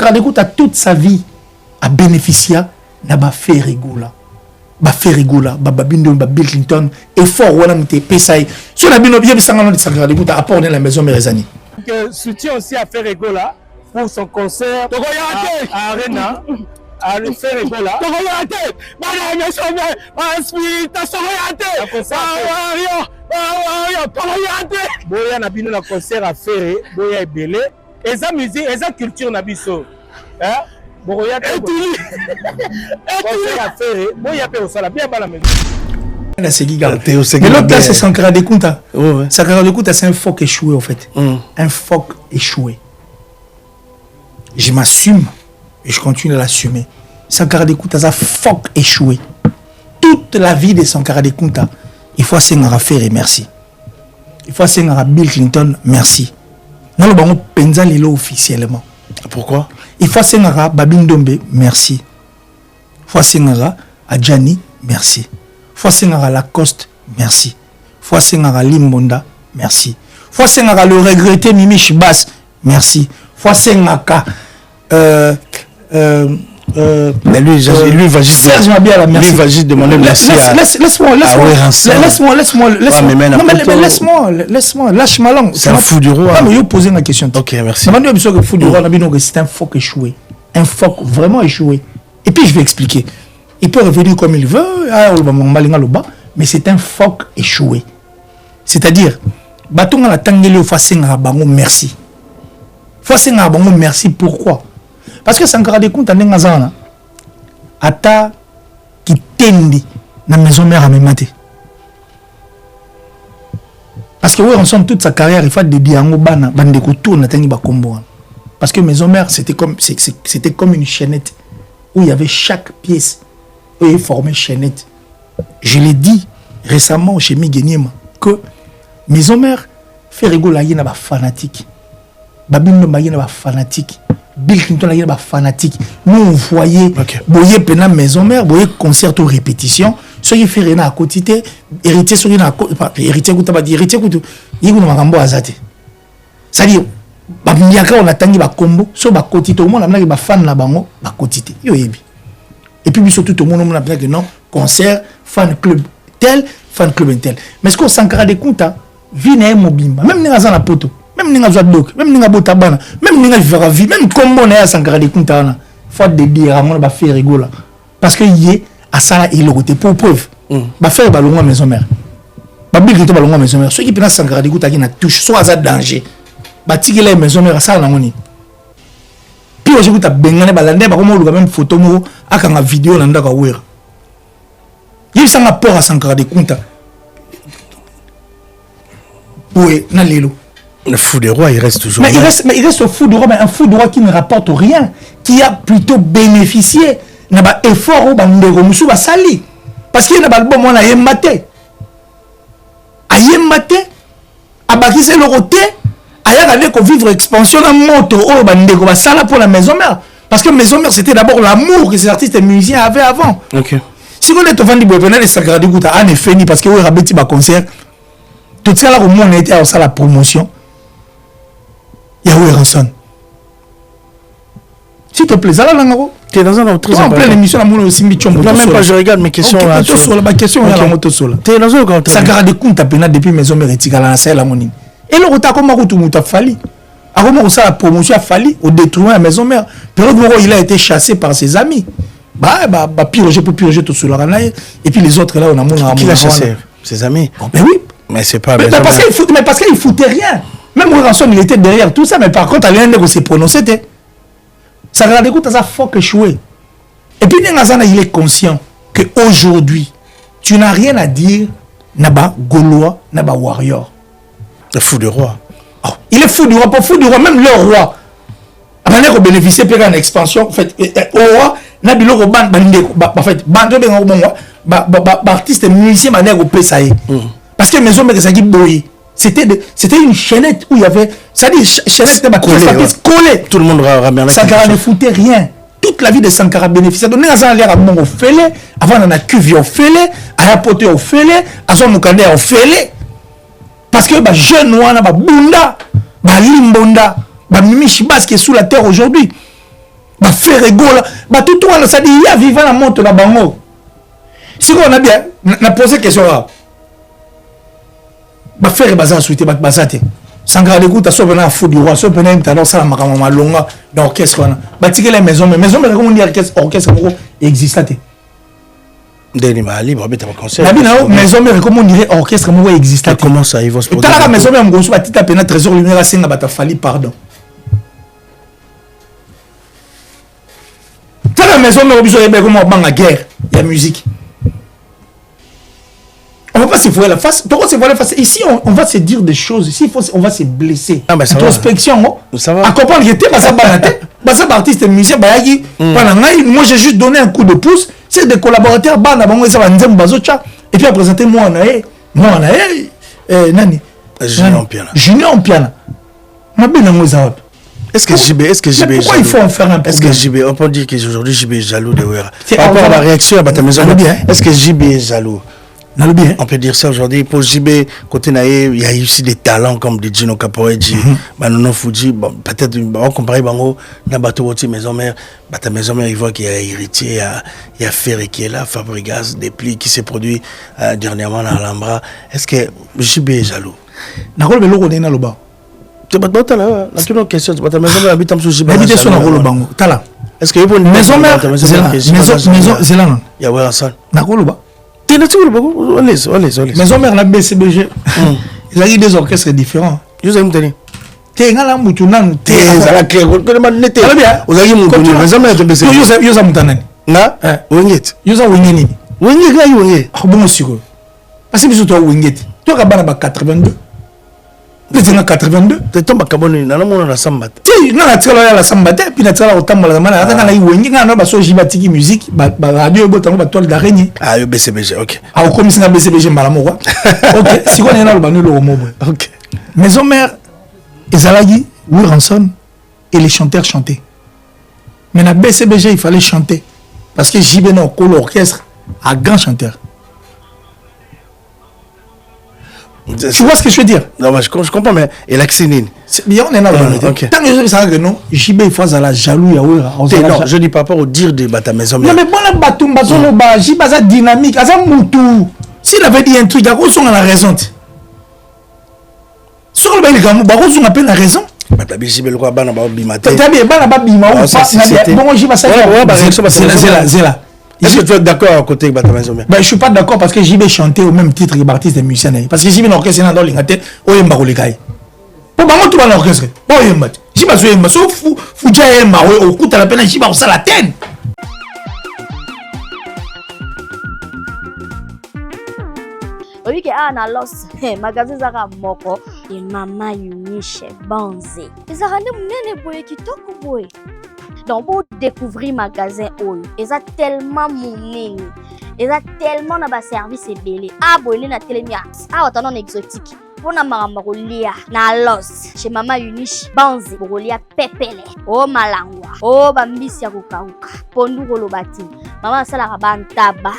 Sankara Kunta toute sa vie a bénéficié na ba fait rigola. Ba fait rigola, ba Bindo, ba Bill Clinton, effort wana mute pesai. Sur la bino bien sangano de Sankara Kunta apport dans la maison Mérezani. Soutien aussi à faire rigola pour son concert à Arena. À le faire rigola. Boya na bino na concert à faire, boya ebele. Eza musique, eza culture na biso. Hein? Boya concert à faire, boya pe osala bien bala maison. Mais l'autre là c'est Sankara Kunta. Sankara Kunta c'est un phoque échoué en fait. Un phoque échoué. Je m'assume et je continue à l'assumer. Sankara Kunta c'est un phoque échoué. Toute la vie de Sankara Kunta, il faut Sankara faire et merci. Il faut Sankara Bill Clinton, merci. Nous le penza lilo officiellement. Pourquoi? Il faut Sankara Babindombe, merci. Il faut Sankara Adjani, merci. Faut Sankara Lacoste, merci. Faut Sankara Limbonda, merci. Faut Sankara le regretté Mimi Chibas, merci. Faut Sankara mais lui va juste demander merci. Laisse-moi, lâche-moi langue. C'est un fou du roi. Non, mais je poser une question. Ok, merci. Le fou du roi, c'est un phoque échoué. Un phoque vraiment échoué. Et puis je vais expliquer. Il peut revenir comme il veut, mais c'est un phoque échoué. C'est-à-dire, baton à la tangele facing à bango merci. Facing à bango merci, pourquoi? Parce que Sankara Kunta n'est pas ata qui tendi na maison mère à memate. Parce que oui, on sent toute sa carrière, il faut dédier à Ngobana, bande ko tourne tangi ba kombo. Parce que maison mère c'était comme une chaînette où il y avait chaque pièce où il formait chaînette. Je l'ai dit récemment chez Migueniema que maison mère fait rigoler na ba fanatique. Babino Magina ba fanatique. Bill Clinton est un fanatique. Nous on voyait boyer pena maison mère, boyer concert ou répétition. Ce qui fait rien à côté, héritier sur une héritier ou tabac héritier ou tout. Il y a un azate. C'est-à-dire, on a tangi ba combo, sur ba côté tout le monde a un fan na bango, ba côté. Et puis surtout tout le monde a que non concert, fan club tel, fan club tel. Mais ce qu'on Sankara Kunta, vient mobimba, même dans la poto. Même si même botabana, même vie, même comme on est à Sankara Kunta, faut de dire à mon faire rigoler. Parce que y a ça il est pour preuve. Ba faire balonga maison mère. Ba bil to balonga maison mère. Ceux qui pensent Sankara Kunta qui na touche soit à danger. Ba tiki la maison mère ça na ngoni. Puis aujourd'hui ta bengane balande ba comme même photo mo akanga vidéo na ndaka wera. Il y a un rapport à Sankara Kunta. Oui, na lelo. Le fou du roi, il reste toujours. Mais il reste au fou du roi, mais un fou du roi qui ne rapporte rien, qui a plutôt bénéficié d'un effort au bandero musu basali. Parce qu'il y a un bon moi na yemate. A yemate, a bakise le roté, a yagane ko vivre expansion en moto au bandero basala pour la maison mère. Parce que maison mère c'était d'abord l'amour que ces artistes et musiciens avaient avant. OK. Si on est au vendu de Sankara Kunta en effet ni parce que oui rabeti ba concert. Tout ça là au moins on était à la promotion. Yahweh Ranson. S'il te plaît, Zala Langaro. Tu es dans un autre en pleine émission, la moule aussi, non, même pas, je regarde mes questions. La question est la moto sola. Tu es dans un autre. Sankara Kunta pena depuis maison méritique à la salle la monine. Et le retard comme Maroutou Mouta Fali. À comment ça la promotion a fallu au détruire la maison mère. Période où il a été chassé par ses amis. Piroger pour piroger tout cela. Et puis les autres là, on a mon qui l'a chassé? Ses amis. Mais oui. Mais c'est pas. Mais parce qu'il foutait rien. Même Ranson, il était derrière tout ça, mais par contre, il s'est prononcé. Sankara Kunta a fort échoué. Et puis, il est conscient qu'aujourd'hui, tu n'as rien à dire, Naba Gaulois, Naba Warrior. Le fou du roi. Oh, il est fou du roi, pas fou du roi, même le roi. Avant de bénéficier de une expansion, en fait, au roi, Nabilo Roban, en fait, artiste musicien, parce que maison, mais ça dit boy. C'était une chaînette où il y avait, ça dit chaînette collée. Tout le monde ramène. Sankara ne foutait rien. Toute la vie de Sankara bénéficiait. Donc, nous avons l'air à mon fêlé, avant on a cuvi au fêlé, à la poté au fêlé, à son moukandé au fêlé. Parce que les jeunes noirs, les bunda, les limbonda, les mimichibas qui est sous la terre aujourd'hui. ba faire égola ba tout on ça dit ya vivant la monte na bango si on a bien na poser question là ba faire bazar souhaiter ba bazate sangara de goût à sauver na fou du roi so pena intalo ça makama malonga d'orchestre na ba tike les maisons mais comment dire orchestre existate Deni ma libre mais t'as concert. La bina maison mais comment dire orchestre mo existate comment ça ils vont se poser la maison mais ngoso ba tita pena trésor lumière singa ba ta fali pardon. La maison mais obligé de comment banga guerre la musique on va pas se voir la face pourquoi se voir la face ici on va se dire des choses ici on va se blesser introspection ça va à comprendre que t'es pas ça banaté pas ça artiste musicien bayaki pendant moi j'ai juste donné un coup de pouce c'est des collaborateurs bana bango ça va nzemba bazocha et puis à présenter moi nani Junior Piana ma bena moi ça. Est-ce que JB pourquoi il faut en faire un problème? Est-ce que JB, on peut dire qu'aujourd'hui JB est jaloux de Wera par rapport à la réaction à ta maison? Est-ce que JB est jaloux? On peut dire ça aujourd'hui. Pour JB, côté Naé, il y a aussi des talents comme des Gino Capoeji, Manono Fuji. Bon, peut-être on compare Bango, Nabato Woti Maison Mère. Ta maison mère, il voit qu'il y a héritier, il y a Ferré qui est là, Fabregas, des plis qui s'est produit dernièrement à Alhambra. Est-ce que JB est jaloux? Nakolo Belo Rodena Loba. Tu vas pas là, la question, tu vas ta maison mère habite en sous JB. Habite sur Nakolo Bango. Tala. Est-ce que une maison mère, maison Zélan. Il y a Wera San. Nakolo Ba. Maison mère la BCBG. Il a eu des orchestres différents. Je vous aime. T'es un homme qui n'a pas de clair. Vous avez mon maison mère de BCBG. Vous avez mon na Winget. Vous avez Winget. Winget là, Winget. Ah bon, sûr. Parce que vous êtes Winget. Toi, tu as 82. Vous êtes 82. Tu tombes à Kaboni. Non, non, la samba. Si, non, tu as la samba. Puis tu as la samba. Tu as la Winget. Tu as la Jibatiki musique. Radio, tu as la toile d'araignée. Ah, le BCBG, ok. Ah, au commissaire BCBG, Malamoua. Ok, si on est là, on le mot. Ok. Maison mère, Ezalagi, Wilranson et les chanteurs chantaient. Mais dans BCBG, il fallait chanter. Parce que JB n'a pas l'orchestre à grand chanteur. Tu vois ce que je veux dire? Non, mais je comprends, mais et l'accénine. Bien, on est là. Tant que je sais que non, JB il faut la jaloux. Non, je dis pas au dire de ta maison. Non, mais bon, la batum, JB a dynamique, a moutou. S'il avait dit un truc, il a raison. Sur le bail, il a la raison. Mais la BJB le roi bana ba bimate. T'as bien bana ba bima ou pas. Bon, j'y vais ça. C'est là. Est-ce que tu es d'accord à côté de ta maison? Ben, je suis pas d'accord parce que JB chantait au même titre que l'artiste des musiciens. Parce que JB l'orchestre est dans l'ingate, au yemba ou les gars. Pour moi, tout va l'orchestre. Oh yemba. JB so yemba. So fou yemba au coup à la peine JB au salatène. Oui, que ah na los magasin zaka moko et Mama Uniche Banze. Ils arrêtent munene boye kitoko boye. Donc pour découvrir magasin oyo, ils a tellement munene. Ils a tellement na ba service ebele. Ah boye na telemia. Ah otana exotique. Pona maramba kolia na los chez Mama Uniche Banze kolia pepele. Oh malangwa. Oh bambisi ya kokauka. Pondu kolobati. Maman sala bantaba.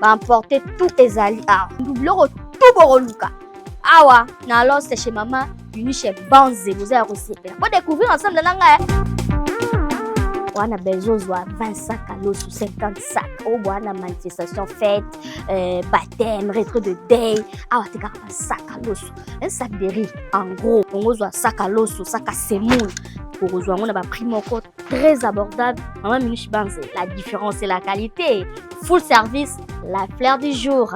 Va emporter tout ezali ah double tout boroluka awa na alors c'est chez Mama Uniche Banze vous allez recevoir pour découvrir ensemble nanga on a besoin de 20 sacs à l'eau sous 50 sacs au bois na manifestation fête baptême retrait de day awa te ka sac à l'eau un sac de riz en gros on a sac à l'eau sac à semoule pour rejoindre on a prix moko très abordable Mama Uniche Banze la différence c'est la qualité full service la fleur du jour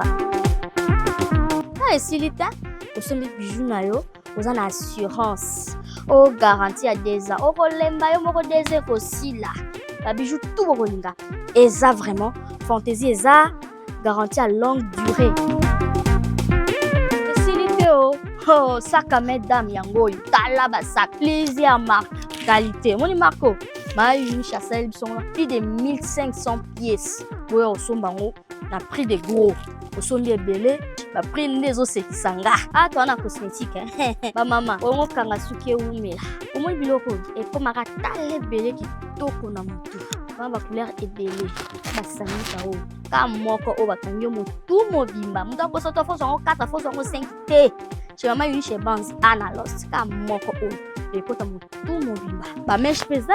et si l'état au sein des bijoux na yo vous en assurance au garantie à 2 ans au kolemba yo moko 2 ans aussi là la bijou tout bolinga et ça vraiment fantaisie et ça garantie à longue durée et si l'été oh sac à mesdames yango tala ba sac plaisir marque qualité moni marco Mama Uniche Chassel sont plus de 1500 pièces pour au sombango na prix de gros au son de belé ba prix les os sanga ah toi na cosmétique ba mama on kanga suki umela au moins biloko et comme aka tale belé ki toko na mutu ba couleur et belé ba sangita o ka moko o ba kanyo mutu mobimba mutu ko soto fo son 4 fo son 5 t chez Mama Uniche Banze ana lost ka moko o ekota motu mobimba bameshe mpe eza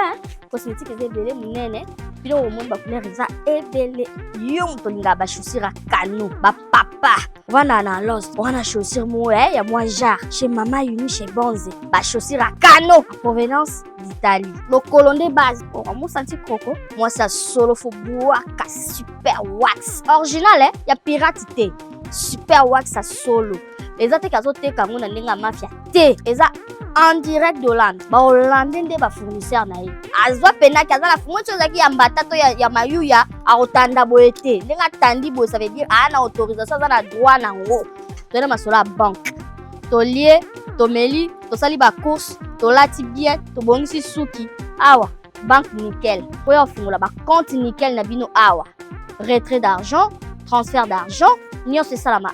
cosmétique eza ebele monene biloko omoni bacouleur eza ebele yo moto olingaka bachaussure ya kano bapapa wana na Lost wana chaussure mo ya mwa genre chez Mama Uni chez Bonze bachaussure ya kano provenance d'Italie lokolo nde base omosanti koko mwasi ya solo fo bwaka super wax original ya pirate te super wax ya solo eza te kazoteka ngo na ndenge ya mafia te eza en direct d'Hollande bahollandais nde bafournisseur na ye azwa penaki aza na fournisseur ezalaki ya mbata to ya mayuya akotanda boye te ndenge atandi boye ça veut dire aa na autorisation aza na droit nango toyena masolo ya banque tolie tomeli tosali bacourse tolati bien tobongisi suki awa banque nickel po ya ofungola bacompte nickel na bino awa retrait d'argent transfert d'argent nyonso esalama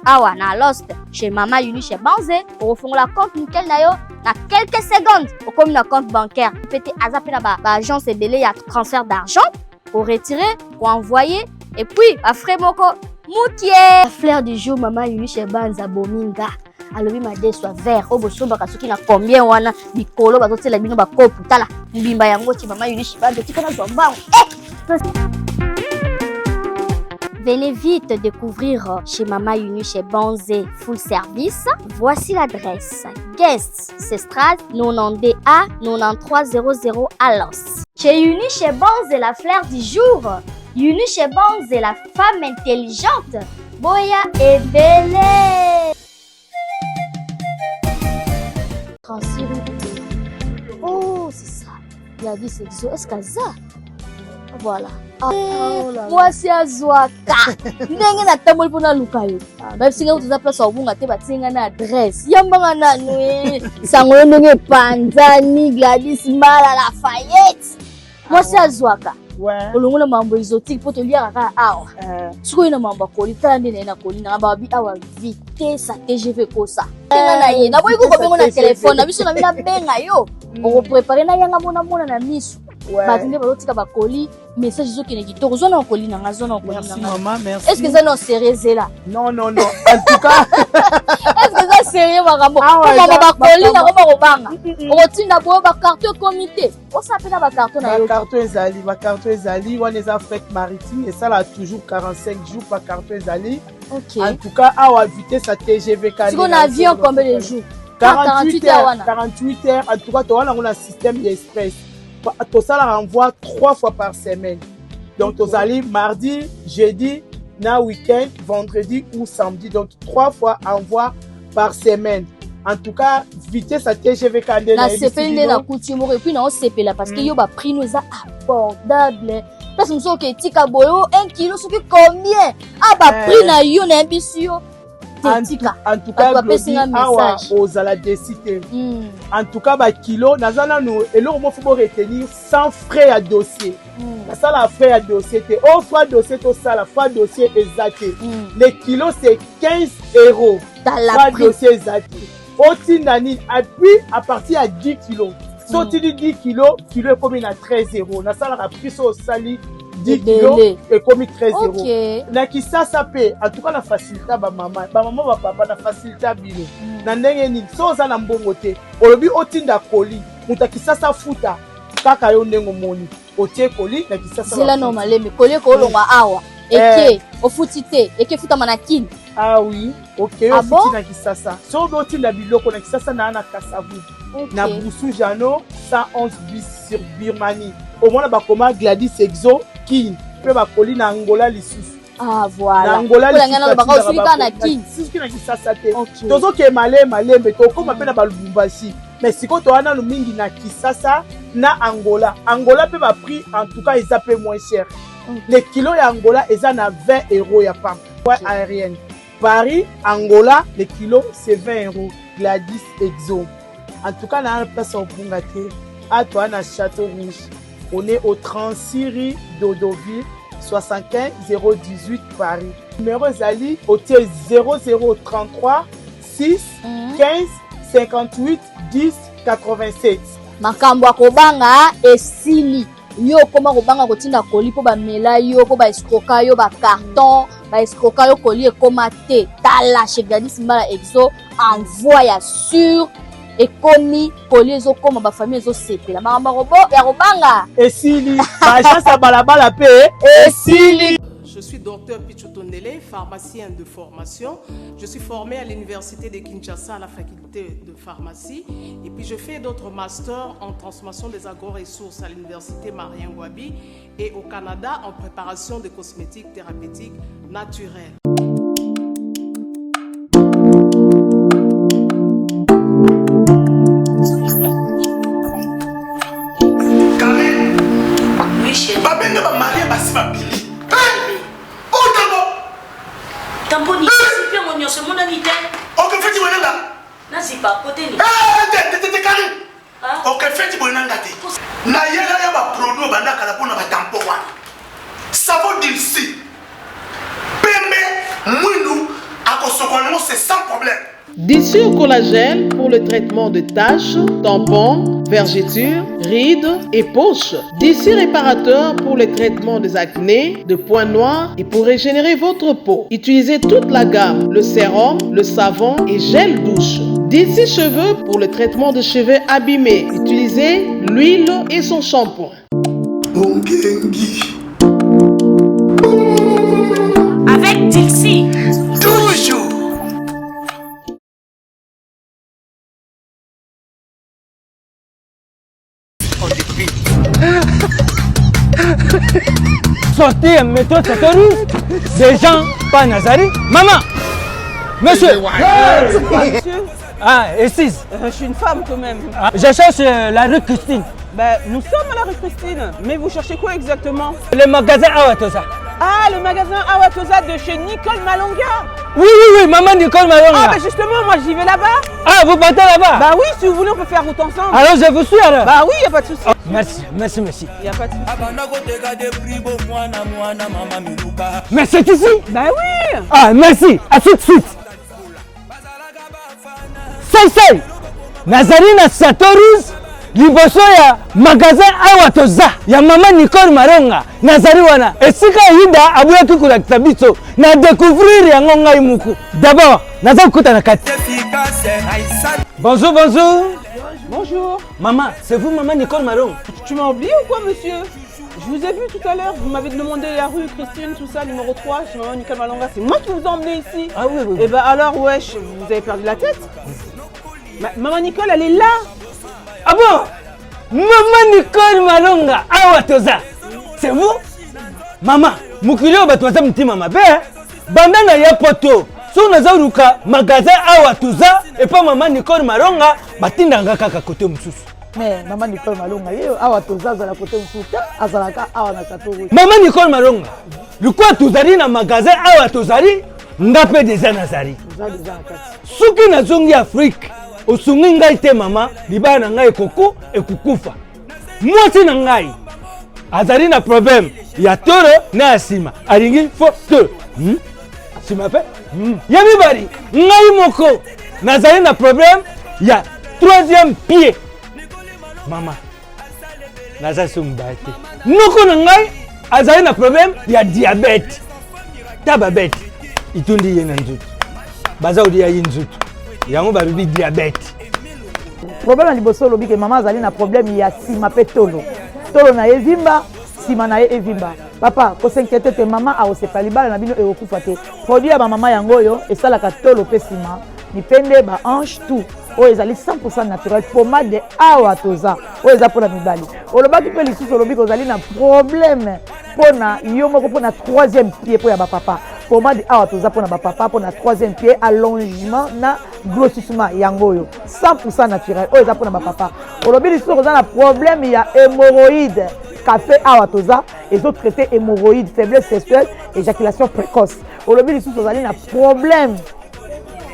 awa na Lost chez Mama Uni chez Banze okofungola compte nickel na yo na quelques secondes okomi na compte bancaire pete aza mpe na baagence ebele ya transfert d'argent koretirer koenvoyer et puis bafrais moko mukie fleur du jour Mama Uni chez Banza bominga alobi madeswa vert oyo bosombaka soki na combien wana bikolo bazotela bino bakopu tala mbimba yango ti Mama Uni chez Banza tika na zwa mbango Venez vite découvrir chez Mama Uni chez Banze full service. Voici l'adresse. Guest Sestrade 90A 9300 à Los. Chez Uni chez Banze la fleur du jour. Uni chez Banze la femme intelligente. Boya et belle. Oh, c'est ça. Il a dit c'est est-ce que ça? Voilà. Mwasi azwaka ndenge natamboli mpona luka yo babisinga kutuza place wabunga te batinga na adresse yambanga nanu sango yo ndenge epanzani Gladys Mala Lafayette mwasi azwaka olongo na mambo exotique mpo toliaka kaka awa sikoyo na mambo akoli tala nde naye nakoli nanga babi awa vitesse TGV kosa tenga na ye naboyi kokobengo na telefone na biso na bina benga yo okoprepare na yanga mona na miso bato nde bazotika bakoli message ezokende kitoko zwana okoli nanga zwana okoli nanga est-ce que eza non sérieux zela non en tout cas est-ce que eza sérieux makambo omama bakoli nango bakobanga okotinda boyo bacarton comité osapena bacarton na yo bacarton ezali wana eza fête maritime esala toujours 45 jours par carton ezali en tout cas awa vitesse ya TGV siko na avion combien de jours 48 heures en tout cas towana ngo na système express tosala renvoi 3 fois par semaine donc tozali mardi jeudi na week-end vendredi ou samedi donc 3 fois envoi par semaine en tout cas vitesse à TGV kande na sepeli na coutume et puis na osepela parce que yo ba prix nous a abordable parce que nous sommes que tika boyo 1 kilo soki combien ba prix na yo na bisio en tout cas awa ozala décider en tout cas ba kilo nazana no eloko mo faut retenir sans frais à dossier ça la frais à dossier te au fois dossier to ça la fois dossier exact les kilos c'est 15 € dans la dossier exact au tinani puis à partir à 10 kilos sorti de 10 kilos kilo est comme à 13 € na ça la prix au sali 10 kilos et comme 13 €. Na kisasa pe en tout cas la facilité ba maman ba papa na facilité bino. Na ndenge ni so za na mbongo te. Olobi otinda koli, muta kisasa futa kaka yo ndengo moni. Otie koli na kisasa. C'est la normale mais koli ko longa awa. Eke ofuti te, eke futa manakini. Ah oui, OK, ofuti na kisasa. So otinda biloko na kisasa na ana kasavu. Na Boussou Jano 111 bis sur Birmanie. Au moins ba koma Gladys Exo qui peut ba koli na Angola lisusu. Ah voilà. Na Angola lisusu ba ka na kin. Sisi na kisasa te. Tozo ke malembe to koma pe na ba Lubumbashi. Mais siko to wana mingi na kisasa na Angola. Angola peut ba prix en tout cas ils appellent moins cher. Les kilos ya Angola eza na 20 € ya pam. Aérienne. Paris, Angola, les kilos c'est 20 €. Gladys Exo. En tout cas, dans la place au Bungate, à toi, dans Château Rouge, on est au 36 rue d'Odoville, 75 018 Paris. Numéro Zali, au 0033 6 15 58 10 87. Makambo akobanga esili. Yo koma kobanga kotinda koli po ba mela yo po ba escroka yo ba carton ba escroka yo koli e koma te tala chez Gladys Mala Exo envoie sur ekomi kolia ezokoma bafamille ezosepela makambo ya kobanga esili baagence ya balabala mpe esili. Je suis docteur Pichotondele, pharmacien de formation. Je suis formé à l'université de Kinshasa à la faculté de pharmacie. Et puis je fais d'autres masters en transformation des agro-ressources à l'université Marien Ngouabi et au Canada en préparation de cosmétiques thérapeutiques naturelles. Tamponi, c'est bien mon c'est mon ami. Ok, fais-tu bonheur là? Non, c'est pas côté. T'es carré. Ok, fais-tu bonheur là? Na y'a pas produit banda kalapona ba tampon. Savon d'ici. Pembe, mounou, à Kosokono, c'est sans problème. D'ici au collagène pour le traitement de taches, tampons, vergetures, rides et poches. D'ici réparateur pour le traitement des acnés, de points noirs et pour régénérer votre peau. Utilisez toute la gamme, le sérum, le savon et gel douche. D'ici cheveux pour le traitement de cheveux abîmés. Utilisez l'huile et son shampoing. Avec Dixie. Toujours. Sortez un méthode terroriste des gens pas Nazari. Maman, monsieur. Monsieur, Ah, et 6. je suis une femme quand même. Je cherche la rue Christine. Ben, nous sommes à la rue Christine. Mais vous cherchez quoi exactement? Le magasin Awatosa. Ah, le magasin Awatosa de chez Nicole Malonga. Oui, maman Nicole Malonga. Ah, ben justement, moi j'y vais là-bas. Ah, vous partez là-bas? Bah oui, si vous voulez, on peut faire route ensemble. Alors je vous suis alors. Bah oui, y a pas de souci. Oh, merci. Y a pas de souci. Mais c'est ici? Bah oui. Ah, merci. À tout de suite. Sai. Nazarina Satorus. Liboso ya magasin Awatoza ya mama Nicole Malonga nazari wana esika yida abuya tukulakisa biso na découvrir yango ngai muku. D'abord naza kuta na kati. Bonjour. Bonjour. Maman, c'est vous maman Nicole Malonga? Tu m'as oublié ou quoi, monsieur? Je vous ai vu tout à l'heure, vous m'avez demandé la rue Christine, tout ça, numéro 3, chez maman Nicole Malonga. C'est moi qui vous ai emmené ici. Ah oui. Et ben alors, wesh, vous avez perdu la tête? Maman Nicole, elle est là. Ah bon? Maman Nicole Malonga Awatoza. C'est vous? Maman, mukilio batwaza mtima mabe. Bandana ya poto. So nazaruka magasin Awatoza et pas maman Nicole Malonga batindanga kaka côté mususu. Mais maman Nicole Malonga yo Awatoza za la côté mususu azalaka awa na Château Rouge. Maman Nicole Malonga. Lukwa tuzali na magasin Awatozali ngape déjà nazali. Suki nazongi Afrique. Osungi ngai te mama libana na ngai ekoko ekukufa. Mwasi na ngai azali na problème ya toro na asima alingi photo. Sima pe? Ya mibali ngai moko nazali na problème ya troisième pied. Mama naza sumbate. Noko na ngai azali na problème ya diabète. Tababete itundi ye na nzutu. Baza odi ya nzutu. Yango babibi diabète. Problème liboso lobi ke maman azali na problème ya sima pe tolo. Tolo na evimba, sima na evimba. Papa, ko s'inquiéter te maman a osepali bala na bino e okufa te. Produit ya ba maman yango yo esalaka tolo pe sima. Ni pende ba hanche tout. O ezali 100% naturel. Pommade de Awatoza. O eza pour la mibali. Olobaki pe lisusu lobi ko ezali na problème pona yo moko pona troisième pied po ya ba papa. Pommade Awatoza pona ba papa pona troisième pied, allongement na grossissement yangoyo 100% naturel. O eza pona ba papa. Olobi lisusu ko na problème ya hémorroïde. Café Awatoza et autres traités hémorroïdes, faiblesse sexuelle, éjaculation précoce. Olobi lisusu ko na problème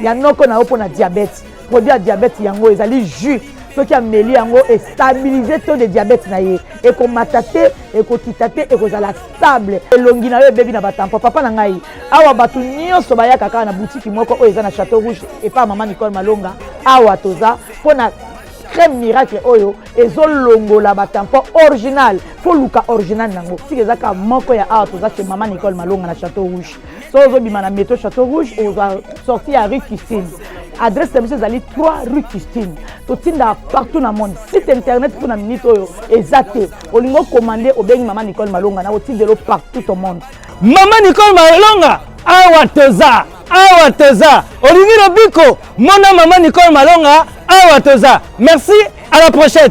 ya noko na opo na diabète. Produit à diabète yango ezali jus. Ce qui a mêlé yango et stabiliser taux de diabète na ye. Et ko matate et ko kitate et ko zala stable. Elongi na yo baby na batampo papa na ngai. Awa batu nyonso baya kaka na boutique moko o eza na Château Rouge et pas maman Nicole Malonga Awatoza pona crème miracle oyo ezolongola batampo original. Fo luka original nango. Si ezaka moko ya Awatoza chez maman Nicole Malonga na Château Rouge. So zo bima na métro Château Rouge on va sortir à rue Christine. Adresse de monsieur Zali 3 rue Christine. Totinda partout dans le monde. Site internet pour la minute exacté. Olingo commandé au Bengi Maman Nicole Malonga. Na otindelo partout au monde. Maman Nicole Malonga. Awa toza. Olingi Robiko. Mona Maman Nicole Malonga. Awa toza. Merci. À la prochaine.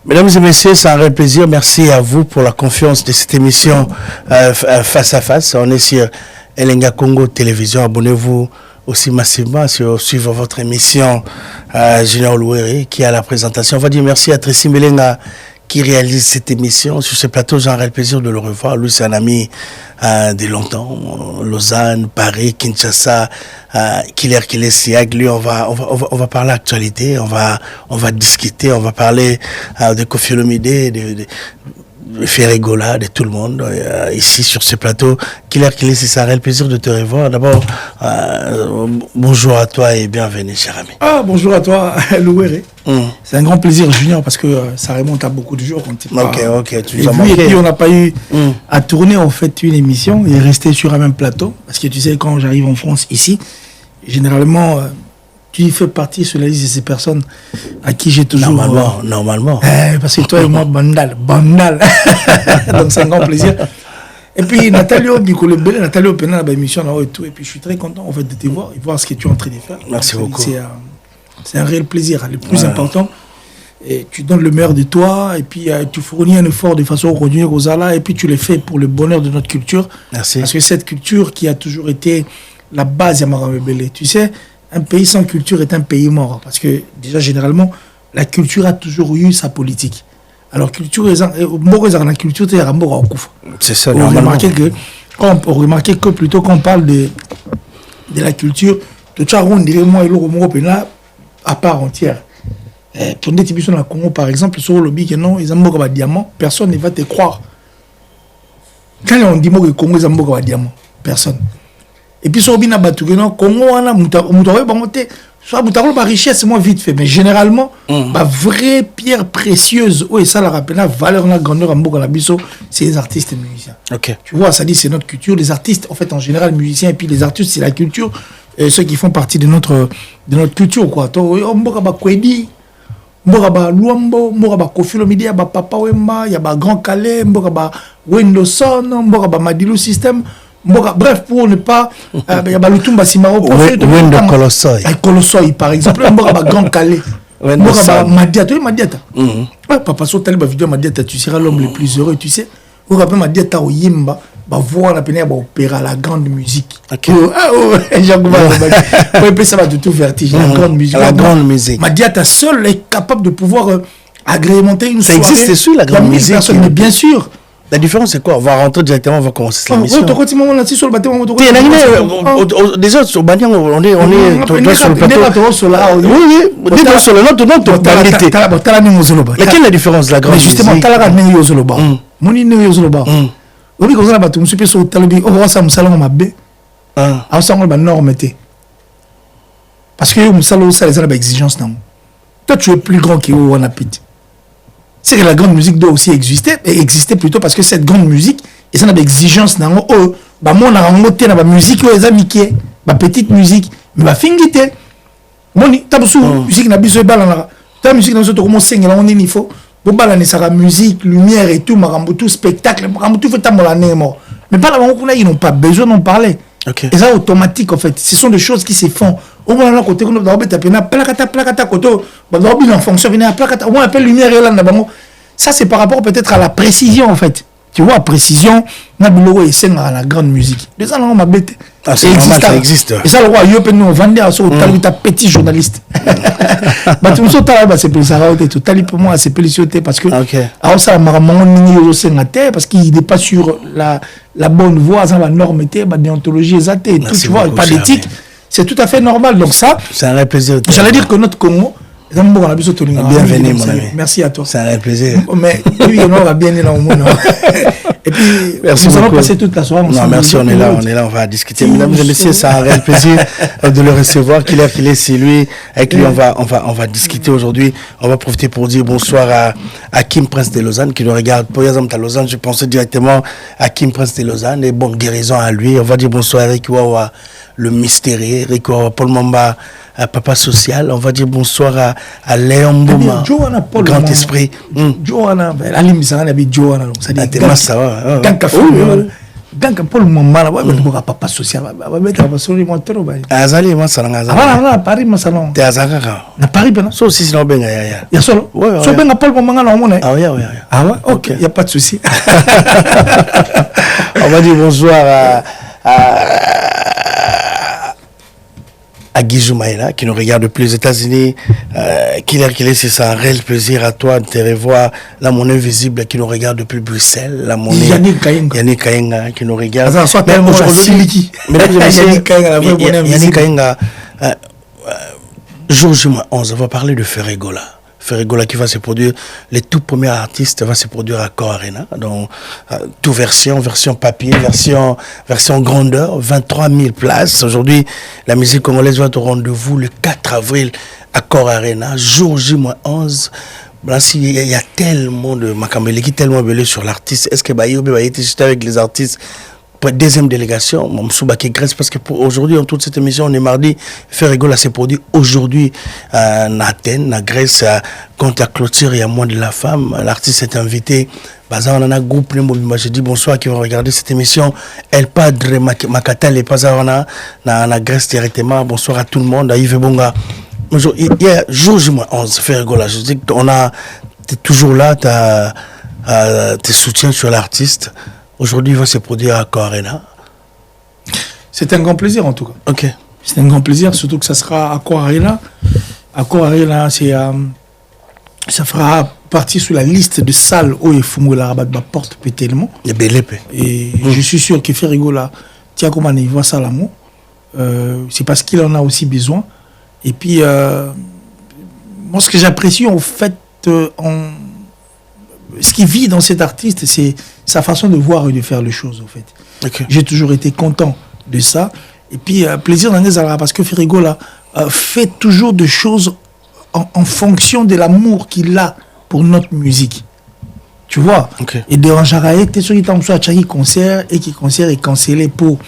Mesdames et messieurs, c'est un réel plaisir. Merci à vous pour la confiance de cette émission face à face. On est sur Elenga Congo Télévision. Abonnez-vous aussi massivement sur suivre votre émission Junior Louéré qui a la présentation. On va dire merci à Tracy Melenga qui réalise cette émission. Sur ce plateau, j'ai un réel plaisir de le revoir. Lui, c'est un ami de longtemps. Lausanne, Paris, Kinshasa, Killer Siag. Lui, on va parler actualité, on va discuter, on va parler de Koffi Olomide, de Ferregola, de tout le monde ici sur ce plateau. Killer, c'est un réel plaisir de te revoir. D'abord, bonjour à toi et bienvenue, cher ami. Bonjour à toi, Louéré. C'est un grand plaisir, Junior, parce que ça remonte à beaucoup de jours. Ok, tu nous as manqué. Et puis, on n'a pas eu à tourner, en fait, une émission et rester sur un même plateau. Parce que tu sais, quand j'arrive en France, ici, généralement, tu fais partie sur la liste de ces personnes à qui j'ai toujours... Normalement. Parce que toi et moi, bandal. Donc, c'est un grand plaisir. Et puis, Nathalie Nicolebele, Nathalie Opena, la émission là-haut et tout. Et puis, je suis très content, en fait, de te voir et voir ce que tu es en train de faire. Merci beaucoup. C'est un réel plaisir, le plus important. Et tu donnes le meilleur de toi, et puis tu fournis un effort de façon à continuer aux alas, et puis tu le fais pour le bonheur de notre culture. Merci. Parce que cette culture qui a toujours été la base de Maramebele. Tu sais, un pays sans culture est un pays mort. Parce que déjà, généralement, la culture a toujours eu sa politique. Alors, la culture, c'est ça, on remarque que plutôt quand on parle de la culture, on dirait moi et l'Europe à part entière. Pour des types dans le Congo, par exemple, sur le lobby, non, ils ont beaucoup de diamants, personne ne va te croire. Quand on dit que le Congo, ils ont beaucoup de diamants, personne. Et puis, sur le Congo, on a soit richesse, c'est moins vite fait, mais généralement, la vraie pierre précieuse, et ça, la rappelle, la valeur, la grandeur, c'est les artistes et les musiciens. Okay. Tu vois, ça dit, c'est notre culture. Les artistes, en fait, en général, musiciens, et puis les artistes, c'est la culture. Et ceux qui font partie de notre culture, quoi. Kwedi, Luambo, Koffi Olomide, Papa Wemba, il y a Grand Calais, Wendoson, Madilu System. Bref, pour ne pas, il y a Lutumba Simaro, Wendo Colossoy, par exemple, Grand Calais. Madiata, Madiata. Papa Sotali, vidéo Madiata, tu seras l'homme le plus heureux, tu sais. Vous rappelez Madiata au Yimba. Voir la peine opéra, la grande musique. Okay. Ça va tout vertige. La grande musique. La grande musique. Madiata seul est capable de pouvoir agrémenter une soirée. Ça existe sur la grande musique. Mais bien sûr. La différence c'est quoi? On va rentrer directement, on va commencer la mission. Déjà sur Bagnan, on est sur le plateau. Oui, sur le notre totalité. Laquelle est la différence de la grande musique? Justement, oui, comme ça, tu me suis sur le talibi. Oh, ça me salon ma bé. Ah, ça on va norme. Parce que me salon ça les exigences non. Toi, tu es plus grand que on a pit. C'est que la grande musique doit aussi exister plutôt parce que cette grande musique et ça n'a d'exigence non. Oh, bah moi on a monté la musique aux amis qui ma petite musique, mais ma fingité. Moni, tabusu musique na biso balana. Ta musique dans ce comment single on est il faut. La musique, lumière et tout, tout spectacle, tout fait mais pas là, ils n'ont pas besoin d'en parler. Okay. Et ça automatique en fait. Ce sont des choses qui se font. Au moins là côté on en fonction on appelle lumière et là ça c'est par rapport peut-être à la précision en fait. Tu vois, précision, on a la grande musique. Les gens ont bête. C'est normal, ça existe. Et ça, le roi, il peut nous vendre à ce petit journaliste. Tu me sautes là, c'est plus ça, tout tali pour moi, c'est plus parce que, alors ça, parce qu'il n'est pas sur la bonne voie, ça, la norme, la déontologie, tu vois, pas d'éthique. C'est tout à fait normal. Donc ça, c'est un plaisir. J'allais dire que notre Congo, Bienvenue, mon ami. Merci à toi. C'est un plaisir. Mais oui, on va bien là au monde. Et puis, merci nous allons beaucoup. passer toute la soirée ensemble. Non, merci, on est là, on va discuter. Mesdames et messieurs, c'est un réel plaisir de le recevoir. Qu'il est, c'est lui. Avec lui, on va discuter aujourd'hui. On va profiter pour dire bonsoir à Kim Prince de Lausanne qui nous regarde. Pour exemple, à Lausanne, je pensais directement à Kim Prince de Lausanne et bonne guérison à lui. On va dire bonsoir à Eric Wawa, le mystérieux, Eric Wawa, Paul Mamba, Papa Social. On va dire bonsoir à Léon Bouma, grand esprit. Johanna, Alim Sarana, Johanna, ça dit ça va. Donc, Paul Mamba, Papa Social, Azali, moi, ça n'a pas Paris, mon salon. T'es Azaka. Na Paris, ben. So, si sinon, ben, il y a solo. So, ben, Paul Mamba, non, ah oui. Ah ouais, ok, il n'y a pas de souci. On va dire bonsoir à Guizou Maïla qui nous regarde depuis les États-Unis. Qu'il est, c'est un réel plaisir à toi de te revoir. La monnaie visible qui nous regarde depuis Bruxelles. La monnaie Yannick Kayenga qui nous regarde. Mesdames et messieurs, Yannick Kayenga, jour J-11, on va parler de Ferregola. Ferregola qui va se produire, les tout premiers artistes va se produire à Accor Arena, donc tout version papier, version grandeur, 23 000 places. Aujourd'hui, la musique congolaise va être au rendez-vous le 4 avril à Accor Arena, jour J-11. Il y a tellement de Makambele qui est tellement belé sur l'artiste. Est-ce que Bayobe va être juste avec les artistes? Deuxième délégation, Mamsoubaki Grèce, parce que pour aujourd'hui, en toute cette émission, on est mardi. Ferregola s'est produit aujourd'hui en Athènes, en Grèce, quand la clôture, il y a moins de la femme. L'artiste est invité. On a un groupe, je dis bonsoir qui va regarder cette émission. El Padre Makata, les Pazarana, en Grèce directement. Bonsoir à tout le monde, à Yves Bonga. Il y a jour J-11, Ferregola. Je dis qu'on a, t'es toujours là, tes soutiens sur l'artiste. Aujourd'hui, il va se produire à Accor Arena. C'est un grand plaisir en tout cas. Ok. C'est un grand plaisir, surtout que ça sera à Accor Arena. Accor Arena, ça fera partie sur la liste de salles où il faut que la rabat porte tellement. Et je suis sûr que Ferregola, tiens comment il voit ça l'amour. C'est parce qu'il en a aussi besoin. Et puis, moi, ce que j'apprécie en fait, ce qui vit dans cet artiste, c'est sa façon de voir et de faire les choses, en fait. Okay. J'ai toujours été content de ça. Et puis, plaisir dans les parce que Ferregola fait toujours des choses en fonction de l'amour qu'il a pour notre musique. Tu vois? Okay. Et de Ranjarae, tu es sûr qu'il t'a un concert et qui concert est cancellé pour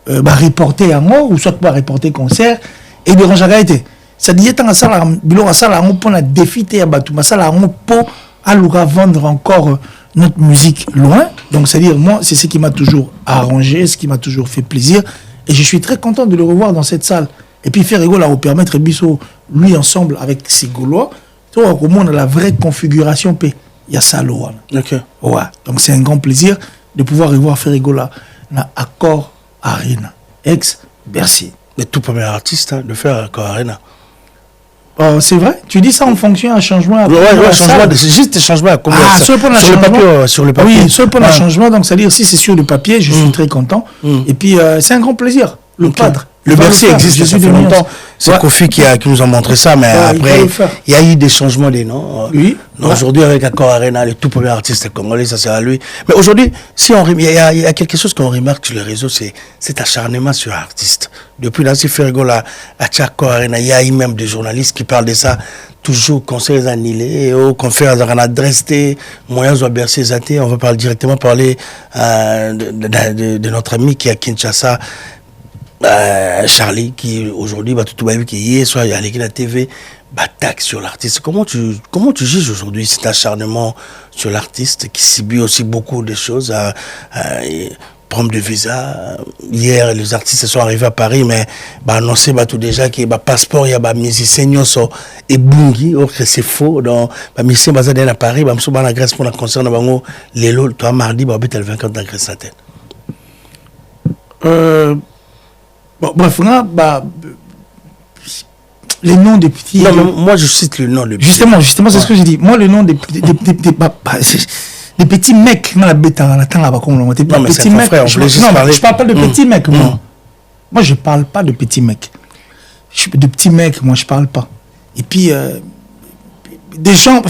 reporter à moi, ou soit pour reporter concert, et de Ranjarae, ça dit que ça a défi pour vendre encore notre musique loin. Donc, c'est-à-dire, moi, c'est ce qui m'a toujours arrangé, ce qui m'a toujours fait plaisir. Et je suis très content de le revoir dans cette salle. Et puis, Ferregola va permettre, lui, ensemble, avec ses Gaulois, au monde, la vraie configuration, il y a ça, okay. Ouais. Donc, c'est un grand plaisir de pouvoir revoir Ferregola dans Accor Arena. Ex-Bercy. Le tout premier artiste de faire Accor Arena. C'est vrai? Tu dis ça en fonction d'un changement? Oui, changement, c'est juste des changements. Sur le papier. Oui, sur le changement, donc c'est-à-dire si c'est sur le papier, je suis très content. Et puis, c'est un grand plaisir. Le Padre. Le Bercy existe depuis longtemps. C'est Kofi qui nous a montré ça, mais après, il y a eu des changements des noms. Oui. Aujourd'hui, avec Accor Arena, le tout premier artiste congolais, ça c'est à lui. Mais aujourd'hui, il y a quelque chose qu'on remarque sur les réseaux, c'est cet acharnement sur l'artiste. Depuis là, si Ferregola à Accor Arena, il y a eu même des journalistes qui parlent de ça. Toujours conseils annulés, conférences en adresse, moyens à Bercy, on va directement parler de notre ami qui est à Kinshasa. Charlie qui aujourd'hui tout qui hier soir il y a l'équipe de la TV attaque sur l'artiste. Comment tu juges aujourd'hui cet acharnement sur l'artiste qui subit aussi beaucoup de choses, problème de visa? Hier les artistes sont arrivés à Paris mais annoncé tout déjà que passeport il y a musicien et bungi or que c'est faux donc musicien basé à Paris en Grèce pour un concert bango lelo toi mardi le 24 dans Grèce Athènes. Bon, bref, les noms des petits... Non, mais moi, je cite le nom de petits. Justement, c'est ce que j'ai dit. Moi, le nom des petits mecs, non, mais c'est frère, je parle pas de petits mecs, moi. Moi, je parle pas de petits mecs. De petits mecs, moi je parle pas. Et puis, des gens,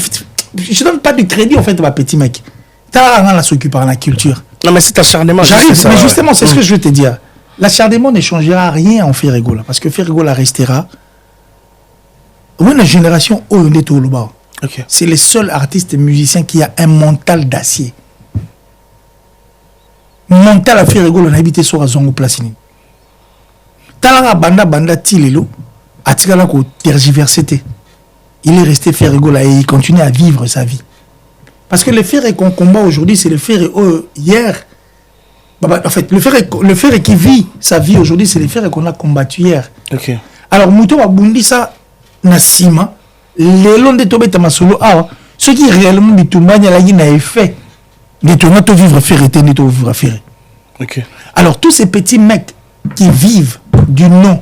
je donne pas de crédit en fait à petits mecs. T'as s'occuper de la culture. Non, mais c'est acharnement. J'arrive, mais justement, c'est ce que je veux te dire. L'acharnement ne changera rien en Ferregola, parce que Ferregola restera. Oui, la génération Okay. C'est le seul artiste et musicien qui a un mental d'acier. Mental à Ferregola, on a habité sur Azongo Placini. Talara Banda Tilelo, a tiré ko tergiversé. Il est resté Ferregola et il continue à vivre sa vie. Parce que le fer qu'on combat aujourd'hui, c'est le fer hier. En fait, le fer qui vit sa vie aujourd'hui, c'est le fer qu'on a combattu hier. Okay. Alors, Mouto a bondi ça, Nassima, les longs de Tobé Tamasolo, ce qui réellement dit tout le monde, il a effet. Il tout le vivre fer et tout vivre fer. Okay. Alors, tous ces petits mecs qui vivent du nom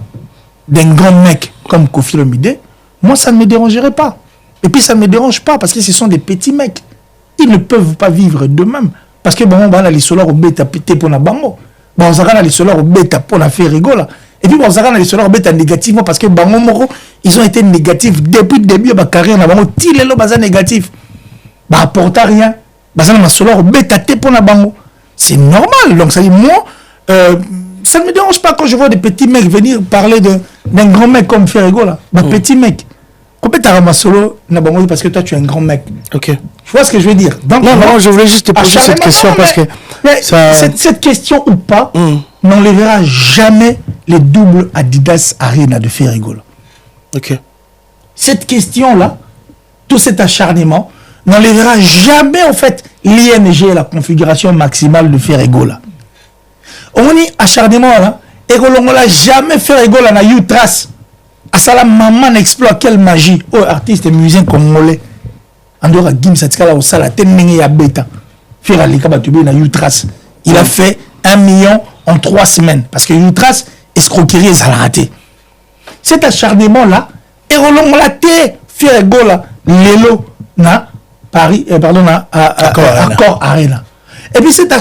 d'un grand mec comme Kofi Olomide, moi, ça ne me dérangerait pas. Et puis, ça ne me dérange pas parce que ce sont des petits mecs. Ils ne peuvent pas vivre d'eux-mêmes. Parce que bon, on va aller sur au bêta pété pour la bango. Bon, on va aller sur au bêta pour la faire rigoler. Et puis, bon, on va aller sur au bêta négativement parce que bango moro, ils ont été négatifs depuis le début de ma carrière. Na bango, il est là, baza négatif. Bah, apporte rien. Baza na sur au bêta té pour la bango. C'est normal. Donc, ça dit, moi, ça ne me dérange pas quand je vois des petits mecs venir parler d'un grand mec comme Ferregola. Bah, petit mec. Combien t'as ramassé solo parce que toi tu es un grand mec. Ok. Tu vois ce que je veux dire? Donc, non, je voulais juste te poser cette question parce que ça... cette question ou pas n'enlèvera jamais les doubles Adidas Arena de Ferregola. Ok. Cette question-là, tout cet acharnement n'enlèvera jamais en fait l'ING et la configuration maximale de Ferregola. On est acharnement là et on n'a jamais Ferregola na eu trace. À ça, maman exploite quelle magie. Oh, artiste et musicien congolais. Andora Gim Satkala au Sala, Tenenge ya Beta. Faire les Kabatubé na Utras. Il a fait 1 million en 3 semaines. Parce que Utras, escroquerie, ça l'a raté. Cet acharnement-là, et on l'a té, faire gola, l'élo, na Paris, pardon, na Accor Arena. Et puis cet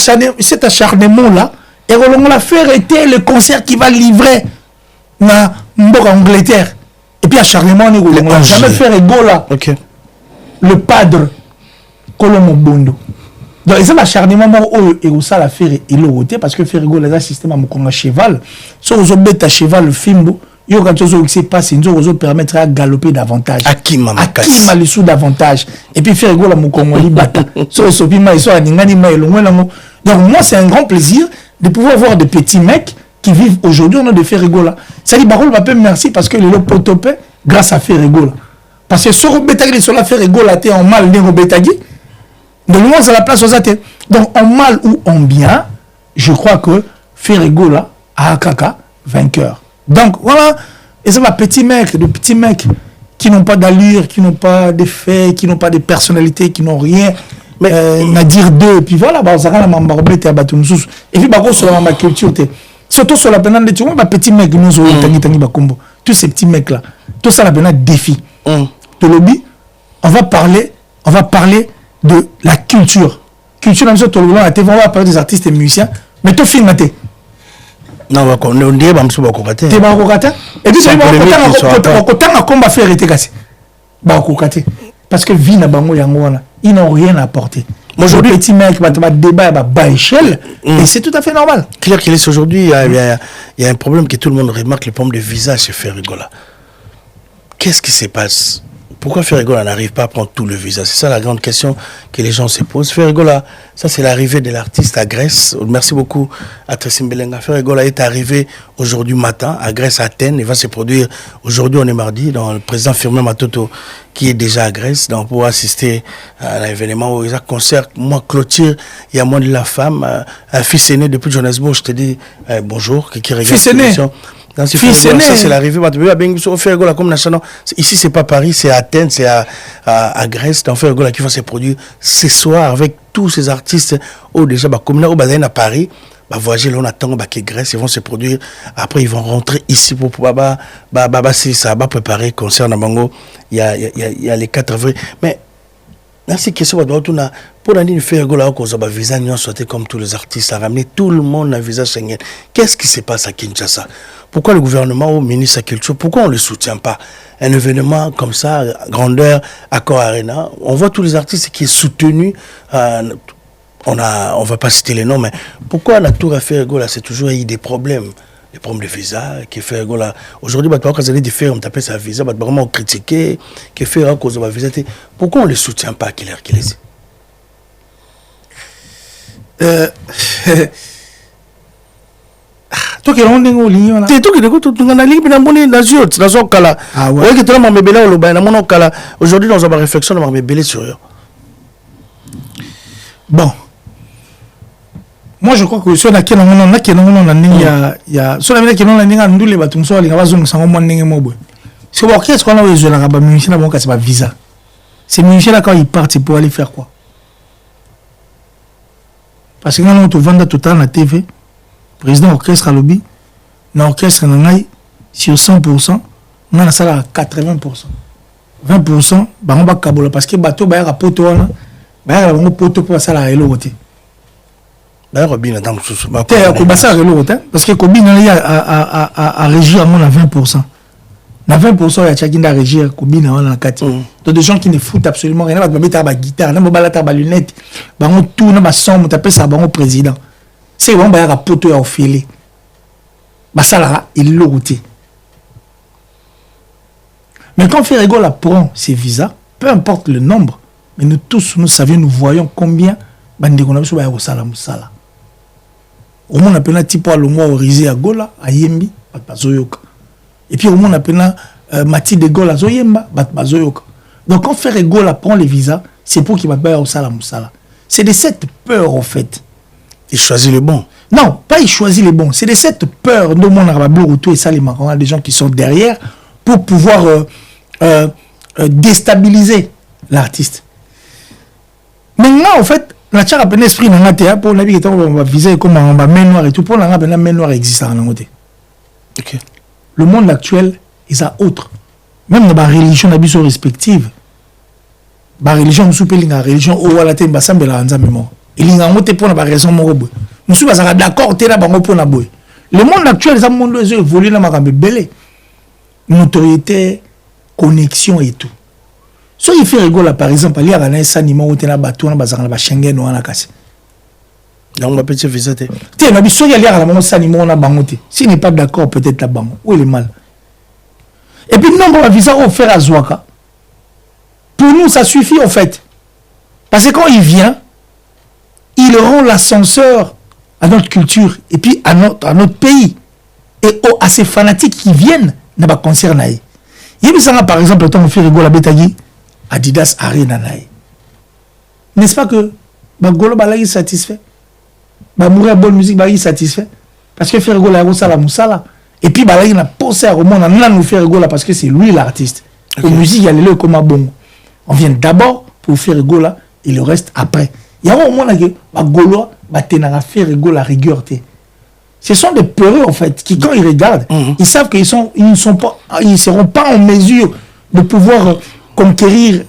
acharnement-là, et on l'a fait arrêter le concert qui va livrer na Angleterre. Et puis acharnement, on n'a jamais fait rigola. Ok. Le padre Kolomo Bondo. Donc, c'est l'acharnement et où ça la faire et l'autre parce que faire rigoler le système à mon cheval. Si vous avez un cheval, le film, il y a quelque chose qui se passe, il vous permettra de galoper davantage. À qui m'a le sous davantage. Et puis faire rigoler mon Congolais bata. Donc, moi, c'est un grand plaisir de pouvoir voir des petits mecs qui vivent aujourd'hui, on a de faire rigoler. Ça dit, Barol va merci parce que les lots potopé grâce à faire rigoler. Parce que sur le bétagui, sur la faire rigoler, en mal, dans le bétagui, de loin, c'est la place aux athées. Donc, en mal ou en bien, je crois que faire rigoler à Akaka, vainqueur. Donc, voilà. Et c'est des petits mecs qui n'ont pas d'allure, qui n'ont pas de faits, qui n'ont pas de personnalité, qui n'ont rien. Mais à dire d'eux, et puis voilà, bah, ça va la mambarobette et abattu nous. Et puis, bah, sur ma culture, surtout sur la pénale de tu vois, bah, petits mecs, nous, tous ces petits mecs-là, tout ça, la pénale défi. De lobby, on va parler de la culture. Culture, on va parler des artistes et musiciens, mais tout film, non, on dit que on va et puis, on combat faire été cassé. Parce que vie n'a pas ils n'ont rien apporté. Aujourd'hui, petit mec, débat à bas échelle, et c'est tout à fait normal. Clair qu'il est aujourd'hui, il y a un problème que tout le monde remarque, le problème de visage chez Ferregola. Qu'est-ce qui se passe? Pourquoi Ferregola n'arrive pas à prendre tout le visage? C'est ça la grande question que les gens se posent. Ferregola, ça c'est l'arrivée de l'artiste à Grèce. Merci beaucoup à Tracy Mbelenga. Ferregola est arrivé aujourd'hui matin à Grèce, à Athènes. Il va se produire aujourd'hui, on est mardi, dans le président Firmin Matoto qui est déjà à Grèce, donc pour assister à l'événement où il y a un concert. Moi, clôture, il y a moi de la femme, un fils aîné depuis Johannesburg. Je te dis bonjour, qui regarde fils aîné. Ça c'est l'arrivée. Ici c'est pas Paris, c'est Athènes, c'est à Grèce. Donc Ferregola qui va se produire ce soir avec tous ces artistes. Déjà comme là à Paris, voyager là on attend que Grèce, ils vont se produire. Après ils vont rentrer ici pour si ça va préparer concert Nabango. Il y a les 4 avril. Mais Merci, question pour l'année faire gola cause de visa non sauté comme tous les artistes à ramener tout le monde à visa Schengen. Qu'est-ce qui se passe à Kinshasa? Pourquoi le gouvernement ou le ministre de la Culture, pourquoi on ne le soutient pas? Un événement comme ça, grandeur, Accor Arena, on voit tous les artistes qui sont soutenus. On va pas citer les noms, mais pourquoi la tour à faire gola, c'est toujours eu des problèmes? Les problèmes de visa, qui fait gola. Aujourd'hui, quand vous allez faire, on t'appelle ça visa, on vraiment critiquer, qui fait à cause de la visa. Pourquoi on ne le soutient pas, qu'il est? Toi qui es en ligne, tu es tout qui est dans la ligne, dans la kala. Ah ouais. Oui, tu es dans ma bébé au kala. Aujourd'hui, dans une réflexion, dans ma bébé sur eux. Bon. Moi, je crois que si on a quelqu'un qui est c'est l'orchestre qu'on a besoin de musicien, c'est pas visa. Ces musiciens-là, quand ils partent, ils peuvent aller faire quoi? Parce que quand on te vend tout le temps à la TV, président orchestre à lobby, l'orchestre sur 100%, on a la salle à 80%. 20%, on va kabola parce que bateau ba ya poto wana, ba ya bango poto pour ça la elo côté. Ba Robin dans sous ba ko ba ça elo côté parce que Kobina a régir à 20%. Na 20% ya Tchakinda régir Kobina wana na kati. Donc des gens qui ne foutent absolument rien, ba mettre ba guitare, na ba la ta ba lunette, ba on tout na ba son, on taper ça ba on président. C'est bon ba ya poto ya ofilé. Ba ça la elo côté. Mais quand Ferrego prend ses visas, peu importe le nombre, mais nous tous, nous savions, nous voyons combien Bandegonabou va au Salam Sala. Au moins, on appelle un type à l'Omo Orisé à Gola, à Yembi, à Zoyoka. Et puis, au moins, on appelle Mati de Gola, à Zoyemba, à Zoyoka. Donc, quand Ferrego prend les visas, c'est pour qu'il va au Salam Sala. C'est de cette peur, en fait. Il choisit le bon. Non, pas il choisit les bons. C'est de cette peur de mon arabe et ça, les marrons, des gens qui sont derrière, pour pouvoir déstabiliser l'artiste. Maintenant, en fait, la tchara a un esprit dans la théâtre pour la vie on va viser comme on va main noire et tout. Pour la main noire existe en côté. Le monde actuel est à autre. Même dans la religion d'habitude respective, la religion nous soupelle la religion au la tête bas semble la anza mémoire. Il y a un autre pour la raison morobo. Nous sommes d'accord t'es là bango pour la boy. Le monde actuel ça monde évolue dans ma rambe belé. Notoriété, connexion et tout. Si il fait rigoler, par exemple, il y a un animal où il y a un bateau, il y a un Schengen ou un casse. Donc, on va peut-être visiter. Tiens, si il y a un animal où il y a s'il n'est pas d'accord, peut-être là-bas. Où il est mal. Et puis, non, on va visa offert à Zouaka. Pour nous, ça suffit, en fait. Parce que quand il vient, il rend l'ascenseur à notre culture et puis à notre pays. Et à ces fanatiques qui viennent, n'a pas concerné. Il y a par exemple, quand on fait rigoler Betagi, Adidas Arena. N'est-ce pas que Golo Balagi satisfait? Mourir bonne musique Balagi satisfait? Parce que faire rigoler Rosala Moussala. Et puis Balagi n'a posé à Roman, on a nous faire rigoler parce que c'est lui l'artiste. La musique, il y a le comme un bon. On vient d'abord pour faire rigoler et le reste après. Il y a un moment où Golo va faire rigoler la rigueur. Ce sont des peureux en fait qui quand ils regardent, ils savent qu'ils ne seront pas en mesure de pouvoir conquérir,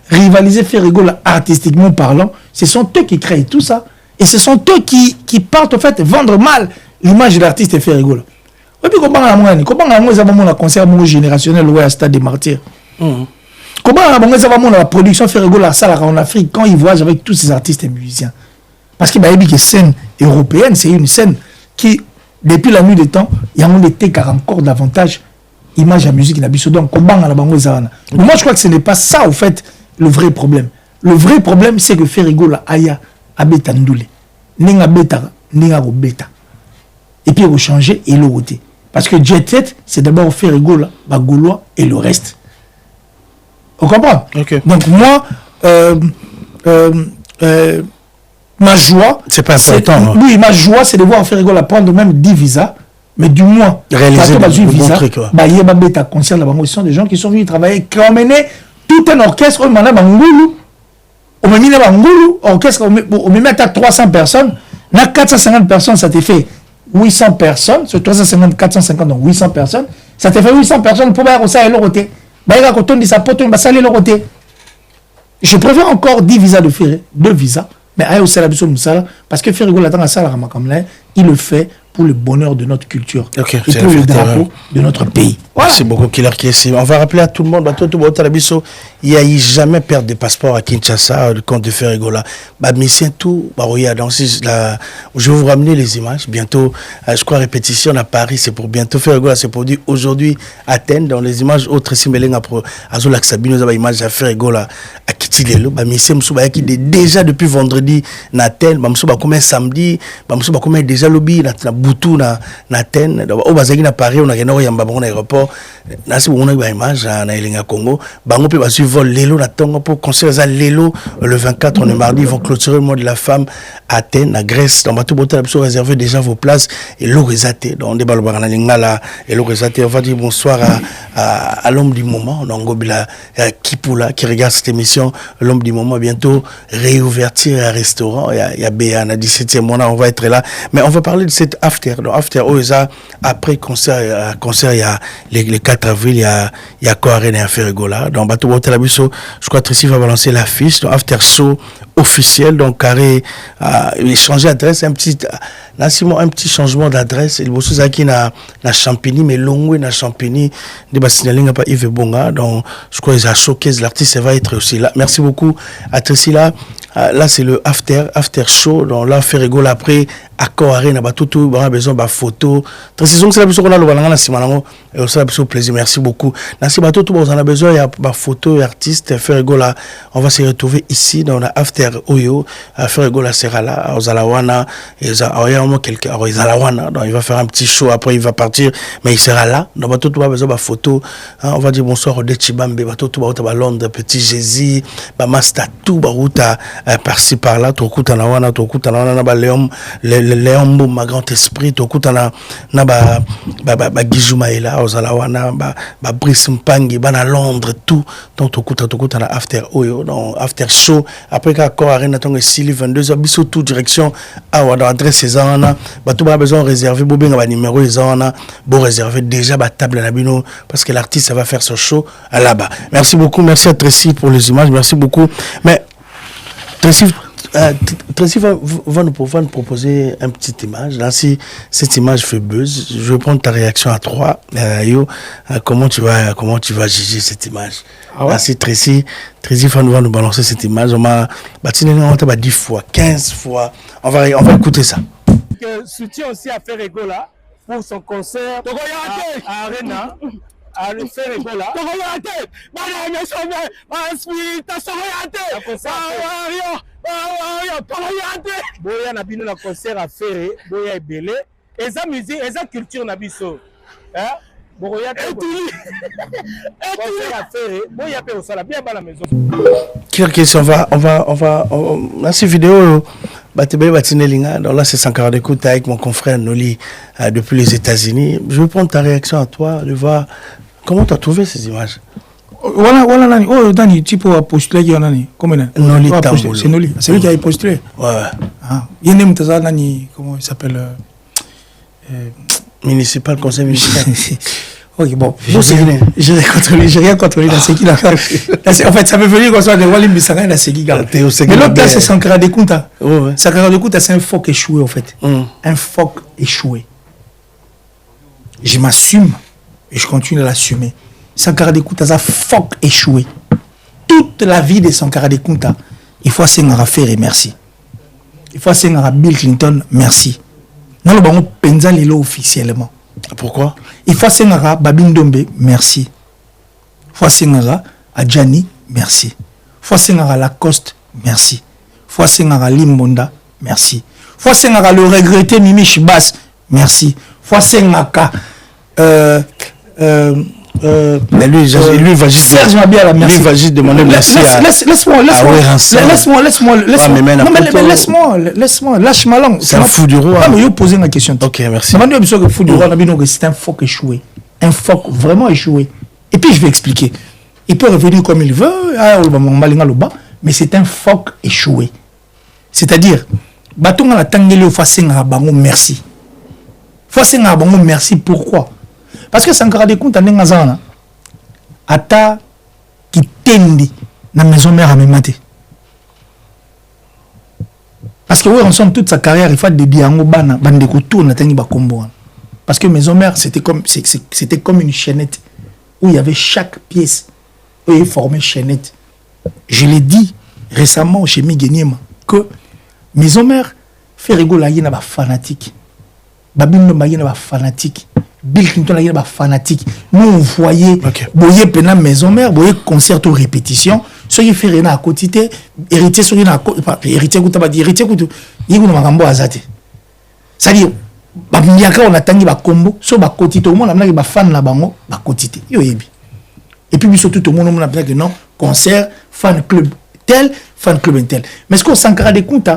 rivaliser, faire rigoler artistiquement parlant. Ce sont eux qui créent tout ça et ce sont eux qui partent en fait vendre mal l'image de l'artiste et faire rigoler. Et puis comment on a concert générationnel au Stade des Martyrs. Comment on a la production faire rigoler ça en Afrique quand ils voyagent avec tous ces artistes et musiciens. Parce que la scène européenne, c'est une scène qui, depuis la nuit des temps, il y a un été qui a encore davantage image à musique. Donc, moi, je crois que ce n'est pas ça, au fait, le vrai problème. Le vrai problème, c'est que Ferrigo, la Aya, Abeta Ndoule, Nenga Beta, Nenga Beta. Et puis, vous changez et l'autre. Parce que Jet Set, c'est d'abord Ferrigo, la Gaulois et le reste. On comprend? Donc, moi, ma joie, c'est pas important. Oui, ma joie, c'est de voir Ferrigo prendre même 10 visas, mais du moins, réaliser le bon truc. Ce sont des gens qui sont venus travailler, qui ont mené tout un orchestre, on a Bangoulou, on a mis Bangoulou, orchestre, on met à 300 personnes, on a 450 personnes, ça te fait 800 personnes, sur 350, 450, donc 800 personnes, ça te fait 800 personnes pour faire ça et l'autre. Bah, il y a quand on dit ça, pour on va saler l'autre. Je préfère encore 10 visas de Ferré, 2 visas, mais aïe au Salabiso Moussala, parce que Ferré Gola il le fait pour le bonheur de notre culture et pour le drapeau de notre pays. Voilà. C'est beaucoup Killer qui est. On va rappeler à tout le monde, il n'y a eu jamais perdre de passeport à Kinshasa, le compte de Ferré Gola. Tout, je vais vous ramener les images. Bientôt, je crois, répétition à Paris, c'est pour bientôt Ferré Gola, c'est pour dire aujourd'hui Athènes, dans les images autres, si Mélenga pour Azoulak Sabino, il y a image à Ferré Gola à Kitilelo, qui déjà depuis vendredi, Athènes, comme samedi, comme déjà lobby, Boutou, Athènes, au Bazagi, à Paris, on a gagné un aéroport. Là, c'est une image à Naïlinga Congo. Bango peut suivre Lélo, pour construire Lélo le 24, on est mardi, ils vont clôturer le mois de la femme à Athènes, à Grèce. Dans Bateau Botel, réserver déjà vos places et l'Orézaté. Dans des balles là et l'Orézaté. On va dire bonsoir à l'homme du moment, dans Gobila Kipula, qui regarde cette émission, l'homme du moment. Bientôt réouvertir un restaurant. Il y a Béa, on a 17e mois, on va être là. Mais on va parler de cette after. Donc, after, après concert, il y a les 4 avril, il y a Coarène et Ferré Gola. Donc, Bateau Botel, je crois que Tracy va balancer l'affiche. Donc, after show officiel. Donc, Carré a changé d'adresse. Un petit changement d'adresse. Il y a qui na Champigny, mais Longwe na Champigny. Des bassinalings pas Yves Bonga. Donc, je crois qu'ils ont choqué. L'artiste va être aussi là. Merci beaucoup à Tracy là. Là, c'est le after show. Donc, là, Ferré Gola après, accord arena, tout, on a besoin de photos. Tracy, c'est la personne qu'on a le et ça a plaisir. Merci beaucoup. Merci beaucoup. On a besoin de photos et artistes. Ferré Gola, on va se retrouver ici dans la after Oyo. Ferré Gola sera là, aux Alawana. Il y a quelqu'un, aux Alawana. Donc, il va faire un petit show. Après, il va partir. Mais il sera là. Donc, on a besoin de photos. On va dire bonsoir au Dechibambe. Tout à Londres, Petit Jésus. Masta tout, par-ci par-là. Tout coup, on a Léon, ma grand esprit, tout coup, on a Gijuma est là, aux Alawana, Brice Mpangi, à Londres, tout. Donc, tout coup, on a after Oyo, donc after show. Après, quand Arena, on est 22h, bisous, tout direction, dans adresse, ces ans, tout le monde a besoin de réserver, un numéro, les ans, bon, réserver déjà, table à Nabino, parce que l'artiste, va faire ce show là-bas. Merci beaucoup, merci à Tracy pour les images, merci beaucoup. Mais, Tracy va nous proposer une petite image. Là, si cette image fait buzz, je vais prendre ta réaction à 3. Comment tu vas juger cette image? Là, si Tracy va nous balancer cette image, on m'a 10 fois, 15 fois. On va écouter ça. Soutien aussi à Ferré Gola pour son concert à Arena. À le faire Gola. Boya na bino na concert à Ferré, Boya ebele. Eza musique, eza culture na biso. Boya concert à Ferré, Boya pe osala bien ba la maison. Quelle question on va dans cette vidéo donc là c'est Sankara d'écoute avec mon confrère Noli depuis les États-Unis. Je veux prendre ta réaction à toi, de voir comment tu as trouvé ces images. Voilà Nani. Oh Dani, tu peux postuler qui Nani. Comment Noli Tamboulou. C'est Noli. C'est lui qui a postulé. Ouais. Il y a même Nani, comment il s'appelle municipal, conseil municipal. Ok, bon, j'ai rien contrôlé dans ce qu'il a fait. En fait, ça veut venir comme ça, de Walim Bissanga dans ce qu'il a fait. Mais l'autre là, c'est Sankara Dekouta. Sankara Dekouta, c'est un phoque échoué, en fait. Un phoque échoué. Je m'assume et je continue à l'assumer. Sankara Dekouta, c'est un phoque échoué. Toute la vie de Sankara Dekouta, il faut Sankara Ferré, merci. Il faut Sankara Bill Clinton, merci. Nous avons pensé l'élo officiellement. Pourquoi? Il faut Sengara Babindombe, merci. Il faut Sengara Adjani, merci. Il faut Sengara Lacoste, merci. Il faut Sengara Limbonda, merci. Il faut Sengara le regretté Mimi Chibas, merci. Il faut Sengara mais lui va juste Serge Mabiala, merci. Lui va juste demander merci laisse-moi, lâche-moi langue. C'est un fou du roi. Mais je poser ma question. Ok, merci. Fou du roi, c'est un phoque échoué. Un phoque vraiment échoué. Et puis je vais expliquer. Il peut revenir comme il veut, mais c'est un phoque échoué. C'est-à-dire, Baton à la Tangele Fassing à Bango, merci. Fassing à Bango, merci. Pourquoi? Parce que Sankara Dekouta Nengazana, Ata qui tendi na maison mère à me mater. Parce que oui, ensemble toute sa carrière, il faut des diango bana, bande ko tourne tangi ba kombo. Parce que maison mère, c'était comme une chaînette où il y avait chaque pièce où il formait chaînette. Je l'ai dit récemment chez Migueniema que maison mère fait rigoler na ba fanatique. Babindo na ba fanatique. Bill Clinton na ba fanatique. Nous on voyait boyer pena maison mère, boyer concert ou répétition. Ce qui fait rien à côté, héritier sur une héritier kuta ba héritier kuta yiko na makambo azate. C'est-à-dire ba miaka on atangi ba combo so ba côté tout le monde na ba fan na bango ba côté yo yebi. Et puis surtout tout le monde on a que non concert fan club tel fan club tel. Mais ce qu'on s'encadre des comptes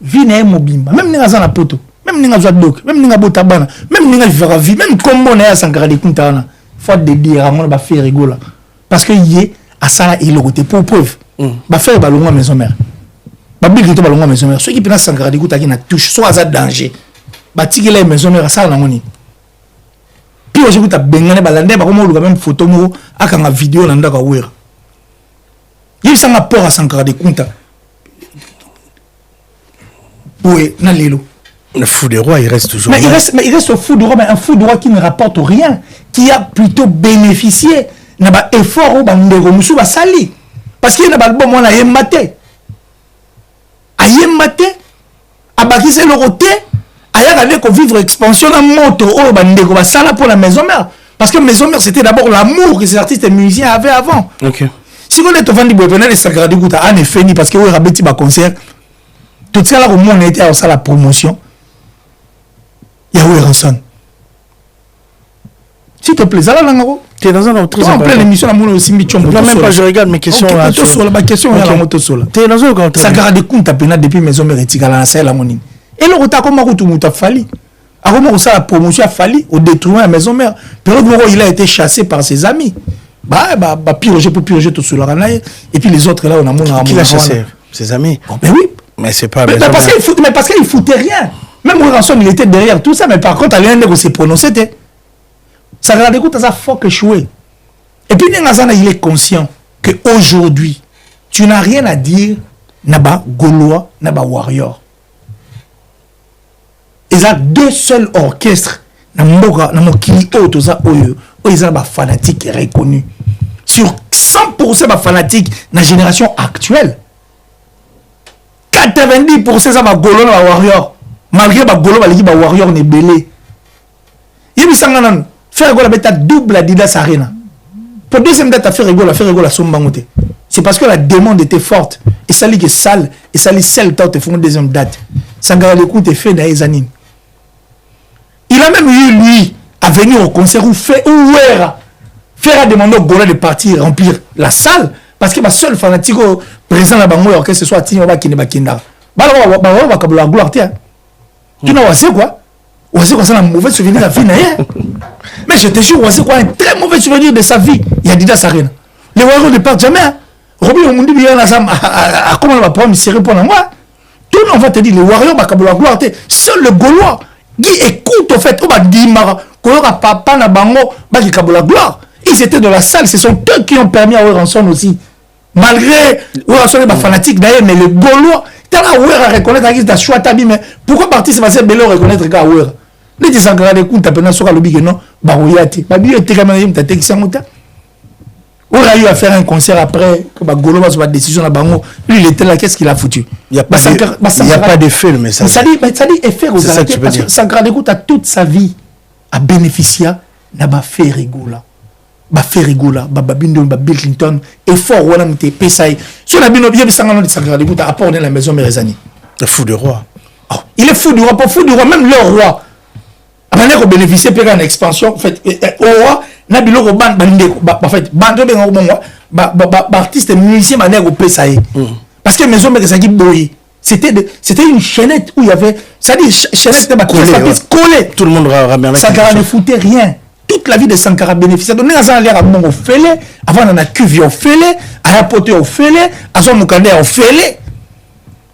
vine mobimba même ninga za na poto même ninga za dok même ninga botabana même ninga vivra vie même combo na s'encadre des comptes na faut de dire on va faire rigola parce que yé à ça il le côté pour preuve ba faire balonga maison mère ba big to balonga maison mère ceux qui pensent s'encadre des comptes qui na touche soit à danger ba tikela maison mère ça na ngoni puis aujourd'hui ta bengane balande ba comme le même photo mo akanga vidéo na ndaka wera il y a un rapport à s'encadrer des comptes. Oui, Nalilo. Le fou des rois, il reste toujours. Mais il reste au fou du roi, mais un fou du roi qui ne rapporte rien, qui a plutôt bénéficié d'un effort au bandero musu ba sali. Parce qu'il y a un bon moi na yemate. A yemate, a bakise le roté, a yagale ko vivre expansion na moto au bandero ba sala pour la maison mère. Parce que maison mère c'était d'abord l'amour que ces artistes et musiciens avaient avant. OK. Si on est au vendu de les sacrés de goutte en effet ni parce que on a bâti un concert tout ça là au moins on était à la promotion il y a eu rançon s'il te plaît ça là nango tu es dans un autre en pleine émission la mono aussi michombo non même pas je regarde mes questions là sur la question il y a la moto sola tu es dans un autre sacré de compte pena depuis maison mérétique à la salle la moni et le retard comme route muta fali à comment ça la promotion a fallu au détruire la maison mère période où il a été chassé par ses amis purger pour purger tout cela et puis les autres là on a mon qui l'a chassé ses amis ben oui mais c'est pas mais parce qu'il foutait rien même Ranson il était derrière tout ça mais par contre Alain Ndeko s'est prononcé ça regarde écoute ça faut que jouer et puis Ngazana il est conscient que aujourd'hui tu n'as rien à dire naba Gaulois naba Warrior ils ont deux seuls orchestres na mboka na mokili oyo za oyo ils ont des fanatiques reconnus sur 100% des fanatiques dans la génération actuelle 90% ça va Golo na Warrior malgré ba Golo ba liki ba Warrior ne belé yebi sangana faire gola beta double Adidas Arena pour deuxième date à faire gola sombangote c'est parce que la demande était forte et ça lit que salle et ça lit celle temps te font deuxième date sangara le coup te fait na ezanine il a même eu lui à venir au concert ou faire à demander au Gola de partir remplir la salle parce que ma seule fanatique présent là-bas que ce soit Tino Bakine Bakinda la gloire tu n'as pas quoi ça un mauvais souvenir de la vie mais je te jure c'est quoi un très mauvais souvenir de sa vie il y a Adidas Arena les Warriors ne partent jamais Robin Omundi bien à comment on va prendre une série pour moi tout le monde va te dire les Warriors la gloire seul le Gaulois qui écoute au fait on va dire papa na bango baki kabola gloire ils étaient dans la salle ce sont eux qui ont permis à Ranson aussi malgré Ranson est fanatique d'ailleurs mais le Gaulois t'as la ouer à reconnaître qui t'a choisi ta vie mais pourquoi partir c'est passé bello reconnaître qu'à ouer les des sangrades de compte appelant sur le big non bah oyati bah bien était quand même t'as texte en mota on a eu à faire un concert après que bah Gaulois va sur la décision à bango lui il était là qu'est-ce qu'il a foutu il y a pas d'effet mais ça dit effet aux arrêtés parce que sangrade de compte a toute sa vie a bénéficié na ba fait rigola ba Bill Clinton effort wana mté pesai sur la bino bien sangano de sangrade de compte apport dans la maison Mérezani le fou du roi il est fou du roi pas fou du roi même le roi avant de bénéficier per en expansion en fait au roi na biloko ban bandeko en fait bando ben ba artiste musicien mané ko pesai parce que maison Mérezani boyi c'était une chaînette où il y avait ça dit chaînette de collé tout le monde ramène Sankara ne foutait rien toute la vie de Sankara bénéficiait donc nous avons l'air à mon félé avant on a cuvi au félé à la poté au félé à son mukande au félé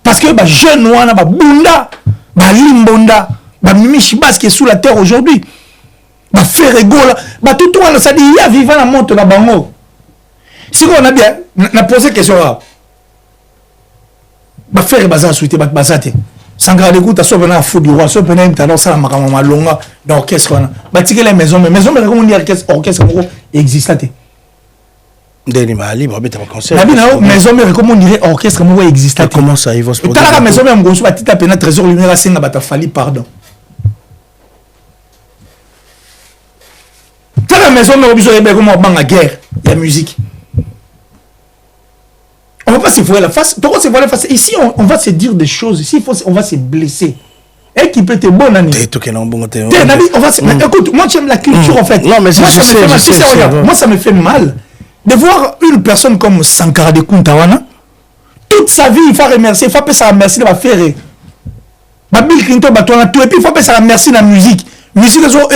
parce que bah jeune wana ba bunda ba limbonda ba mimichi bas qui est sous la terre aujourd'hui ba faire rigola ba tout ça dit il y a vivant la monte la bango Si on a bien, on a posé question là. Bah faire bazar souhaiter bah bazate. Sankara de Kouta soit venu à fou du roi, soit venu à m'tendre ça la makamama longa d'orchestre là. Bah tirer les maisons, mais comment on dit orchestre existait. Deni Mali, bah bête à concert. La maison, mais comment on dirait orchestre existait. Comment ça, ils vont se produire. T'as la maison, mais on gosse pas tita pena trésor lumière à Senga bata fali pardon. T'as la maison, mais on besoin de comment on la guerre, la musique. On va pas se voir la face. Pourquoi se voir la face? Ici, on va se dire des choses. Ici, on va se blesser. Et qui peut être bon, Nani. On va se... Écoute, moi, j'aime la culture, en fait. Non, mais moi, moi, ça me fait mal de voir une personne comme Sankara de Kuntawana. Toute sa vie, il faut remercier. Il faut pas ça remercier de la faire. Bill Clinton, tout. Et puis, il faut pas ça remercier la musique. Musique, ils ont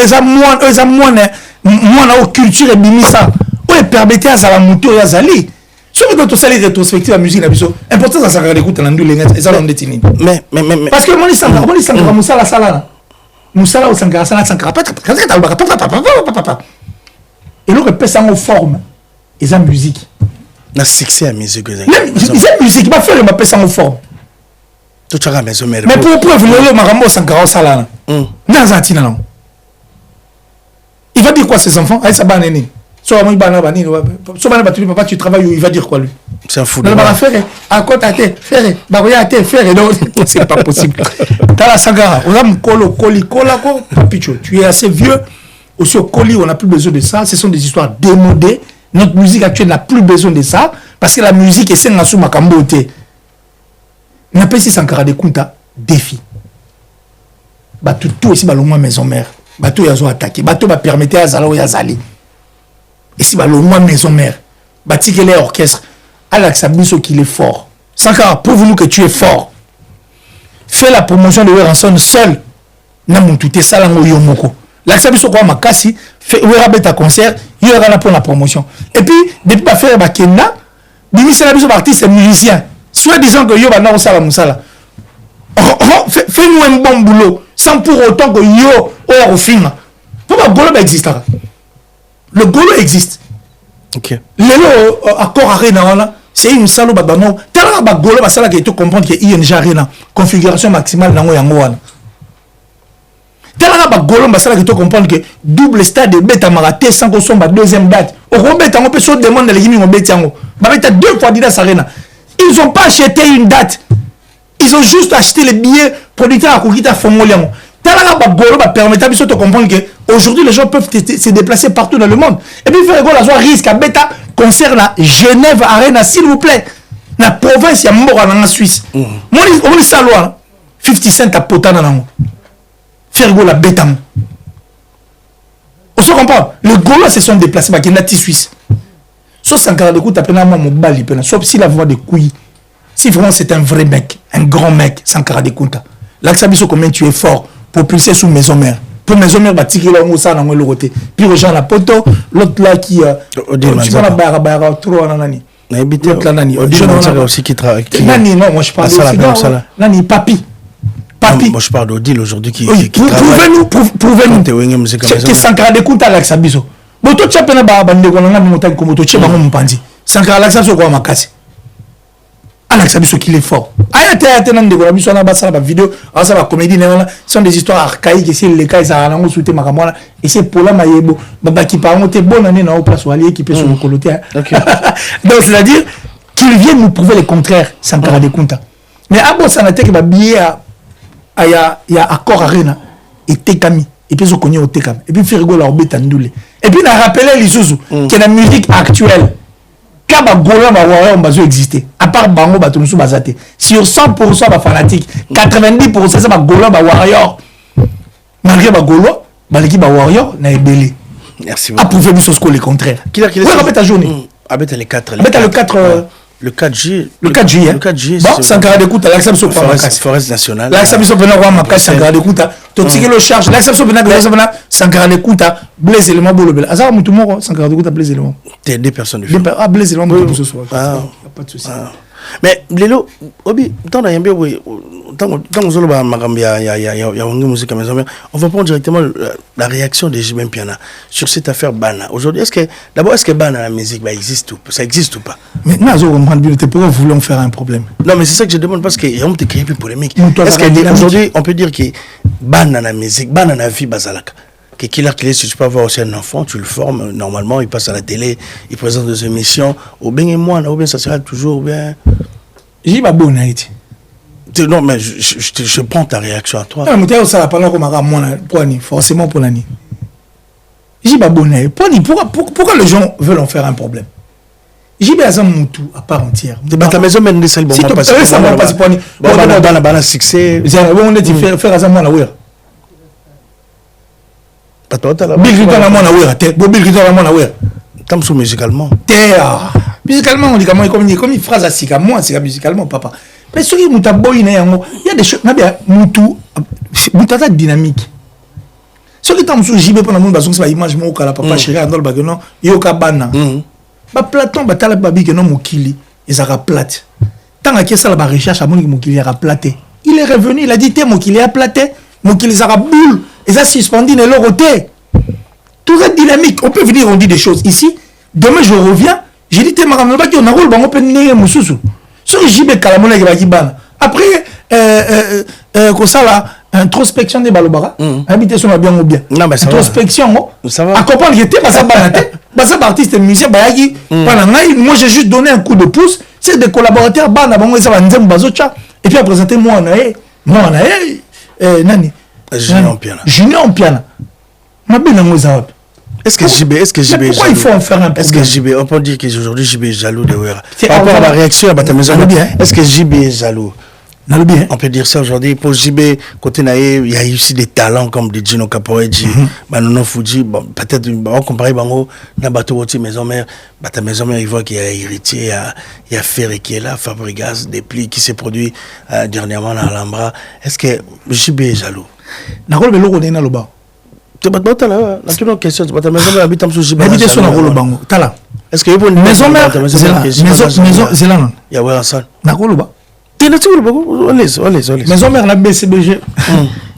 moins culture et bimisa. Oui, permettez à la moto et à Zali. Si vous avez une rétrospective à la musique, important ça s'arrête d'écouter dans les ça détenu. Mais parce que moi Sankara Moussala Sala. Moussala ou Sankara Sala Sankara. Et l'autre peut ça en forme. Et ça musique. La succès à musique que c'est musique va faire ma ça en forme. Tout ça maison mais pour preuve le Marambo Sankara Sala. Dans un tina non. Il va dire quoi ces enfants? Allez ça va néné. Papa, tu travailles où il va dire quoi lui? C'est un fou. Non, bah, faire à quoi t'as été, faire, bah, oui, à te faire, donc c'est pas possible. T'as la Sankara, on a un colo, papicho, tu es assez vieux, aussi au colis, on n'a plus besoin de ça, ce sont des histoires démodées, notre musique actuelle n'a plus besoin de ça, parce que la musique est celle de ma camboté. On appelle ici Sankara de Kunta, défi. Bah, tout ici, bah, le moins maison mère, bah, tout, ils ont attaqué, bah, tout, bah, permettre à Zalo et à Zali. Et si bah, le moins maison mère, bâti qu'elle est orchestre, Alex Abisso qu'il est fort. Sankara, prouve-nous que tu es fort. Fais la promotion de Weranson seul. Namuntute Salango Yomoko. Alex Abisso quoi makasi, fait Werabet à concert, il y aura là pour la promotion. Et puis, depuis pas faire Bakena, Bimis Abisso artiste et musicien. Soit disant que Yo Bana Osala Moussala. Fais-nous un bon boulot, sans pour autant que Yo ou film. Pourquoi Golo existera? Le Golo existe. Ok. Le accord Arena, c'est une salle où Babano. Tellement que Golo, ça qui est comprendre que ING Arena, configuration maximale dans Yangoan. Tellement que Golo, ça qui est comprendre que double stade de bêta maraté sans qu'on soit deuxième date. Au Robert, on peut se demander les gamins au Bétiango. Babeta 2 fois Didas Arena. Ils n'ont pas acheté une date. Ils ont juste acheté les billets producteurs à Koukita Fongoliango. Golo permet de comprendre qu'aujourd'hui les gens peuvent se déplacer partout dans le monde. Et puis faire la risque à bêta concerne Genève Arena, s'il vous plaît. La province, il y a mort en Suisse. Moi, on dit ça, 50 cents à Potana. Faire la bêta. On se comprend. Les Gaulois se sont déplacés par les Suisse. Sauf Sankara de Kouta, sauf s'il a voix de couilles. Si vraiment c'est un vrai mec, un grand mec, Sankara de Kouta. Là, ça dit combien tu es fort. Pour pousser sous maison mère. Pour maison mère, bah, tirer là, on ça dans le côté. Puis aux gens la poto, l'autre là qui. Tu vois la barre, trop en nani. L'autre là, nani. Aussi qui travaille. Nani, non, moi je parle de nani, papi. Papi. Moi je parle d'Odile aujourd'hui qui travaille. Prouvez-nous. C'est Sankara de Kouta là, ça biso. Bon, toi, tu as peine à bande de Gonanga, mais montagne comme toi, tu es mon pandi. Sankara là, ça se voit ma casse. Alex Abisso qu'il est fort. Vidéo, ça va comédie, sont des histoires archaïques, et c'est les cas, ils ont souhaité ma caméra, et c'est pour la maïebo, qui parle, t'es bonne année dans la place où aller, qui peut se recoloter. Donc, c'est-à-dire qu'ils viennent nous prouver le contraire, Sankara de Kunta. Mais à bon, ça n'a été que ma billet il y a accord Arena, et Tekami, et puis ils ont connu au Tekami, et puis faire rigoler leur bête andoulé. Et puis, on a rappelé les Zouzou, qui est la musique actuelle. Quand Golo va warrior exister, à part Bango Batonsu Bazate, sur 100% de fanatiques, 90% c'est Golo va warrior. Malgré Golo, l'équipe va warrior n'a ébélé. Merci beaucoup. Approuvé nous sur le contraire. Qui est rappelle ta journée. Avec les 4. Le 4 juillet. Le 4 juillet. Bon, Sankara de Kouta, l'acception sur Forest nationale. L'acception sur le Sankara de Kouta. Tu as le charge. L'acception sur le Sankara de Kouta. Blaise élément pour le bel. Azar Moutoumoro, Sankara de Kouta, Blaise élément. T'es 2 personnes de film. Ah, Blaise élément pour ce soir. Pas de souci. Mais Lelo, Obi, tant on va prendre directement la réaction de Jibé Mpiana sur cette affaire Bana. Aujourd'hui, est-ce que Bana la musique existe ou ça existe ou pas? Maintenant, pourquoi vous voulez en faire un problème? Non, mais c'est ça que je demande parce qu'il y a un créé plus polémique. Est-ce qu'aujourd'hui, on peut dire que Bana la musique, Bana la vie Bazalaka? Que si tu peux avoir aussi un enfant, tu le formes, normalement, il passe à la télé, il présente des émissions, ou bien moi, ou bien ça sera toujours bien. J'ai pas bon Haïti. Non, mais je prends ta réaction à toi. Non, mais ça va pas comme forcément pour l'année. J'ai pas bon Haïti. Pourquoi les gens veulent en faire un problème? J'ai besoin de tout à part entière. Ta maison mène des salles, bon, pas ça va pas pour bon, succès. On est faire à ça, moi, la ouïe. Musicalement. Musicalement, on dit comme une phrase à sika, moi, c'est musicalement, papa. Mais ce qui est il y a des choses, il y a dynamique. Ce qui est JB pour le monde, c'est l'image de papa chéri, dans le baguette, il y a Bana. Platon, il babi que non, Mokili, il sera plate. Tant que ça, la recherche à mon Mokili sera platé. Il est revenu, il a dit, Mokili a platé, Mokili sera boule. Et ça suspendu dans leur côté. Tout est dynamique. On peut venir, on dit des choses ici. Demain, je reviens. J'ai dit, on a rôle, on peut venir Moussou. Sur JB Kalamona qui va après, comme ça là, introspection des balobara. Habiter sur la bien ou bien. Introspection, ça va. À comprendre que t'es pas ça banaté. Pas ça artiste musicien, bayagi. Moi, j'ai juste donné un coup de pouce. C'est des collaborateurs, bana, bon, ça va nous bazocha. Et puis à présenter moi, Nani. Junior en piano. Est-ce que JB est pourquoi il faut en faire un problème? Est-ce que JB, on peut dire qu'aujourd'hui JB est jaloux de Wera? Par rapport à la réaction à ta maison, est-ce que JB est jaloux? On peut dire ça aujourd'hui. Pour JB, côté Naé, il y a aussi des talents comme des Gino Capoeji, Manono Fuji. Peut-être, on va comparer Bango, Nabato Woti, maison mère. Ta maison mère, il voit qu'il y a héritier, il y a Ferré qui est là, Fabregas, des plis qui s'est produit dernièrement à Alhambra. Est-ce que JB est jaloux? Nakolo beloko na loba. Tu vas pas là, la toute question, tu vas ta maison mère habite en sous JB. Habite sur Nakolo bango. Tala. Est-ce que vous maison mère maison Zélan. Il y a ouais ça. Nakolo ba. Tu es naturel beaucoup. On laisse. Maison mère la BCBG.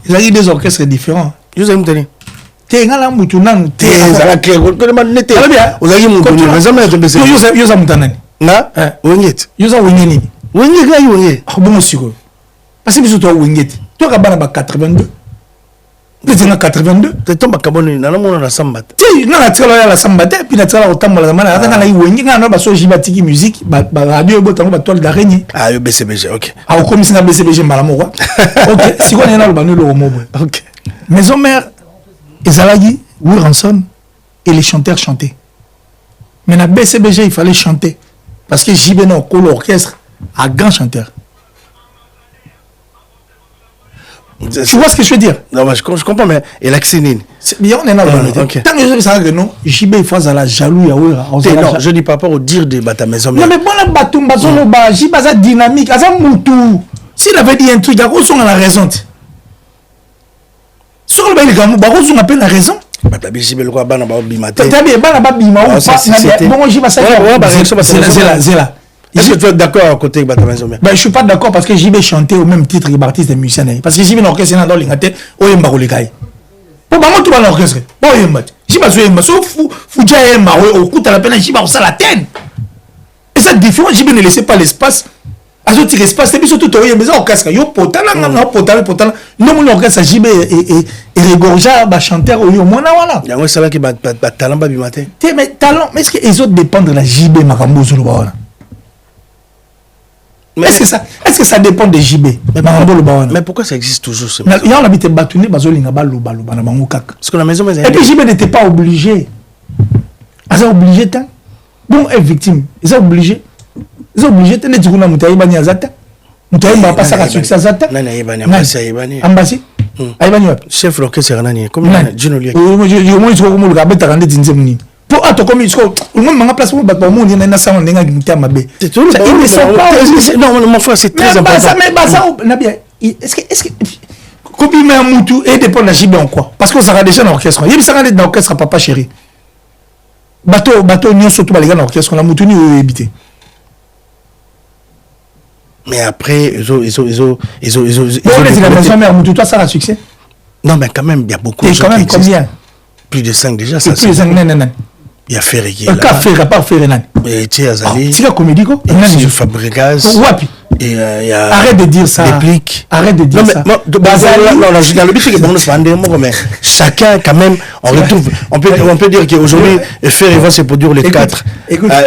Il y a des orchestres différents. Je sais me tenir. T'es ngala mutu nan t'es ça clair. Que man nete. Vous avez mutu maison mère de BCBG. Yo za mutanani. Na? Wengeti. Yo za wengeni. Wengeti ga wengeti. Bon siko. Parce que biso to wengeti. To ka bana ba 82. Peut-être 82. Tu tombes à Kaboni, na mona na samba. Si, na tsala ya la samba te, puis na tsala otambola na mana, na wengi na ba so jibatiki musique, ba radio botango ba toile d'araignée. Ah, yo BCBG, OK. Ah, au commissaire na BCBG malamo quoi. OK, si on est là le banu le mobo. OK. Maison mère Ezalagi, Wilranson et les chanteurs chantaient. Mais na BCBG, il fallait chanter parce que JB na ko l'orchestre à grand chanteur. Tu vois ce que je veux dire? Non, mais je comprends, mais et l'accénine. Bien, on est là. Tant que je sais que non, JB face à la jaloux, non, je dis pas rapport au dire de ta maison. Non, mais bon, la batum, JB a dynamique, a moutou. S'il avait dit un truc, il y a la raison. Sur le bail, on appelle la raison. JB le roi, bana ba bimate. T'as bien, bana ba bima ou pas. Bon, JB c'est là. Est-ce que tu es d'accord à côté de ta maison? Ben, je ne suis pas d'accord parce que JB chantait au même titre que l'artiste et musicien. Parce que JB l'orchestre est dans l'ingate, au Yemba ou les gars. Bon, bah, moi, tu vas l'orchestre. Bon, Yemba. JB sur Yemba. Sauf Fouja Yemba, au coup, tu as la peine, JB, ça la tête. Et ça, différent, JB ne laissait pas l'espace. À ce petit espace, et puis surtout, tu as Yemba, orchestre. Yo, potal, non, mon orchestre, JB et Régorja, chanteur, au Yomona, voilà. Il y a un salaire qui va talent, pas bimate. Mais talent, mais est-ce que les autres dépendent de la JB, Makambo, sur le bas? Est-ce que ça dépend de JB? Mais pourquoi ça existe toujours? Il y a un habité batouné, parce que la maison. Et puis JB n'était pas obligé. Ils sont obligés. Bon, est victime. Ils sont obligés. Ils sont obligés. Ils sont obligés. Chef l'orchestre, pour être comme il se monde place pour battre monde na ça on denga gita mabe non mon frère c'est très important mais bien est-ce que copie mais mutu et dépend de JB en quoi parce que ça va déjà dans l'orchestre il ça va dans l'orchestre papa chéri bateau ni surtout les gars dans l'orchestre la mutu ni éviter Mais après, ils ont la maison mère, toi, ça a succès. Non, mais quand même, il y a beaucoup de gens. Et quand même, combien? Plus de 5 déjà, ça. Plus de 5, non. Il y a Ferré qui est là. Un cas Ferré, pas Ferré, non. Et tu es allé. C'est la comédie, quoi. Et Fabregas. Wapi. Et il y a. Arrête de dire ça. Déplique. Arrête de dire ça. Non, le but, c'est que mais chacun, quand même, on peut dire qu'aujourd'hui, Ferré va se produire les 4.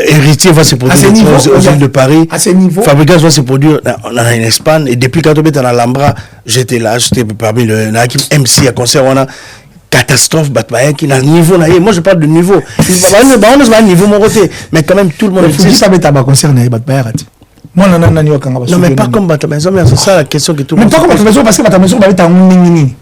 Héritier va se produire aux îles de Paris. À ce niveau. Fabregas va se produire en Espagne. Et depuis quand on est dans l'Alhambra, j'étais là, j'étais parmi le MC à concert. On a catastrophe, qui n'a niveau. Moi, je parle de niveau. On a un niveau, mon côté. Mais quand même, tout le monde. Il faut que ça concerne moi, non, mais pas comme Bata Maison, c'est ça la question que tout le monde. Mais pas comme Bata Maison, parce que Bata Maison, c'est un ningini.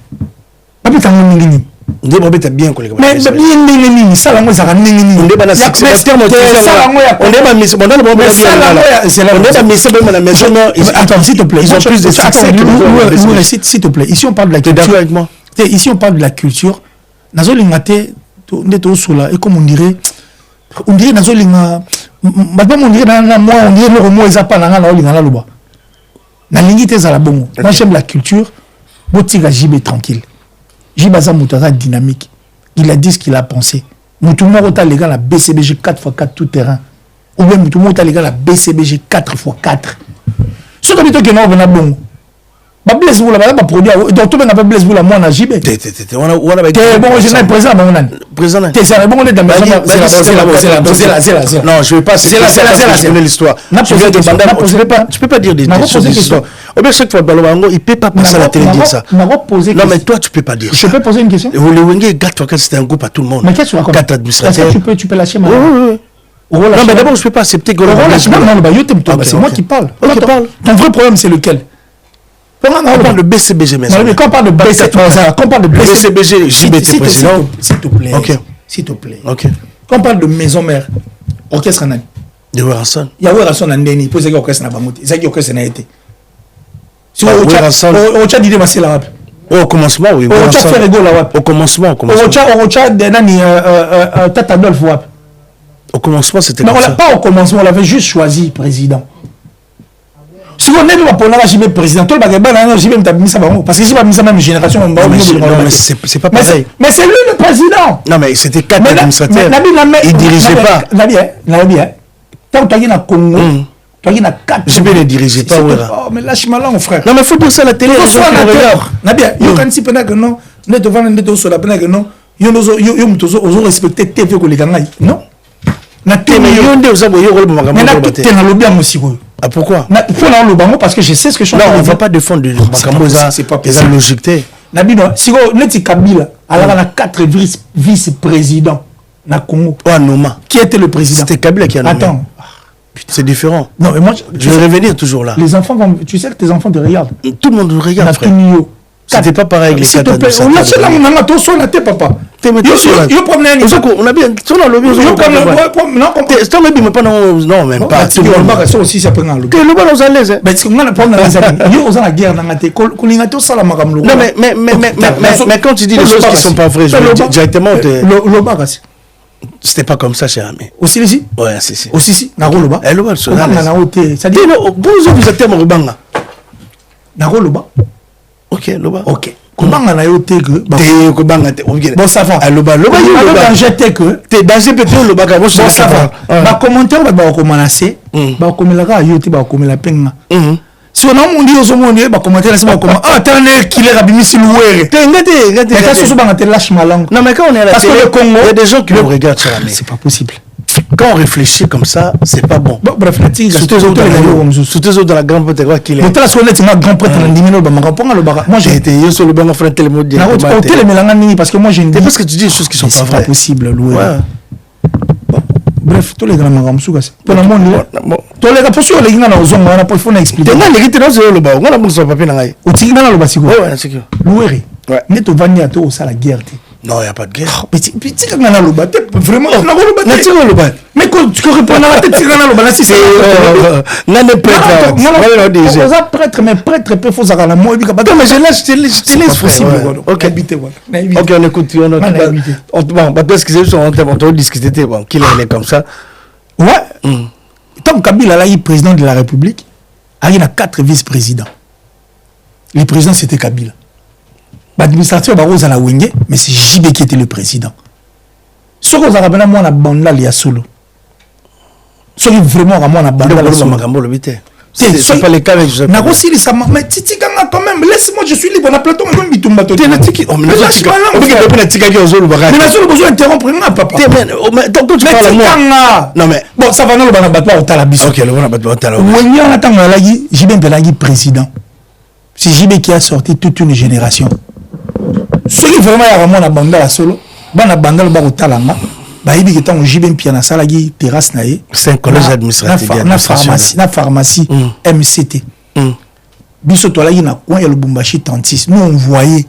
Pas un ningini. Ndé bien bien collègue. Mais bien ningini, ça la moi ça ningini. On est pas c'est le terme on est pas mis on a le bon c'est la on est pas mis même la maison. Attends, s'il te plaît. Ils ont plus de succès. S'il te plaît. Ici on parle de la culture avec moi. Ici on parle de la culture. Nazo lingate ndeto sola et comme on dirait nazo linga maintenant on dirait moi on dirait le mot ezapa na ngana olinga na loba na lingi te za la bongo. Moi j'aime la culture. Botiga JB tranquille. JB za mutaza dynamique. Il a dit ce qu'il a pensé. Mutumo rota les gars la BCBG 4x4 tout terrain. Ou bien Mutumo rota les gars la BCBG 4x4. Ce que tu as na bongo. Ba blesse vous la ba produit donc tout n'a pas blesse vous la moi na JB. On a bon je n'ai président mais on a président. T'es ça bon on est dans la non, je vais pas c'est l'histoire. Tu peux pas dire des histoires. Ou bien chaque fois Balobango, il peut pas passer à la télé dire ça. Non mais toi tu peux pas dire. Je peux poser une question. Le Wenge 4x4 c'était un groupe à tout le monde. Mais qu'est-ce que tu racontes? 4 administrateurs. Est-ce que tu peux lâcher ma oui. Non mais d'abord je peux pas accepter que c'est moi qui parle. Ton vrai problème c'est lequel? On parle de BCBG mais quand on parle de BCBG, s'il te plaît. OK. S'il te plaît. OK. Quand on parle de maison mère, orchestre nani? De Werrason. Il y a Werrason ndeni, pose que orchestre na bamote. Ça qui orchestre na été. Si on t'a dit de passer là. Au commencement oui. On t'a fait rigolo là. Au commencement. On t'a nani Tata Adolphe wap. Au commencement c'était mais on l'a pas au commencement, on l'avait juste choisi président. Si on est là pour la président, tout le monde parce que si pas mis ça même génération, mais c'est pas pareil. Mais c'est lui le président. Non mais c'était 4 administrateurs. Il dirigeait pas. Nabi tant que tu as Congo, tu as 4. Je ne dirigeais pas. Oh mais lâche-moi là mon frère. Non mais il faut dire ça à la télé. Nabi, yo quand si pena que non, ne devant ne sur la pena que non, yo nous respecter TV ko les kangai. Non. Na télé yo nde oza boyo ko ba ngamba. Mais na na lobby amosi ko. Ah pourquoi? Faut dans le bango parce que je sais ce que je suis en train de dire. Non, on ne va pas défendre le Bakamboza. C'est pas possible. C'est logique. Nabino, si vous n'êtes Kabila, alors on a 4 vice-présidents na Congo. Oh Noma. Qui était le président? C'était Kabila qui a nommé. Attends. C'est différent. Non, mais moi je vais revenir toujours là. Les enfants vont, tu sais que tes enfants te regardent. Tout le monde regarde, frère. C'était pas pareil avec les 4 administrateurs. On a fait là on a tout sur la tête papa. Yo problème on a bien sur le lobby. Non même pas. Tu vois ça aussi ça prend le lobby. Que le ballon à l'aise. Mais c'est on a prendre les amis. Yo on a la guerre dans la tête. Kolinga tout ça la makam Non mais quand tu dis des choses qui sont pas vraies, je dis directement le c'était pas comme ça cher ami. Aussi ici? Ouais, si. Aussi ici na roloba. Elle le ça dit ça dit vous êtes tellement rubanga. Na roloba. OK, loba. OK. Comment on a eu que bon ça va le danger que t'es danger peut-être le bagage bon ça va ba commentaire ba commencer ba komelaka yote ba komela penga si on a mon dit au monde ba commentaire c'est ba comment ah t'es qu'il est rabimi si louer mais quand ce ba te lâche ma langue non mais quand on est à la télé il y a des gens qui nous regardent c'est pas possible. Quand on réfléchit comme ça, c'est pas bon. Bref, surtout dans la grande prêtre qu'il est. Moi j'ai été sur le banc frère tellement dit. Parce que moi j'ai une parce que tu dis des choses qui sont pas vraies. C'est pas possible louer. Bref, tous les grands magamsou ça. Pour le monde tous les gars pour les gars na zongo na pour faut expliquer. Tena les gars dans le banc, on a besoin papier na ngai. O tiki na lo basiko. Ouais, c'est que. Louer. Ne to vandi à to ça la guerre. Non, il n'y a pas de guerre. Mais tu sais vraiment, mais quand tu réponds à la tête, c'est prêtre, mais prêtre peut faire ça. Mais je laisse possible. Ok, on écoute. Bon, parce que c'est on doit discuter, qu'il est comme ça. Ouais. Tant que Kabila est président de la République, Il y a 4 vice-présidents. Le président, c'était Kabila. L'administrateur, c'est la Wenge, mais c'est JB qui était le président. Ce que vous avez dit, moi, je suis solo. Ce qui est vraiment c'est pas le cas avec Joseph. Mais Titi quand même, laisse-moi, je suis libre. On a Platon, mais il tombe bateau. Mais je besoin d'interrompre, papa. Donc tu parles moi. Non mais bon, ça va nous le banabatwa au Talabis. Ok, le banabatwa au Talabis. When on attend la lagi, JB Belagi président. C'est JB qui a sorti toute une génération. Ce qui vraiment y a vraiment la bande la solo, bana bande le bar au Talanga. Bah il dit que tant JB Piana Salagi terrasse naïe. C'est un collège administratif. Na pharmacie MCT. Biso to lagi na coin ya Lubumbashi 36. Nous on voyait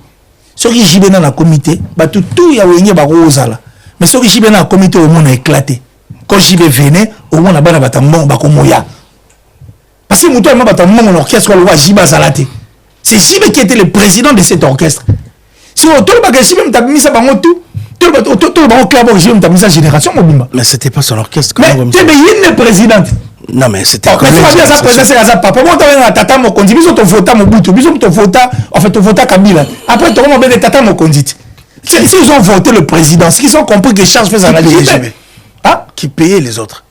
ceux qui JB dans la comité, bah tout ya wenge ba rozala. Mais ceux qui JB dans la comité au monde a éclaté. Quand JB venait, au monde a bana batamon ba komoya. Parce que muto ma batamon l'orchestre le roi JB Salate. C'est JB qui était le président de cet orchestre. Si on tourne pas JB m'ta mis ça bango tout. Mais c'était pas son orchestre. Mais tu es une présidente. Non, mais c'était comme ça. Papa, moi, tu as tata mon conduit. Bisous, ton vota mon bout. Bisous, ton vota. En fait, ton vota Kabila. Après, tu as mon bébé tata mon conduit. S'ils ont voté le président, s'ils ont compris que Charles faisait un allié. Qui payait les autres?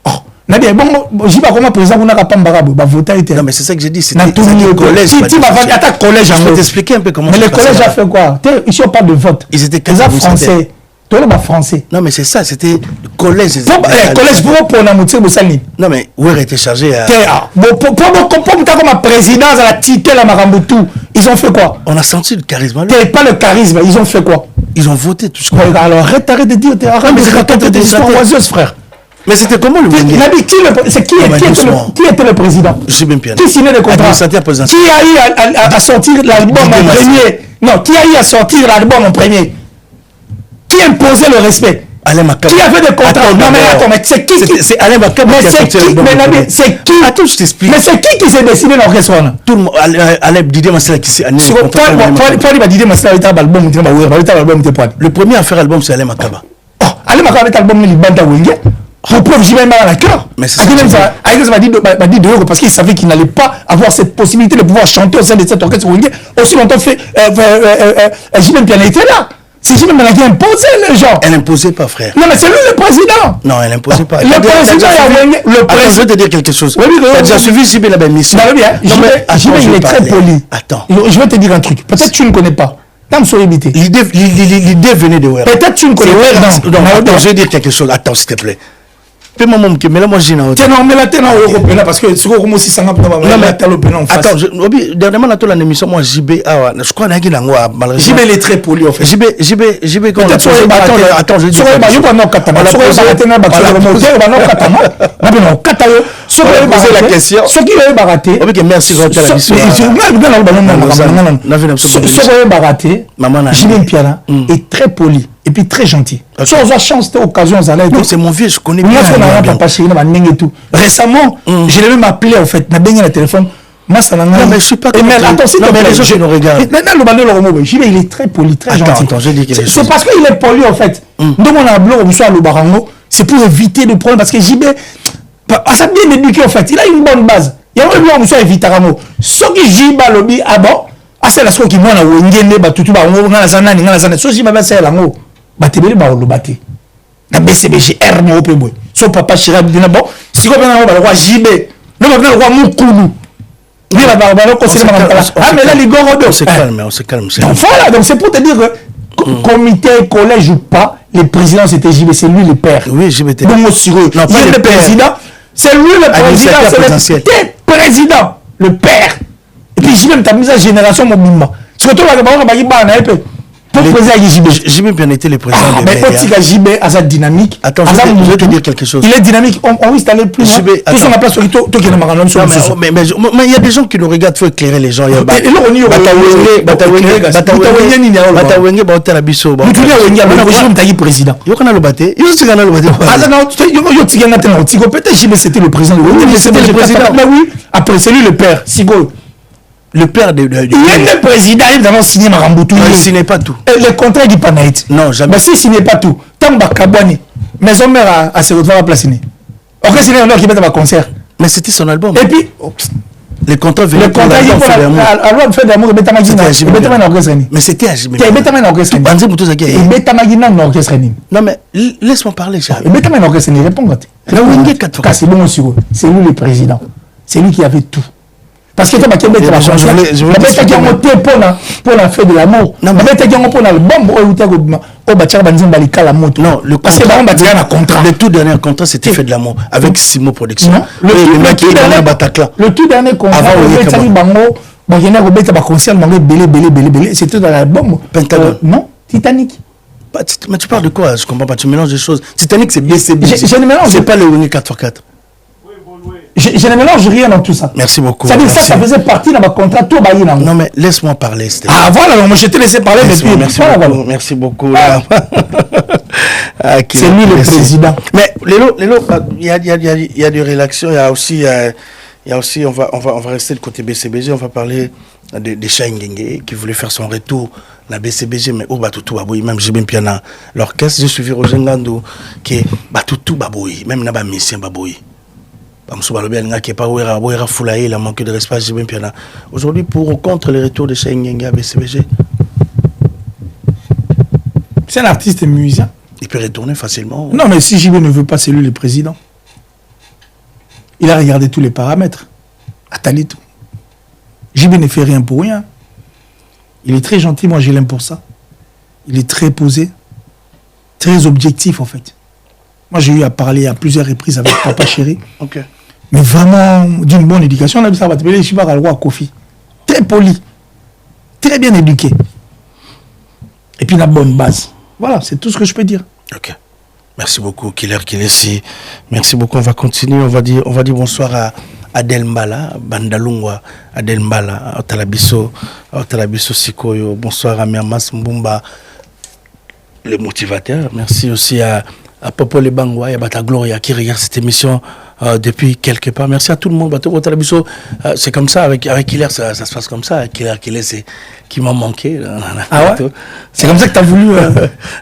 Nadia, bon, je sais pas comment président on a pas m'barabe, bah voter était. Non mais c'est ça que j'ai dit, c'était le collège. Tu vas à ta collège. Je vais t'expliquer un peu comment. Mais le collège a fait quoi? Ils sont pas de vote. Ils étaient français. Français. Non mais c'est ça, c'était le collège. Collège pour Namouti Boussani. Non mais où était chargé à. Pour comme présidence à la titelle à Maramboutou, ils ont fait quoi? On a senti le charisme. Pas le charisme, ils ont fait quoi? Ils ont voté tout ce Alors arrête de dire, mais c'est raconter des histoires oiseuses, frère. Mais c'était comment le qui était le président? J'ai bien bien. Qui signait le contrat? Qui a eu à sortir l'album en premier? Non, qui a eu à sortir l'album en premier? Qui imposait le respect? Qui a fait des contrats? Non mais attends, mais c'est qui? C'est Alain Bakab qui a sorti l'album. Mais c'est qui? Attends, je t'explique. Mais c'est qui s'est décidé l'orchestre? Tout le monde. Alain Didier Massela qui s'est annulé. Didier Massela était l'album. Le premier à faire l'album, c'est Alain Makaba. Oh, Alain Makaba avait l'album il banda Wenge. Pour preuve, j'y vais mal à la cœur. Mais c'est ça. M'a dit de euros parce qu'il savait qu'il n'allait pas avoir cette possibilité de pouvoir chanter au sein de cet orchestre Wenge. Aussi longtemps fait, j'y vais bien était là. C'est Jimé qui a imposé les gens. Elle n'imposait pas, frère. Non, mais c'est lui le président. Non, elle n'imposait pas. Le président, je vais te dire quelque chose. Oui, tu as déjà suivi Jimé la belle mission. Jimé, il est très poli. Attends. Je vais te dire un truc. Peut-être que tu ne connais pas. L'idée venait de Ouera. Peut-être que tu ne connais pas. Non, je vais dire quelque chose. Attends, s'il te plaît. Mais là, moi, j'ai une autre. Non, mais là, tu es dans l'Européen parce que c'est comme si ça n'a pas de Attends, dernièrement, dans la émission, moi, JB, je crois qu'il y a un JB, il est très poli, en fait. JB, quand on a attends, je dis. Je vais poser la question. Ce qui est baraté. Merci, JB Piana est très poli. Et puis très gentil. Si on a chance, occasion, c'est mon vieux, je connais bien. Récemment, je l'ai même appelé en fait, n'a bien le téléphone. Non, mais je suis pas comme attends, s'il te plaît, les gens qui nous regardent. Maintenant, il est très poli, très gentil. C'est parce qu'il est poli en fait. Donc on a bloqué au soir le barango, c'est pour éviter de prendre parce que JB, ça bien éduqué en fait. Il a une bonne base. Il y a un bloc au soir éviter Rango. Ce qui JB lobby ah bon, c'est la chose qui moi na wengene ba tutu ba ngo ngala zana ni ngala zana. So JB ba c'est lango. Batebeli ba lo baté. Na BCBGR mo pe boy. So papa Chirab dina bon, si ko bana ba roi JB. Non ba le roi Mukulu. Mais là, les gars, on se calme. Donc voilà, donc c'est pour te dire que comité, collège ou pas, les présidents c'était JB, c'est lui le père. Oui, JB. Donc sur eux, non, pas le président, c'est lui le président, c'est le président, le père. Et puis JB, t'as mis à génération mon bimba. Surtout là, pour le président JB bien été le président de mais quand JB a sa dynamique. Attends, je vais te dire quelque chose. Il est dynamique, on risque d'aller plus loin. Tout ça n'a pas sur le tout qui est dans mais il y a des gens qui nous regardent, il faut éclairer les gens. Il y a c'était le président. Après c'est lui le père. Le père de... Il y a le président, il a signé Maramboutou. Il ne signait pas tout. Le contrat dit pas naït. Non, jamais. Mais s'il ne signait pas tout, tant que Kabouani, maison mère à se retrouver à placer. Ok, c'est un qui met dans un concert. Mais c'était son album. Et puis, Les contrats venaient pour la loi de fait d'amour et bêta magina. Mais c'était à Jimmy. Et bêta magina orchestre. Et bêta magina orchestre. Non mais laisse-moi parler. Et bêta magina orchestre. Réponds. C'est bon aussi. C'est lui le président. C'est lui qui avait tout. Parce que tu as bêta la chanson. La bêta qui a monté pour la fête de l'amour. La bêta qui a monté pour l'album. Non, le tout dernier contrat, c'était fait de l'amour avec Simo Production. Le tout dernier contrat, c'était dans l'album Pentagon. Non, Titanic. Mais tu parles de quoi? Je comprends pas, tu mélanges des choses. Titanic, c'est BCB. C'est pas le Wing 4x4. Je ne mélange rien dans tout ça. Merci beaucoup. Ça faisait partie de ma contrat. Non, mais laisse-moi parler. Ah voilà, moi je t'ai laissé parler. Merci beaucoup. C'est lui le président. Mais il y a des réactions. Il y a aussi, on va rester de côté BCBG. On va parler de Chaingenge qui voulait faire son retour dans BCBG, mais au Batutu Baboui, même j'ai bien piano l'orchestre. J'ai suivi Roger Ngando qui est Batutu Baboui, même n'a pas Missien Baboui. Il a manqué de respect. Aujourd'hui, pour ou contre le retour de Chaingenge à BCBG, c'est un artiste et musicien. Il peut retourner facilement. Non, mais si JB ne veut pas, c'est lui le président. Il a regardé tous les paramètres. Attendez tout. JB ne fait rien pour rien. Il est très gentil, moi je l'aime pour ça. Il est très posé, très objectif en fait. Moi j'ai eu à parler à plusieurs reprises avec Papa Chéri. Ok. Mais vraiment d'une bonne éducation. On a vu ça, Kofi. Très poli, très bien éduqué. Et puis une bonne base. Voilà, c'est tout ce que je peux dire. Ok. Merci beaucoup, Killer Kilesi. Merci beaucoup. On va continuer. On va dire bonsoir à Adel Mbala, Bandalungwa, Adel Mbala, Otalabiso Sikoyo. Bonsoir à Mermas Mbumba, le motivateur. Merci aussi à Popo Lebangwa et à Bata Gloria qui regarde cette émission depuis quelque part. Merci à tout le monde. C'est comme ça, avec Killer, ça se passe comme ça. Killer c'est qui m'a manqué. Ah ouais? C'est comme ça que tu as voulu.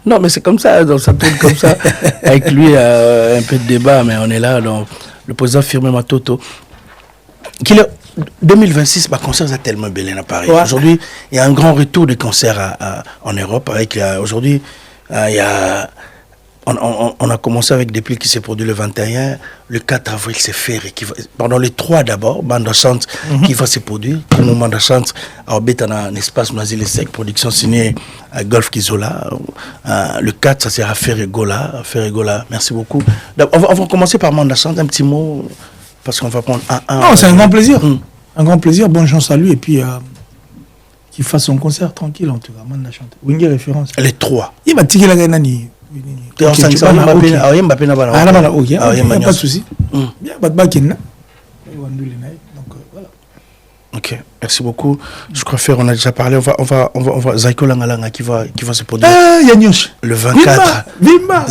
Non, mais c'est comme ça, donc ça tourne comme ça. Avec lui, un peu de débat, mais on est là. Donc, le président Firmé Matoto. Killer, 2026, ma concert est tellement belle à Paris. Ouais. Aujourd'hui, il y a un grand retour de concerts en Europe. Aujourd'hui, il y a. On a commencé avec des plis qui s'est produit le 21, le 4 avril c'est Ferry. Pendant les 3 d'abord, Banda Chante qui va se produire. Comme Banda Chante, à Obet, on a un espace Noisy Sec, production signée à Golf Kizola. Le 4, ça sera Ferry Gola. Merci beaucoup. On va commencer par Banda Chante, un petit mot, parce qu'on va prendre un. Non, c'est un grand plaisir. Un grand plaisir, bonne chance à lui, et puis qu'il fasse son concert tranquille en tout cas. Banda Chante. Wingy référence. Les 3. Il va tirer la gagnanie. Pas de souci. Ok, merci beaucoup. Je crois faire, on a déjà parlé. On va Zaiko Langalanga qui va se produire. Yanyosh. Le 24. Vimba.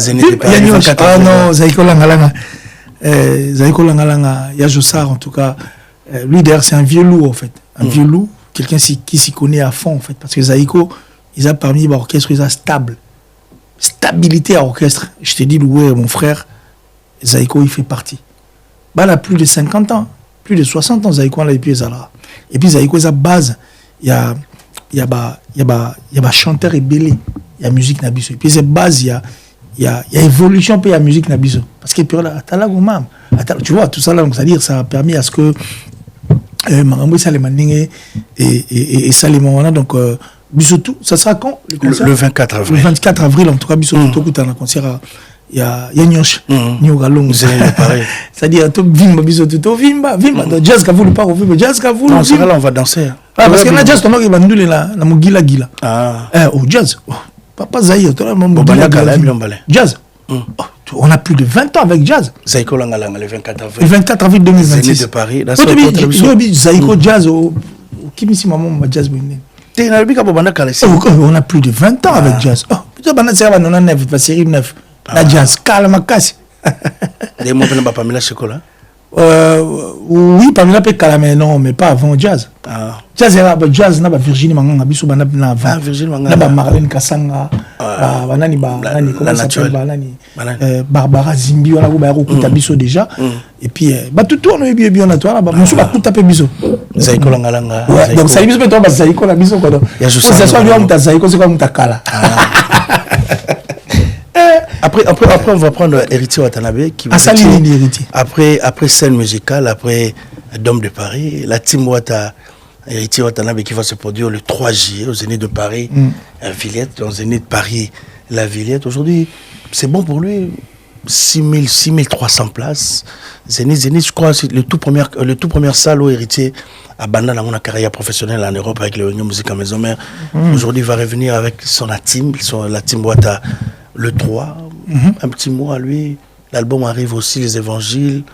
Ah non, Zaiko Langalanga. Zaiko Langalanga, Yajossar en tout cas. Lui d'ailleurs c'est un vieux loup en fait. Un vieux loup, quelqu'un qui s'y connaît à fond en fait. Parce que Zaiko, il a parmi les orchestres, il a stable. Stabilité à orchestre. Je te dis, Loué, mon frère, Zaiko, il fait partie. Bah, il a plus de 50 ans, plus de 60 ans, Zaiko, là, et puis Zala. Et puis Zaiko, sa base, il y a chanteur et belé, il y a musique Nabiso. Et puis cette base, il y a évolution, puis il y a musique Nabiso. Parce que, tu vois, tout ça là, c'est-à-dire, ça a permis à ce que Marambo Salemanding et Salemana, donc, Bissotou, ça sera quand le 24 avril. Le 24 avril, en tout cas, Bissotou, tu as un concert il y a Nyosh, Nyogalong. C'est-à-dire, tu Vimba, Bissotou, Vimba, jazz ka voulu pas Vimba, jazz ka voulu. Non, c'est là, on va danser. Parce que la jazz, on a bandulé la Mogila Gila. Ah. Au jazz. Papa Zahir, tu as jazz. On a plus de 20 ans avec jazz. Zaiko Langalanga, le 24 avril. Le 24 avril 2026. Zénith de Paris. Zaiko jazz, Kimisi Maman, jazz. On a plus de 20 ans avec jazz. La série 9. La jazz, calme, casse. Des mots de Pamela Chocolat. Oui, parmi la pécala, mais non, mais pas avant jazz. Jazz, jazz, n'a pas Virginie Manganga, bisou, n'a pas Virginie Manganga, n'a pas Marlène Kassanga, banani, comment ça s'appelle, banani, Barbara Zimbi, on a vu Kuta Biso déjà. Et puis, tout tourne bien, on a toi, là, monsieur, Kuta Biso. Zaïko Langalanga. Donc, ça y est, mais toi, Zaïko la Biso, quoi. Ça soit lui, on t'a Zaïko, c'est comme Takala. Après, on va prendre Héritier Watanabe qui va après scène musicale, après Dôme de Paris, la team Héritier Watanabe qui va se produire le 3 juillet au Zénith de Paris, Villette, dans Zénith de Paris, la Villette. Aujourd'hui, c'est bon pour lui. 6300 places. Zénith, je crois, c'est le tout premier salle où Héritier a abandonné la carrière professionnelle en Europe avec le Musique en Maison Mère. Aujourd'hui, il va revenir avec la team Wata le 3. Un petit mot à lui. L'album arrive aussi, les évangiles.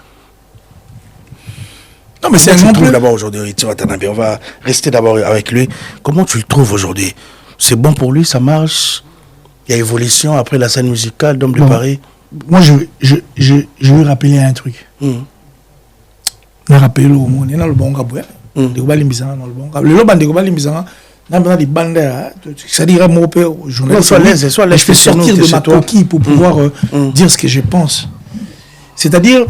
Non, mais c'est un trouve d'abord aujourd'hui, Héritier Watanabe. On va rester d'abord avec lui. Comment tu le trouves aujourd'hui? C'est bon pour lui, ça marche? Il y a évolution après la scène musicale d'Homme de Paris. Moi, je veux rappeler un truc. Je vais rappeler au monde. Il y a le bon gaboué. Le c'est-à-dire mon père, je fais sortir de ma coquille pour pouvoir dire ce que je pense. C'est-à-dire,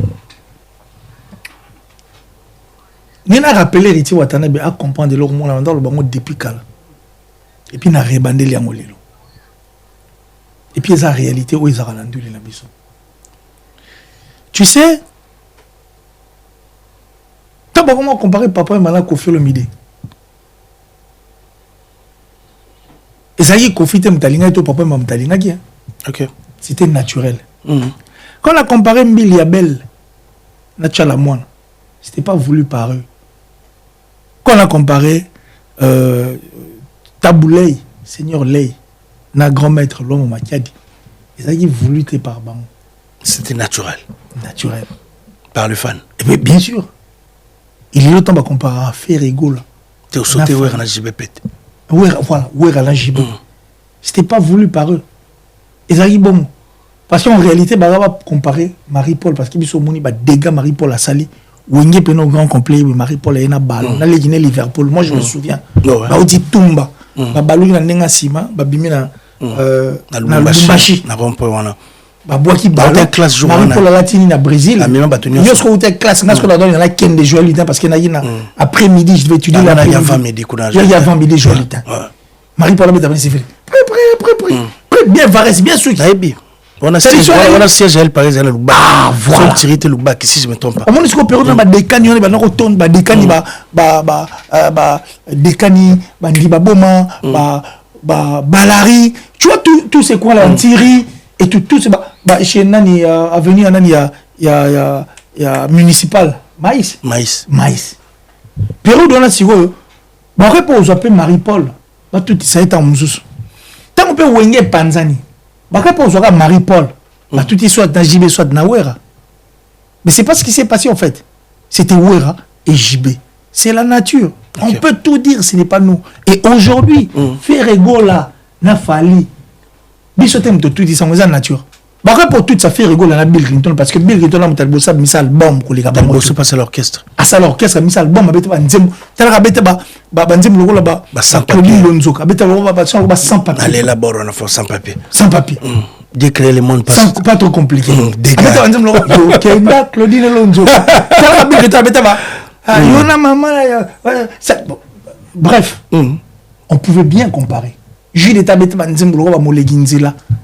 nous avons rappelé Héritier Watanabe à comprendre le monde dans le bango depuis Kala. Et puis, nous avons rebandé les amolelo. Et puis, la réalité où ils ont rendu les nabissons. Tu sais, tu as comment comparer papa et maman Kofi Olomide. Et ça y est, Kofi était mtalinga et toi papa et maman mtalinga qui. C'était naturel. Quand on a comparé Mbili Abel, Natchala Moine, c'était pas voulu par eux. Quand on a comparé Taboulei, Seigneur Lei, na grand maître l'homme Makiadi, ils ont voulu te par Bango. C'était naturel. Naturel. Par le fan. Et puis, bien sûr. Il est le temps de comparer à Ferrigo. Tu as sauté où est la JBP. Voilà, où est la JBP. C'était pas voulu par eux. Ils ont dit bon. Parce qu'en réalité, on va comparer Marie-Paul, parce qu'il y a des dégâts Marie-Paul à Sali. Où il y a un grand complet, Marie-Paul a un ballon. On a les Guinées Liverpool. Moi, je me souviens. On dit Tumba. Le ballon a un Sima, Babimina. Lubumbashi na rompo wana babwaki ballon classe jour wana pour la latine na Brésil yo ce que tu classe parce que la donne il y a ken de jouer lutin parce que na après midi je vais étudier la avant midi kuna il y a avant midi jouer lutin Marie Paul Abeta c'est fait prêt bien Varese bien sûr on a siège elle par exemple le bas voilà tirité le bas si je me trompe pas on est sur période ba décani on ba na retourne ba décani ba décani ba ndiba boma ba balari tu vois tout c'est quoi là Thierry et tout c'est chez Nani avenue Nani il y a municipal maïs période on a si vous ba repose appelle Marie-Paul ba tout ça est en mususu tant on peut wenge panzani ba repose à Marie-Paul ba tout soit dans JB soit na Wera mais c'est pas ce qui s'est passé en fait c'était Wera et JB. C'est la nature. On peut tout dire, ce n'est pas nous. Et aujourd'hui, faire ego là, n'a fallu. Bisotem de tout dit, c'est la nature. Bah, pour tout ça, faire ego là, Bill Clinton, parce que Bill Clinton a mis un album pour les gars. Il passe à l'orchestre. À ça, l'orchestre a mis un album, il a mis sans papier. Allez là-bas, on a fait sans papier. Sans papier. Décréer le monde pas trop compliqué. Claudine Lonzo. Bref, on pouvait bien comparer. Jules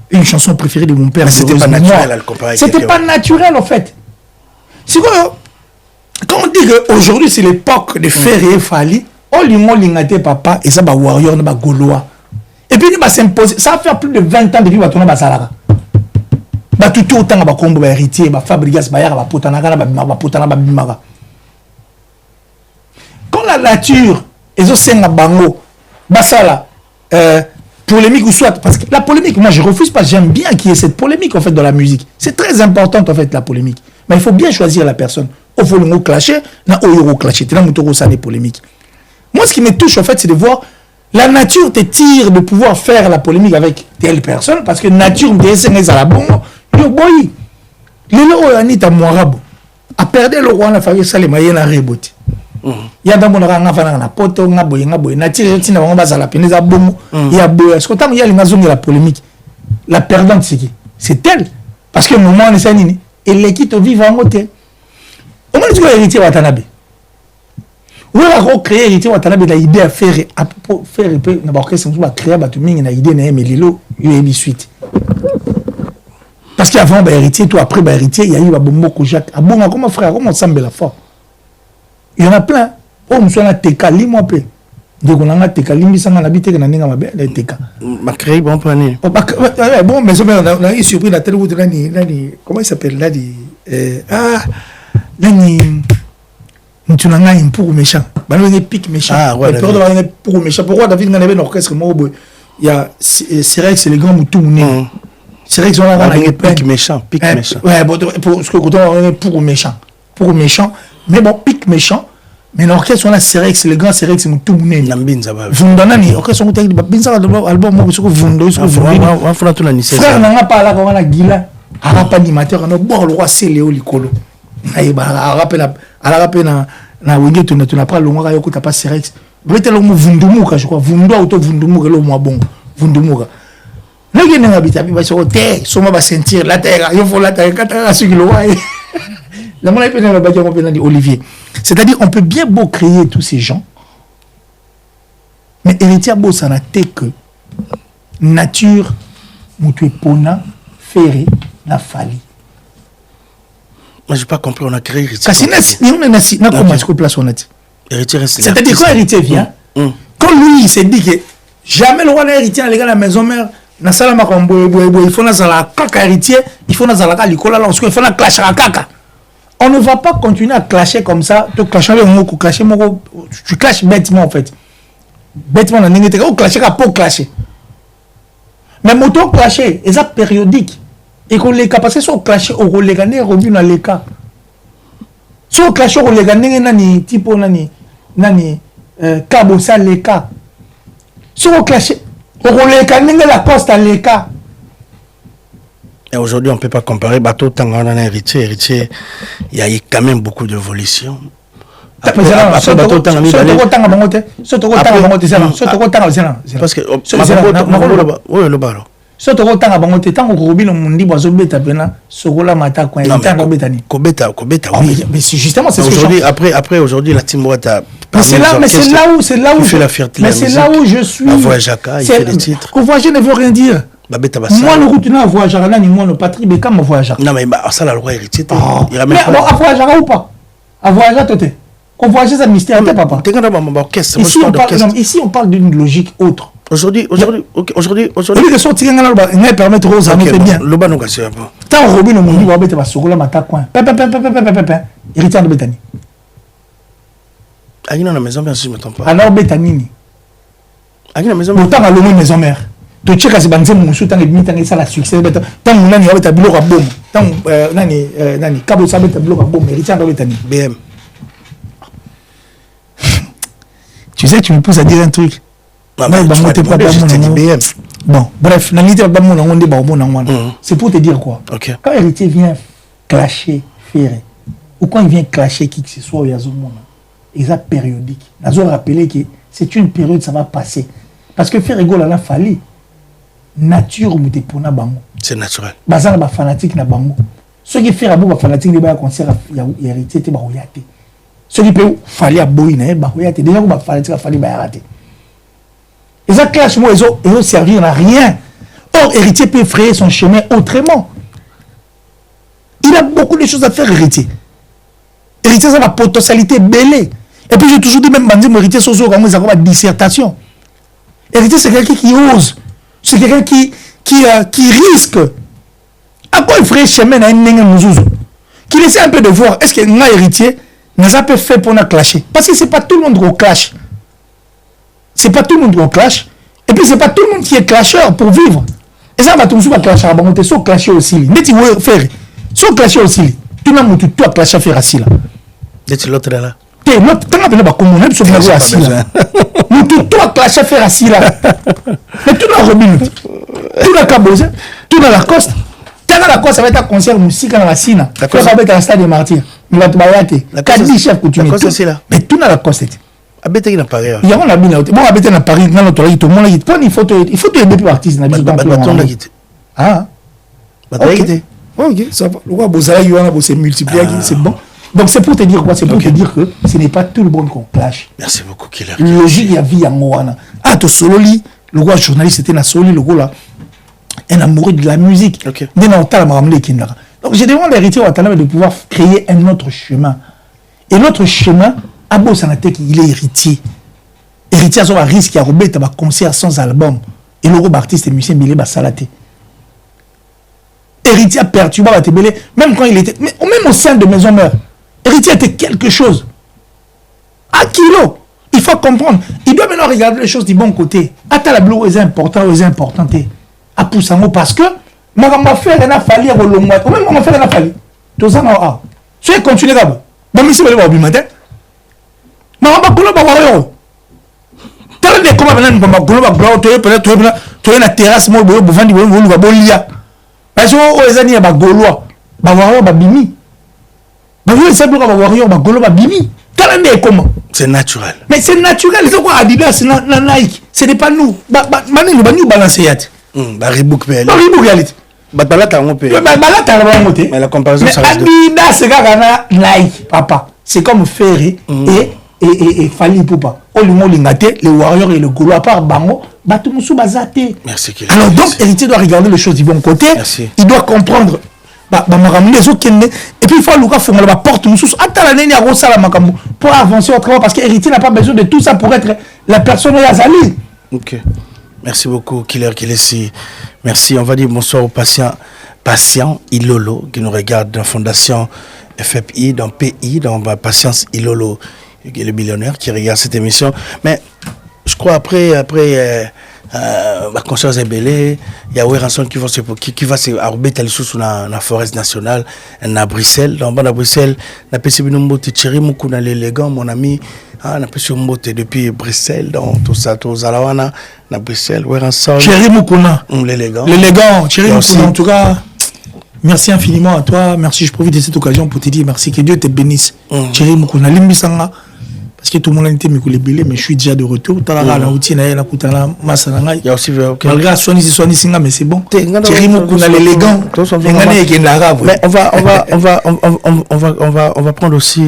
une chanson préférée de mon père. Mais c'était pas naturel à le comparer. C'était pas naturel en fait. C'est quoi? Quand on dit qu'aujourd'hui c'est l'époque de Ferré et Fali, on lui papa et ça va warrior, on va gaulois. Et puis il va s'imposer. Ça va faire plus de 20 ans depuis que on va Salara. Bah tout autant va combo héritier, va Fabrigas, va potanaga, va potanaga, bimaga. Quand la nature, et ça c'est un bango, basala, polémique ou soit, parce que la polémique, moi je refuse pas, j'aime bien qu'il y ait cette polémique en fait dans la musique. C'est très important en fait la polémique. Mais il faut bien choisir la personne. Il faut le clasher, na oyo clasher, tu n'as des polémiques. Moi ce qui me touche en fait c'est de voir la nature te tire de pouvoir faire la polémique avec telle personne parce que nature me dit c'est à la bon, yo boy. Les lois anita moirabo. a perdu le roi na famille Salema yena reboti ya ndambo na nga fana na poto nga boye na tire tina bango bazala peneza bomo ya boye est-ce que tant ya linga zongi la polémique la perdante c'est elle parce que moment on est nini et l'équipe vivre en côté au moins tu vas héritier Watanabe on va créer héritier Watanabe la idée à faire un peu na ba question va créer ba mingi na idée na mais lilo il suite parce qu'avant bah héritier toi après bah héritier il y a eu Bomoko Jacques ah bon comment frère comment semble la foi il y en a plein oh nous sommes à TK li-moi peu donc on a TK limbi sanga na bité na ninga mabe na TK ma créé bon plané bon mais on a eu surpris la télé où nani comment il s'appelle là dit nani tu n'as rien pour méchant bah nous on est pic méchant ah ouais pour méchant pourquoi David n'a pas d'orchestre moi il y a c'est vrai que c'est les grands moutons c'est vrai qu'ils ont la pic méchant ouais bon pour ce que on est pour méchant mais bon pic méchant mais l'orchestre on a c'est vrai que c'est les grands c'est vrai que c'est tout mouné nambinza ba vundana ni orchestre on t'a dit binza album moi sur vundo sur on fera tout la nice frère n'a pas là quand on a gila a pas animateur on a bon le roi c'est Léo Likolo aïe bah rappelle na wenge tu n'as pas longa yoko t'as pas Serex peut-être le mot vundumuka je crois vundo auto vundumuka le mot bon vundumuka nagi na habita bi ba so te so ma ba sentir la terre yo faut la terre kata sur le roi la mona pe na ba ko pe na di Olivier c'est-à-dire on peut bien beau créer tous ces gens mais héritier beau ça n'a été que nature mutu pona ferré la fali. Moi, j'ai pas compris, on a créé héritier. On a commencé à place on a dit. C'est-à-dire quand héritier vient, quand lui il s'est dit que jamais le roi n'a héritier dans la maison mère, na sala makambo il faut na sala kaka héritier, il faut na sala ka likola là, il faut na clash à kaka. On ne va pas continuer à clasher comme ça, tu clasher le mot, clasher mot, tu clashes bêtement en fait. Bêtement na ningi te ko clasher ka pour clasher. Mais moto clasher, et ça périodique. Et qu'on les capacités sont clashés au rôle gagné rebu dans les cas sont clashés au rôle gagné nani tipo nani cabo ça les cas sont clashés au rôle gagné la coste à les cas. Et aujourd'hui on peut pas comparer bateau tant on a héritier il y a eu quand même beaucoup d'évolution parce que le ballon soto ko tanga bango te tango ko bino mundi bozo beta pena sokola mata kwa tanga betani kobeta oui mais c'est justement c'est aujourd'hui après aujourd'hui la team Wata mais c'est là où fait la fierté mais c'est là où je suis Voyagaka il fait des titres voyager ne veut rien dire moi le route na voyagera na ni moi le patrie mais comme voyagera non mais ça la loi héritier il ramène pas à voyagera ou pas à voyager toté qu'on voyager ça mystère papa ici on parle d'une logique autre. Aujourd'hui, les sorties ne permettent aux amis de bien. Le banon cassé. Tant Robin au monde va mettre sur la mata coin. Héritier de Bétani. Aïe dans la maison bien sûr je me trompe pas. Alors Bétani. Aïe dans la maison. Autant à l'homme maison mère. Tu check à ce banzé mon sou tant et demi tant et ça la succès. Tant mon nani va être bilo à bombe. Tant nani cabo ça va être bilo à bombe. Héritier de Bétani. BM. Tu sais tu me pousses à dire un truc. Bon, bref, c'est pour te dire quoi. Quand héritier vient clasher Ferré, ou quand il vient clasher qui que ce soit, il y a périodique. Ils ont rappelé que c'est une période, ça va passer. Parce que Ferré Gola a fallu. Nature ou pour bango. C'est naturel. Bazar ba fanatique na bango. Ceux qui font un fanatique de ba concert il héritier te ba oyate. Ceux qui peuvent fallu à boy na ba oyate. Déjà ba fanatique fallu ba rater. Et ça clash moi ils ont servi à rien. Or héritier peut frayer son chemin autrement. Il a beaucoup de choses à faire héritier. Héritier ça a la potentialité belle. Et puis j'ai toujours dit même bandit héritier sozo comme ça comme dissertation. Héritier c'est quelqu'un qui ose. C'est quelqu'un qui risque. À quoi il ferait chemin à un n'engagé qui essaie un peu de voir est-ce que un héritier n'a pas fait pour nous clasher. Parce que c'est pas tout le monde qui clash. C'est pas tout le monde qui clash. Et puis c'est pas tout le monde qui est clasheur pour vivre. Et ça va tout le monde clasher à bon, so clasher aussi. Mais tu veux faire, so clasher aussi. Tout le monde tu as clasher faire assis là. D'être l'autre là. T'es l'autre, t'as pas comme on aime se faire assis là. Mais tu as clasher faire assis là. Mais tu l'as remis. Tu l'as cabosé, tu l'as la coste. Tu as la coste, ça va être un concert musique dans la Sina. Tu vas être à la stade des martyrs. Mais la tabayate. Kadi chef coutumier. La c'est là. Mais tout dans la costette. Abete qui n'a pas rien. Il y a un bon abete na Paris dans notre pays tout le monde il faut aider plus artiste na musique. Ah. OK, ça va. Le roi Bozala Yoana c'est multiplié, c'est bon. Donc c'est pour te dire quoi? C'est pour te dire que ce n'est pas tout le monde qu'on clash. Merci beaucoup Killer. Logique il y a vie en Moana. Ah to sololi, le roi journaliste était na sololi le roi là. Un amoureux de la musique. OK. Donc je demande à l'héritier Ouattara de pouvoir créer un autre chemin. Et l'autre chemin, Abo Sanatek, il est héritier. Héritier a un risque à Robert un concert sans album. Et le groupe artiste et musicien Bilé Basalaté. Héritier a perturbé Batebele, même quand il était. Même au sein de Maison Mère. Héritier était quelque chose. À kilo. Il faut comprendre. Il doit maintenant regarder les choses du bon côté. Attends la blue est important, est important. À Poussango parce que ma frère n'a fallu au long mois. Même mon frère n'a fallu. Tout ça n'a. Tu es continué là-bas. Bon, mais si vous voulez voir du matin. Mais on va pas voir. T'as des comment maintenant on va voir tu es peut-être tu es na terrasse moi boyo buvandi boyo va bolia. Parce que aux années ba golois ba voir ba bimi. Ba vous savez ba voir ba golo ba bimi. T'as des comment c'est naturel. Mais c'est naturel, c'est quoi Adidas na Nike. Ce n'est pas nous. Ba nous balancer yat. Ba Reebok pe. Ba Reebok yalit. Ba balata ngo pe. Ba balata ba ngo te. Mais la comparaison ça reste. Adidas c'est gana Nike papa. C'est comme Ferré et Fali Poupa. Les Warriors et le Golo à part Bango, Batumusu Bazate. Merci. Alors donc, héritier doit regarder les choses du bon côté. Merci. Il doit comprendre. Et puis il faut Luka Fongola la porte pour avancer au travail parce que héritier n'a pas besoin de tout ça pour être la personne Yazali. Ok. Merci beaucoup, Killer Kilesi. Merci. On va dire bonsoir aux patients Ilolo qui nous regardent dans la Fondation FFI, dans PI, dans ma Patience Ilolo, qui est le millionnaire qui regarde cette émission. Mais je crois après ma conscience est belée, il y a Ranson qui va se arbitrer sous la forêt nationale à Bruxelles. Dans Bruxelles, na pesi binombote Thierry Mukuna l'élégant, mon ami, na pesi mbote depuis Bruxelles, dans tout ça, tout Zalawana, na Bruxelles, Ranson. Thierry Mukuna, l'élégant. L'élégant, Thierry Mukuna, en tout cas. Merci infiniment à toi. Merci, je profite de cette occasion pour te dire merci. Que Dieu te bénisse. Thierry Mukuna, Limbisanga. Parce que tout le monde a été mikulébélé, mais je suis déjà de retour. Il y a aussi malgré Soani Singa, mais c'est bon. Thierry Mukuna, l'élégant. Mais on va prendre aussi,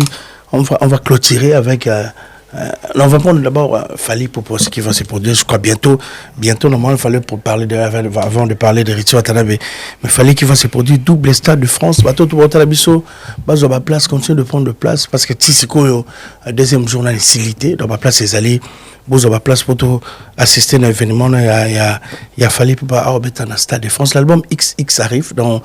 on va clôturer avec. On va prendre d'abord Fali pour ce qui va se produire. Je crois bientôt normalement il fallait pour parler avant de parler de Ritio Watanabe, mais Fali qui va se produire double stade de France. Bateau tout Watanabiso, base ma place continue de prendre de place parce que Tissiko deuxième journée de silité dans ma place les alliés. Vous avez place pour assister à un événement. Il a fallu pour arbitrer dans le Stade de France. L'album XX arrive dans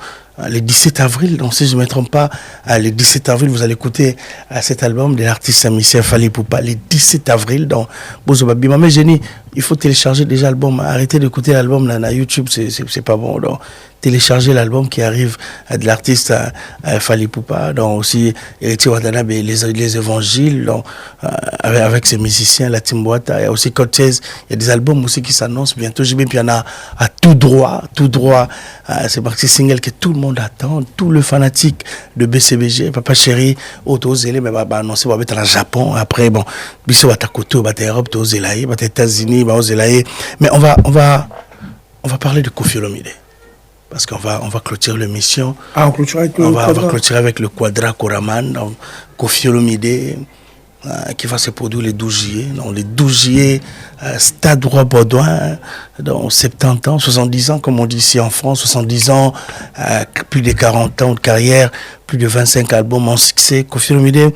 le 17 avril. Donc, si je ne me trompe pas, le 17 avril, vous allez écouter cet album de l'artiste Michel Fali Poupa. Le 17 avril, dans Bozobabima. Mais Génie, il faut télécharger déjà l'album. Arrêtez d'écouter l'album là, sur YouTube, c'est pas bon. Donc, télécharger l'album qui arrive de l'artiste Fali Poupa. Donc, aussi, Héritier Watanabe, les évangiles, donc, avec ses musiciens, la Timboata. Il y a aussi Code 16. Il y a des albums aussi qui s'annoncent bientôt. J'ai bien, puis il y en a à tout droit. C'est parti single que tout le monde attend. Tout le fanatique de BCBG, Papa Chéri, Autozélé, mais va annoncer, va mettre au Japon. Après, bon, Bissot va t'acoter, va t'Europe, Autozélé, va t'États-Unis, va Autozélé. Mais on va parler de Koffi Olomide. Parce qu'on va clôturer l'émission. Ah, on clôture avec on va clôturer avec le Quadra Koraman, donc Koffi Olomide, qui va se produire le 12 juillet. Donc, le 12 juillet, Stade Roi Baudouin, donc 70 ans, 70 ans, comme on dit ici en France, 70 ans, plus de 40 ans de carrière, plus de 25 albums en succès. Koffi Olomide,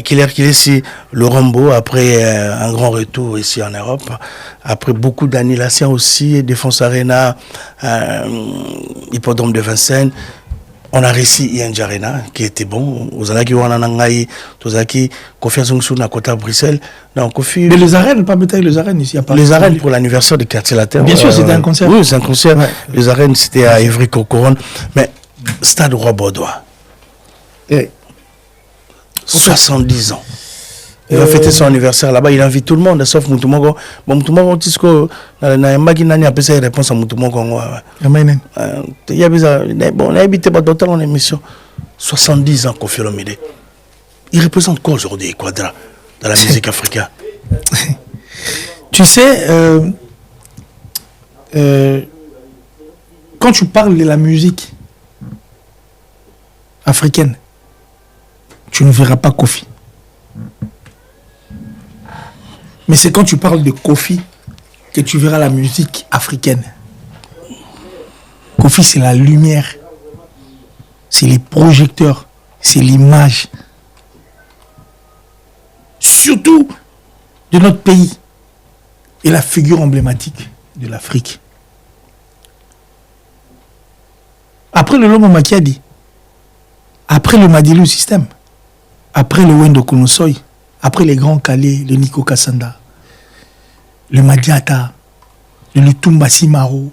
qu'il est ici, le Rambo, après un grand retour ici en Europe, après beaucoup d'annulations aussi, Défense Arena, Hippodrome de Vincennes. On a réussi Yann Arena qui était bon. Aux Alaki Wananangaï, Tozaki, Kofi Azongsoun à côté à Bruxelles. Donc, Kofi. Mais les arènes, pas peut-être les arènes ici à Paris. Les arènes pour l'anniversaire du quartier latin. Bien sûr, c'était un concert. Oui, c'est un concert. Ouais. Les arènes, c'était à Évry-Cocoronne. Mais Stade Roi Baudouin. 70 ans. Il va fêter son anniversaire là-bas, il invite tout le monde, sauf Moutumongo. Bon, Moutumongo, tu sais que na Maginani a appelé réponse à Moutumongo. Il y a besoin, bon, on a habité pas d'autant en émission. 70 ans Koffi Olomide. Il représente quoi aujourd'hui, Quadra, dans la musique africaine? Tu sais, quand tu parles de la musique africaine, tu ne verras pas Koffi. Mais c'est quand tu parles de Koffi que tu verras la musique africaine. Koffi, c'est la lumière, c'est les projecteurs, c'est l'image. Surtout de notre pays et la figure emblématique de l'Afrique. Après le Lomo Makiadi, après le Madilu System, après le Wendo Konosoy, après les grands Calais, le Nico Kassanda, le Madiata, le Lutumba Simaro,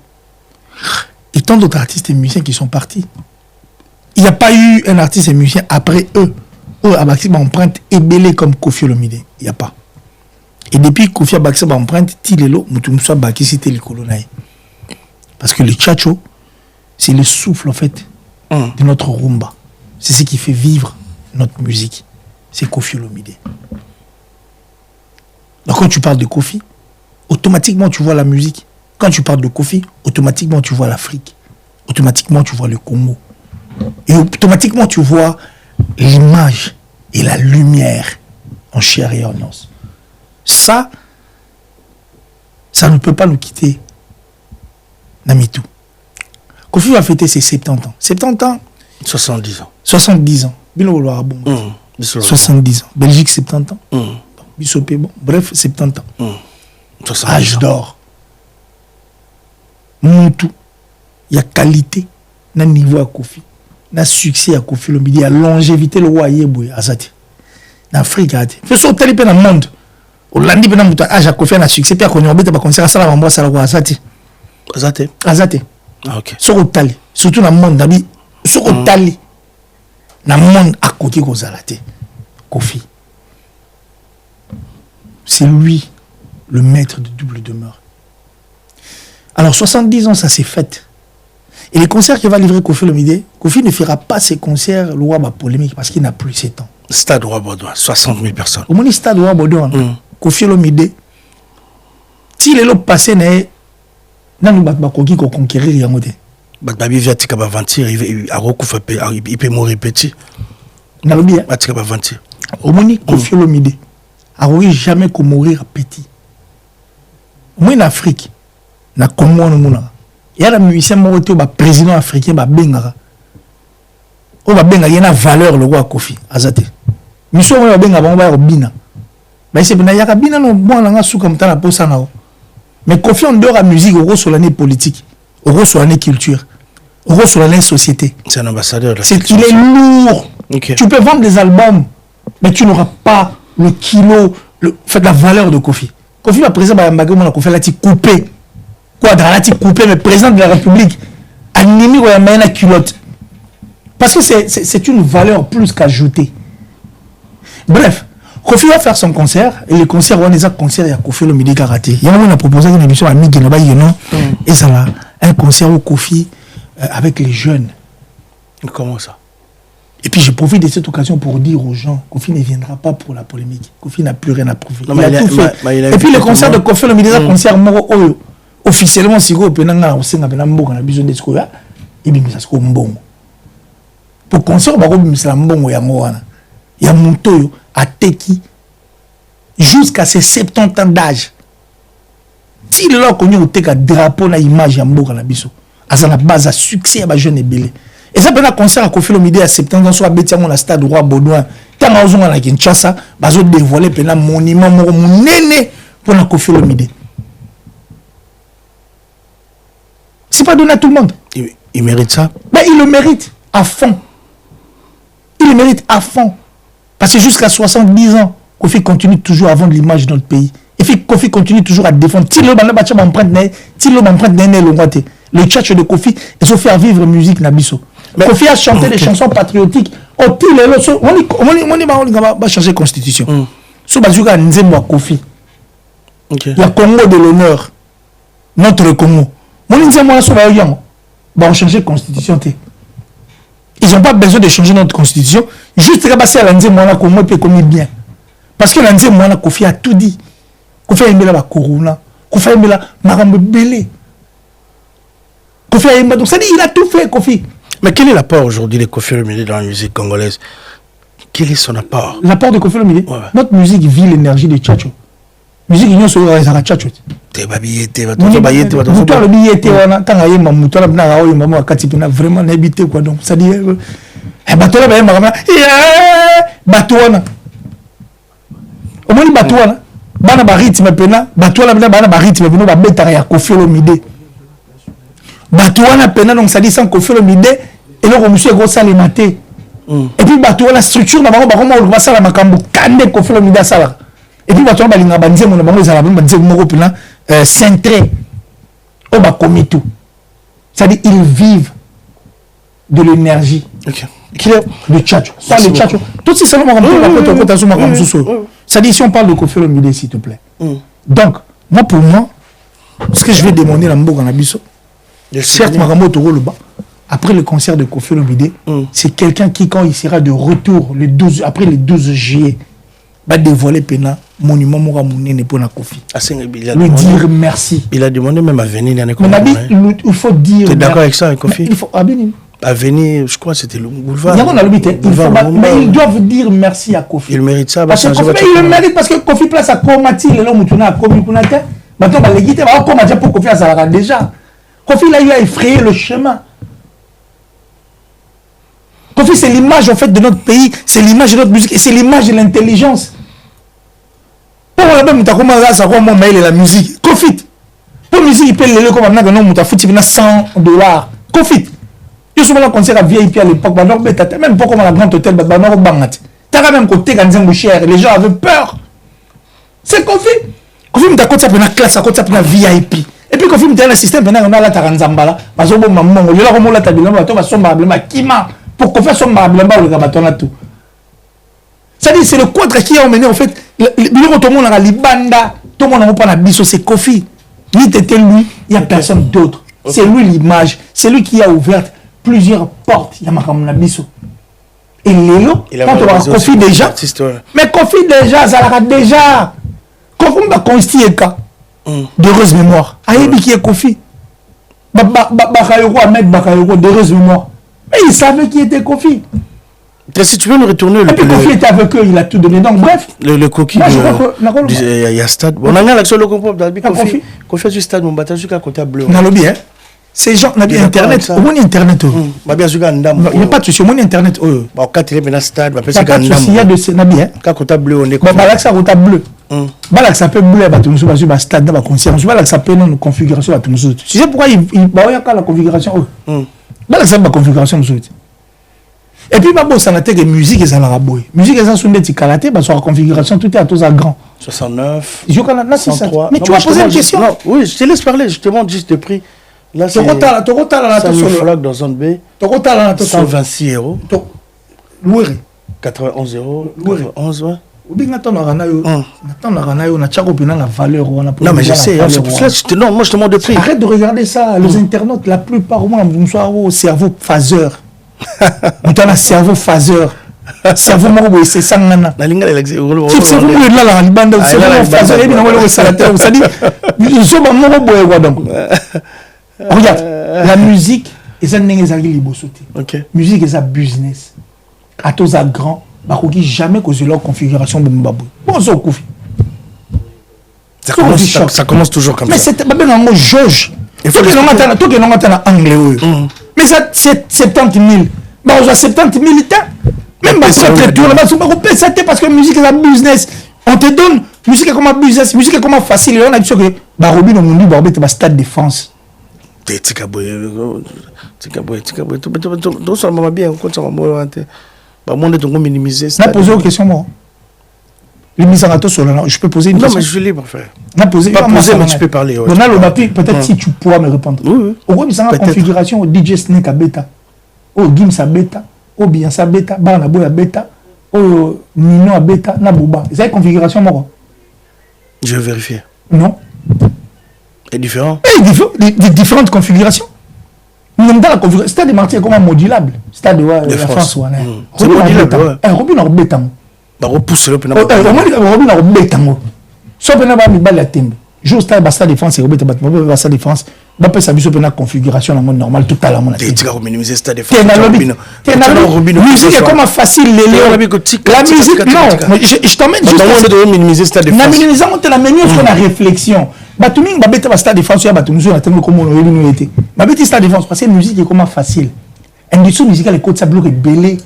et tant d'autres artistes et musiciens qui sont partis. Il n'y a pas eu un artiste et musicien après eux. Eux, à Baxi, empreinte ébélé comme Koffi Olomide. Il n'y a pas. Et depuis Koffi a Baxi, empreinte, Tilelo, Moutoumoussa Baki, c'était les colonais. Parce que le tchatcho, c'est le souffle, en fait, de notre rumba. C'est ce qui fait vivre notre musique. C'est Koffi Olomide. Donc quand tu parles de Koffi, automatiquement tu vois la musique. Quand tu parles de Koffi, automatiquement tu vois l'Afrique. Automatiquement tu vois le Congo. Et automatiquement tu vois l'image et la lumière en chair et en os. Ça ne peut pas nous quitter. Namitou. Koffi va fêter ses 70 ans. 70 ans. 70 ans. 70 ans. 70 ans. Belgique, 70 ans. Bissopé, bon. Bref, 70 ans. Âge d'or. Moutou. Il y a qualité. Il y a niveau à Koffi. Il y a succès à Koffi Olomide. Il y a longévité. Le roi Yéboué. Azati. En Afrique, il faut sortir dans le monde. Au lundi, il y a âge à Koffi. Il y a succès. Puis, il y a un concert. Ça va m'embrasser à la Azati. Azati. Ah, ok. Surtout dans le monde. Dans le monde à côté de Koffi. C'est lui le maître de double demeure. Alors 70 ans, ça s'est fait. Et les concerts qu'il va livrer Koffi Olomide, Koffi ne fera pas ses concerts loi polémique parce qu'il n'a plus 7 ans. Stade Roi Baudouin, 60 000 personnes. Au moins, Stade Roi Baudouin, Koffi Olomide, s'il est là passé, il va conquérir. Il peut mourir petit. Au moins, Koffi Olomide n'a jamais mourir petit. Au moins en Afrique, na Congo, il y a la musicien qui est président africain, il y a une valeur le roi Koffi. Azate. Mission on va bina. Mais c'est bien il y a bina no bon na sou comme ta posa na. Mais Koffi en dehors la musique, au sur l'année politique, au sur l'année culture, au sur l'année société. C'est un ambassadeur. Il est lourd. Okay. Tu peux vendre des albums, mais tu n'auras pas le kilo, la valeur de Koffi. Koffi va président Bayambago, Koffi l'a coupé. Quadra l'a coupé, mais président de la République, animé ou la culotte. Parce que c'est une valeur plus qu'ajoutée. Bref, Koffi va faire son concert, et le concert, on a un concert, il y a Koffi Olomide Karaté. Il y a un proposé une émission à Miguel et ça va, un concert au Koffi avec les jeunes. Comment ça? Et puis je profite de cette occasion pour dire aux gens, Koffi ne viendra pas pour la polémique. Koffi n'a plus rien à prouver. Il a tout fait. Et puis le concert de Koffi Olomide, c'est un concert moro officiellement, si vous avez un concert de besoin de ce et bien ça se bon. Pour concert, c'est un bon il y a mon toyo à Teki jusqu'à ses 70 ans d'âge. Si le là connu au Teka drapeau na image ya mboka na biso, à la base à succès à jeune et belé. Et ça peut un concert à Koffi Olomide à 70 ans soit Betiango na stade Roi Baudouin. Tant à ozonga na Kinshasa, bazo dévoiler pena monument mon néné pour la Koffi Olomide. C'est pas donné à tout le monde. Il mérite ça. Mais il le mérite à fond. Il le mérite à fond. Parce que jusqu'à 70 ans, Koffi continue toujours à vendre l'image de notre pays. Et puis Koffi continue toujours à défendre. Le tchatch de Koffi, et se faire vivre musique Nabiso. Koffi a chanté des chansons patriotiques. On va changer la constitution. So bazuka nzembo Koffi. Il y a Congo de l'honneur. Notre Congo. On va changer la constitution. Ils n'ont pas besoin de changer notre constitution. Juste passer à l'Anzé Moana comme moi, comme bien. Parce que l'Anzé Moana, Kofi a tout dit. Kofi a aimé la Corona. Kofi a aimé la Marambe Belé. Kofi a aimé. Donc ça dit, il a tout fait, Kofi. Mais quel est l'apport aujourd'hui de Kofi Olomide dans la musique congolaise? Quel est son apport? L'apport de Kofi Olomide? Ouais. Notre musique vit l'énergie de Tchatcho. Musique union sur les Tchatcho. T'es babillé, t'es vraiment n'habité quoi donc ça dit Batouana au moins Batouana bana ba rythme pena Batouana bana ba rythme bino ba beta ya Kofi Olomide Batouana pena donc ça dit sans Kofi Olomide et le monsieur gros ça les maté et puis Batouana structure na bango ba comment on va ça la makambo kande Kofi Olomide ça et puis Batouana balinga banze mon bango za la banze moko pena centré au bas comme tout. C'est-à-dire ils vivent de l'énergie. Ok. Le tchatcho. Ça, le tchatcho. Tout c'est seulement comme ça. C'est-à-dire si on parle de Kofi Olomide, s'il te plaît. Donc, moi pour moi, ce que je vais demander à Mboga Nabiso, certes, Maramo Toro le bas, après le concert de Kofi Olomide, c'est quelqu'un qui, quand il sera de retour après le 12 juillet, va dévoiler Pena monument Mouramoune pour la Kofi. Lui dire merci. Il a demandé même à venir. Il faut dire. Tu es d'accord avec ça, avec Kofi? Il faut à venir, je crois que c'était le boulevard. Mais ils doivent dire merci à Kofi. Il mérite ça. Parce que Kofi, il le mérite parce que Kofi place à Komati, le long où tu as Kofi Kunate. Maintenant, on va les guider, on va commencer pour Kofi à Salara déjà. Kofi, là, il a effrayé le chemin. Kofi, c'est l'image en fait de notre pays, c'est l'image de notre musique et c'est l'image de l'intelligence. Pour la même, tu as commencé à savoir mon mail et la musique. Kofi. Pour la musique, il peut le comme un nom, tu as foutu $100. Kofi. Je suis allé à un concert à VIP à l'époque, même pas comme à la grande hôtel, tu as même côté quand cher, les gens avaient peur. C'est Kofi. Kofi, tu as côté une classe, à côté une VIP. Et puis Kofi, tu as un système, on a la Taranzambala, parce que maman, il y a la tabila, tu vas sombrablement, qui m'a. Pour qu'on fasse son marablement le gabaton à tout. C'est-à-dire, c'est le quadre qui a emmené, en fait, tout le monde a l'Ibanda, tout le monde a pas la biso, c'est Kofi. Ni t'étais lui, il n'y a personne d'autre. C'est lui l'image, c'est lui qui a ouvert plusieurs portes, il y a ma biso. Et Lélo, quand on a Kofi déjà, mais Kofi déjà, ça l'a déjà. Kofi m'a constitué d'heureuse mémoire. Aïebi qui est Kofi. Bakayoko, Ahmed Bakayoko, d'heureuse mémoire. Mais il savait qui était Kofi. Si tu veux nous retourner... Et puis Kofi était avec eux, il a tout donné. Donc bref... Le coquille... Il y a stade... On a l'action de Kofi. Kofi a du stade, mon bâtard, jusqu'à côté bleu. On a le bien. Ces gens, on a bien Internet. Au moins Internet. Il n'y a pas de souci, au moins Internet. Quand il est dans le stade, il n'y a pas de souci, il y a de ces nabis. Quand côté bleu, on est... Balak, ça côté bleu. Balak, ça peut bleu, on va sur le stade, dans la conscience. Balak, ça peut une configuration. Tu sais pourquoi il y a la configuration? Balak, ça peut la configuration. Et puis, ça n'a été que musique et ça l'a raboué. Musique et ça, c'est des karaté, sur la configuration, tout est à tous à grand. 69, 103. Mais tu vas poser une question. Oui, je te laisse parler, je te montre juste le prix. Là, c'est un floc dans zone B. 126 €. Loué. 91 €. 91, ouais. Non, mais je sais, c'est pour cela que non, moi je te demande de prix. Arrête de regarder ça. Les internautes, la plupart, moi, au cerveau phaseur. On a un cerveau phaseur. Cerveau moro, c'est ça. La ligne, elle existe. C'est vous, là, la bande, c'est le phaseur. Et bien, on va ça. Ça dit, ils sont moro, donc. Regarde, la musique, et ça n'est pas libre. Musique, c'est un business. À tous à grand, bah, jamais cause leur configuration de Mbabou. Bon, ça, Kofi. Ça commence toujours comme ça. Mais c'est pas bien un mot jauge. Il faut que l'on attende anglais. Mais ça, c'est 70 000. Bah, on a 70 000 même parce que musique est un business. On te donne musique comme un business, musique comme un facile. On a dit que Robin Omundi Barbet va stade de France. Je poser une question, moi. Je peux poser une question. Non, mais je suis libre, frère. Pas poser, mais tu peux parler. Peut-être si tu pourras me répondre. Au moins, il y a une configuration DJ Snake à bêta, au Gims à bêta, au Beyoncé à bêta, Barnaboy à bêta, au Nino à bêta, Nabouba. C'est une configuration, moi. Je vais vérifier. Non. C'est différent. Des différentes configurations. Nous avons la configuration. Stade de Martyrs comment modulable. Stade de la France. C'est modulable. Robin a rebêtant. Bah, repousse le pénal. Robin a rebêtant. Sauf que nous avons mis balle à tembe. Juste stade de France et Robin a stade de France. Bah, peut s'habiller sur la configuration normale tout à l'heure. Tu as minimiser stade de France. La musique est comme facile. La musique, non. Je t'emmène juste. Tu minimiser stade de France. La minimisation, on a mené sur la réflexion. Batuming va bête stade de France, ya batuming sur la table comme on a été. Ma bête stade de France parce que musique est comment facile. Industrie musicale est côté ça bloque belé.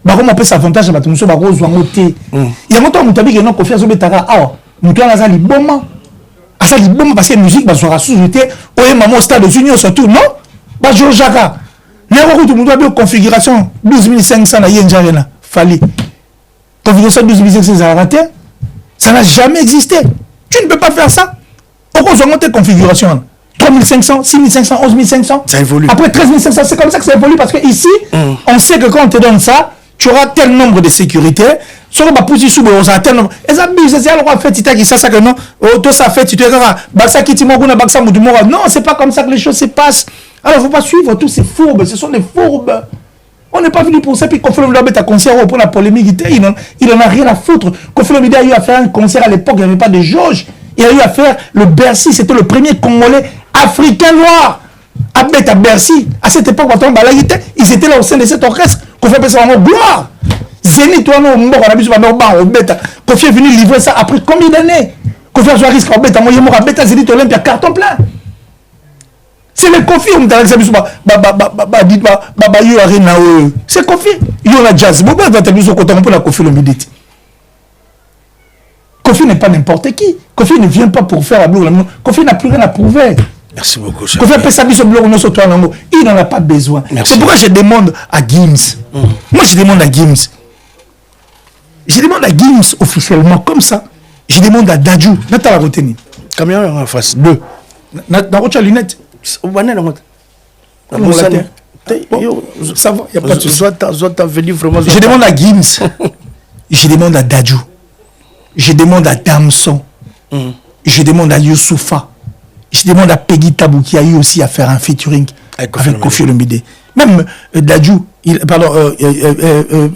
Ba comment peut s'avantage à batuming sur ba rose wangoté. Il y a longtemps mutabi que non confiance au betara. Ah, mutana za liboma. Asa liboma parce que musique ba sera sous-jeté. Oye maman stade de union surtout non? Ba Jojaka. Néo tout mundo a configuration 12500 na yenjarena. Fali. Configuration 12500 ça a raté. Ça n'a jamais existé. Tu ne peux pas faire ça. Pourquoi ils ont monté configuration 3500, 6500, 11500. Ça évolue. Après 13500, c'est comme ça que ça évolue parce que ici, on sait que quand on te donne ça, tu auras tel nombre de sécurité. Sur le bas sous on a tel nombre. Et ça c'est alors on fait tita qui ça que non. Tout ça fait tu te diras Baksa qui timoguna Baksa Moudumora. Non, c'est pas comme ça que les choses se passent. Alors il faut pas suivre tous ces fourbes, ce sont des fourbes. On n'est pas venu pour ça, puis Kofi Olomide a fait un concert pour la polémique, il en a rien à foutre. Kofi Olomide a eu à faire un concert à l'époque, il n'y avait pas de jauge. Il a eu à faire le Bercy, c'était le premier Congolais africain noir à mettre à Bercy. À cette époque, ils étaient là au sein de cet orchestre. Kofi a fait ça en gloire. Zénith, toi, non, on a vu ça, Kofi est venu livrer ça après combien d'années? Kofi a joué à risque, moi, il est mort à Beta, Zénith Olympia, carton plein. C'est le Kofi, on t'a dit, c'est Kofi. Il y a la jazz. Pourquoi tu vas te dire qu'on peut la Kofi Olomide? Kofi n'est pas n'importe qui. Kofi ne vient pas pour faire la bloc. Kofi n'a plus rien à prouver. Merci beaucoup. Kofi a fait sa mise au bloc, il n'en a pas besoin. C'est pourquoi je demande à Gims. Moi, je demande à Gims. Je demande à Gims officiellement, comme ça. Je demande à Dadju. Nata la retenue. Combien en face? 2. Dans votre lunette. Ça va, il n'y a pas de souci. Je demande à Gims. Je demande à Dadju. Je demande à Damson. Je demande à Youssoufa. Je demande à Peggy Tabou qui a eu aussi à faire un featuring avec Kofi Olomide. Même Dadju,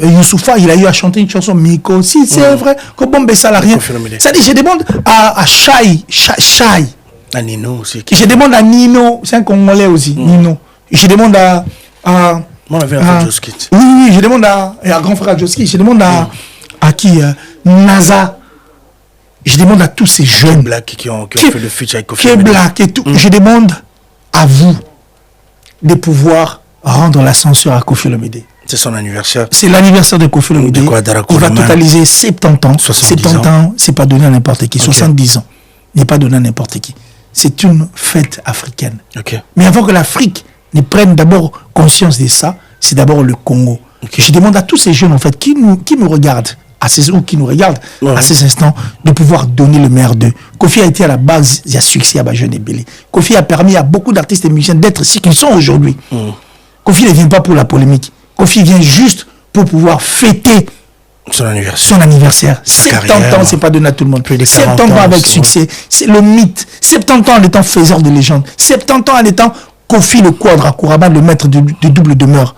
Youssoufa, il a eu à chanter une chanson Miko. Si c'est vrai, que bon, ça n'a rien. C'est-à-dire, je demande à Shai. À Nino aussi. Je demande à Nino, c'est un Congolais aussi, Nino. Je demande à moi, on avait un Joski. Oui, je demande à grand frère Joski. Je demande à qui Naza. Je demande à tous ces jeunes Black qui ont fait le feature avec Kofi Olomide. Black et tout. Je demande à vous de pouvoir rendre la censure à Kofi Olomide. C'est son anniversaire. C'est l'anniversaire de Kofi Olomide. Il va totaliser 70 ans. 70 ans, c'est pas donné à n'importe qui. 70 ans n'est pas donné à n'importe qui. C'est une fête africaine. Mais avant que l'Afrique ne prenne d'abord conscience de ça, c'est d'abord le Congo. Je demande à tous ces jeunes en fait qui me regardent ou qui nous regardent à ces instants de pouvoir donner le meilleur d'eux. Kofi a été à la base, il y a succès à Bajeune et Belé. Kofi a permis à beaucoup d'artistes et musiciens d'être ce qu'ils sont aujourd'hui. Kofi ne vient pas pour la polémique. Kofi vient juste pour pouvoir fêter son anniversaire. 70 ans, c'est pas donné à tout le monde. 70 ans avec succès, c'est le mythe. 70 ans en étant faiseur de légende. 70 ans en étant Kofi le Quadra Kouraba, le maître de double demeure.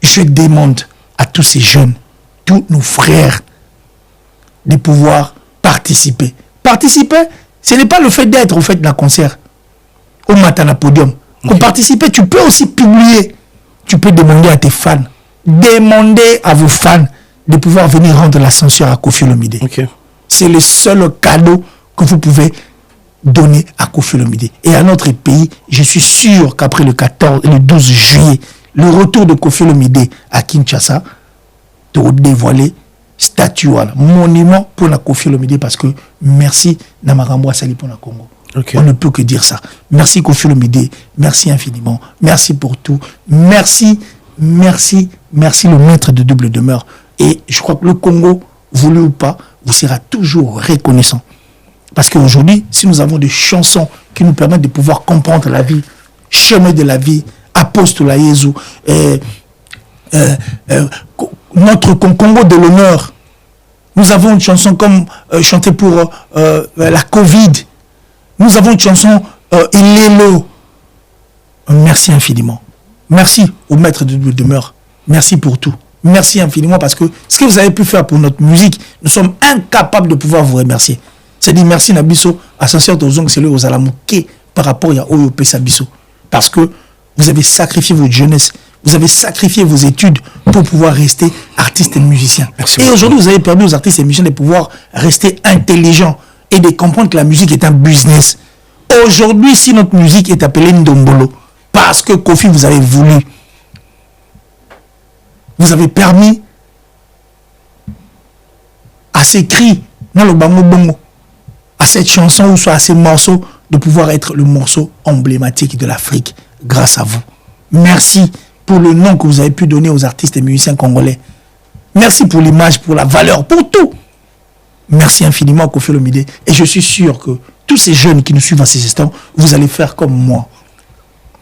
Je demande à tous ces jeunes, tous nos frères, de pouvoir participer. Participer, ce n'est pas le fait d'être au fait d'un concert, au matin à podium. Pour participer, tu peux aussi publier. Tu peux demander à tes fans. Demandez à vos fans de pouvoir venir rendre la censure à Kofi Olomide. C'est le seul cadeau que vous pouvez donner à Kofi Olomide. Et à notre pays, je suis sûr qu'après le 12 juillet, le retour de Kofi Olomide à Kinshasa, de dévoiler statue, monument pour la Kofi Olomide parce que merci Namarambo Asali pour la Congo. On ne peut que dire ça. Merci Kofi Olomide, merci infiniment, merci pour tout, merci le maître de double demeure. Et je crois que le Congo, voulu ou pas, vous sera toujours reconnaissant. Parce qu'aujourd'hui, si nous avons des chansons qui nous permettent de pouvoir comprendre la vie, chemin de la vie, apôtre la Jésus, notre Congo de l'honneur, nous avons une chanson comme chantée pour la Covid, nous avons une chanson Ilelo, merci infiniment. Merci au maître de demeure. Merci pour tout. Merci infiniment parce que ce que vous avez pu faire pour notre musique, nous sommes incapables de pouvoir vous remercier. C'est-à-dire merci Nabiso, à sincère Tozong, c'est le aux alamouké par rapport à Oyo Sabiso. Parce que vous avez sacrifié votre jeunesse, vous avez sacrifié vos études pour pouvoir rester artiste et musicien. Merci et aujourd'hui, vous avez permis aux artistes et musiciens de pouvoir rester intelligents et de comprendre que la musique est un business. Aujourd'hui, si notre musique est appelée Ndombolo, parce que Kofi, vous avez voulu, vous avez permis à ces cris, dans le bango bongo, à cette chanson ou soit à ces morceaux, de pouvoir être le morceau emblématique de l'Afrique grâce à vous. Merci pour le nom que vous avez pu donner aux artistes et musiciens congolais. Merci pour l'image, pour la valeur, pour tout. Merci infiniment Kofi Olomide. Et je suis sûr que tous ces jeunes qui nous suivent à ces instants, vous allez faire comme moi.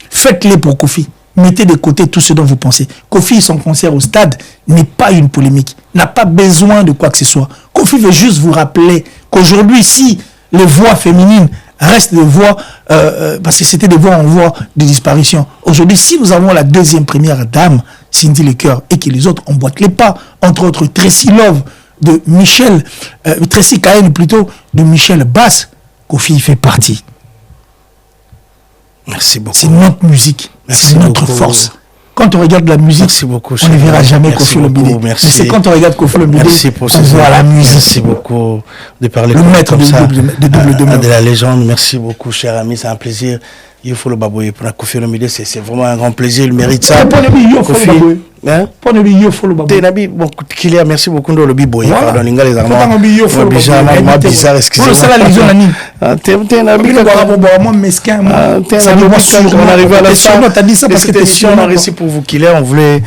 Faites-les pour Kofi. Mettez de côté tout ce dont vous pensez. Kofi, son concert au stade n'est pas une polémique. N'a pas besoin de quoi que ce soit. Kofi veut juste vous rappeler qu'aujourd'hui, si les voix féminines restent des voix, parce que c'était des voix en voie de disparition. Aujourd'hui, si nous avons la deuxième première dame, Cindy Lecoeur, et que les autres emboîtent les pas, entre autres Tracy Love, de Michel, Tracy Cahen plutôt, de Michel Basse, Kofi fait partie. Merci beaucoup. C'est notre musique, c'est notre force. Quand on regarde la musique, beaucoup, on ne verra jamais Kofi Olomide. Mais c'est quand on regarde Kofi Olomide qu'on voit la musique. Merci beaucoup de parler le maître comme ça, de double demeure. De la légende. Merci beaucoup, cher ami. C'est un plaisir. Il faut le babouiller pour la Kofi Olomide. C'est vraiment un grand plaisir. Il mérite ça. Kofi. Pour le bio, il faut le babouiller. Bon, Kilia, merci beaucoup de le biboyer. Pardon, les Allemands. Moi, bizarre, excusez-moi. C'est la légion, Nani. T'es un ami. Moi, mesquin. T'es un ami. On arrive à la fin. T'as dit ça parce que t'es sûr. On a réussi pour vous, Kilia. On voulait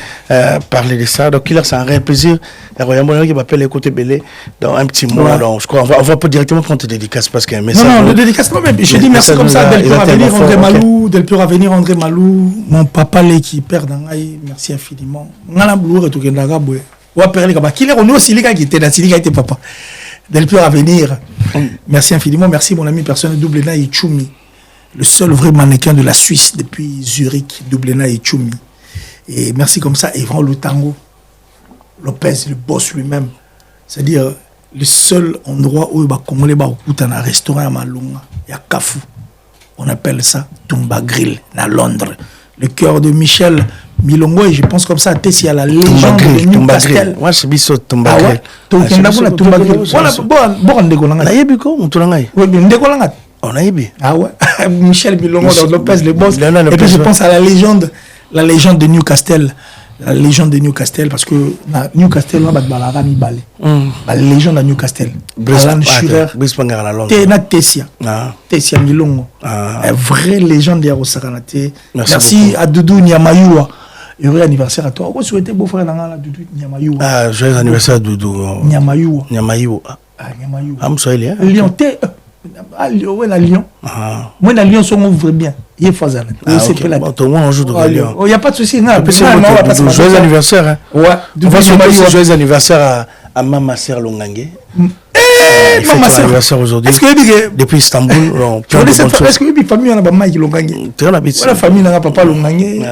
parler de ça. Donc, Kilia, c'est un réel plaisir. Il y a Royal Bonheur qui m'appelle Écoute Belé dans un petit mot. Donc, je crois on va pas directement prendre tes dédicaces parce qu'il y a un message. Non, le dédicace, non, mais je dis merci comme ça. Delpure à venir, André Malou. Delpure à venir, André Malou. Mon papa, qui perd dans l'aïe. Merci infiniment. Ngala Blou, retourne dans la boue. Ou à perdre les gars. Qui est on est aussi les gars qui étaient dans Siliga était papa. Delpure à venir. Merci infiniment. Merci, mon ami personnel Doublena Ichoumi. Le seul vrai mannequin de la Suisse depuis Zurich, Doublena Ichoumi. Et merci comme ça, Evran Lutango. Lopez, le boss lui-même. C'est-à-dire, le seul endroit où les Congolais ont un restaurant à Malunga, il y a Kafou. On appelle ça Tumba Grill, à Londres. Le cœur de Michel Milongo, et je pense comme ça, Tessie à la légende de Newcastle. Moi, je suis Tumba Grill. Tumba Grill. Bon, on décolle. On a yébi quoi? On tourne. Oui, on décolle. On a yébi. Ah ouais. Michel Milongo, Lopez, le boss. Et puis je pense à la légende de Newcastle. La légende de Newcastle, parce que Newcastle, on a la légende de Newcastle. Alan Schurer, Tessia. Tessia Milongo. Vraie légende de Yarosakanate. Merci à Doudou Nyamayoua. Heureux anniversaire à toi. Vous souhaitez beau frère Doudou Nyamayoua. Ah, joyeux anniversaire à Doudou. Nyamayoua. Nyamayoua. Nyamayoua. Ah, Moussoueli. Lyon, oui, la Lyon. Moi, la Lyon, sont ouvre bien. Il est fazal. On joue de Lyon. Il n'y a pas de souci. Joyeux anniversaire. Ouais. On va souhaiter joyeux anniversaire à Mama Ser Longangue. Mama Ser anniversaire aujourd'hui. Depuis Istanbul. Est-ce que la famille a Mike Longangue? La famille n'a pas papa Longangue.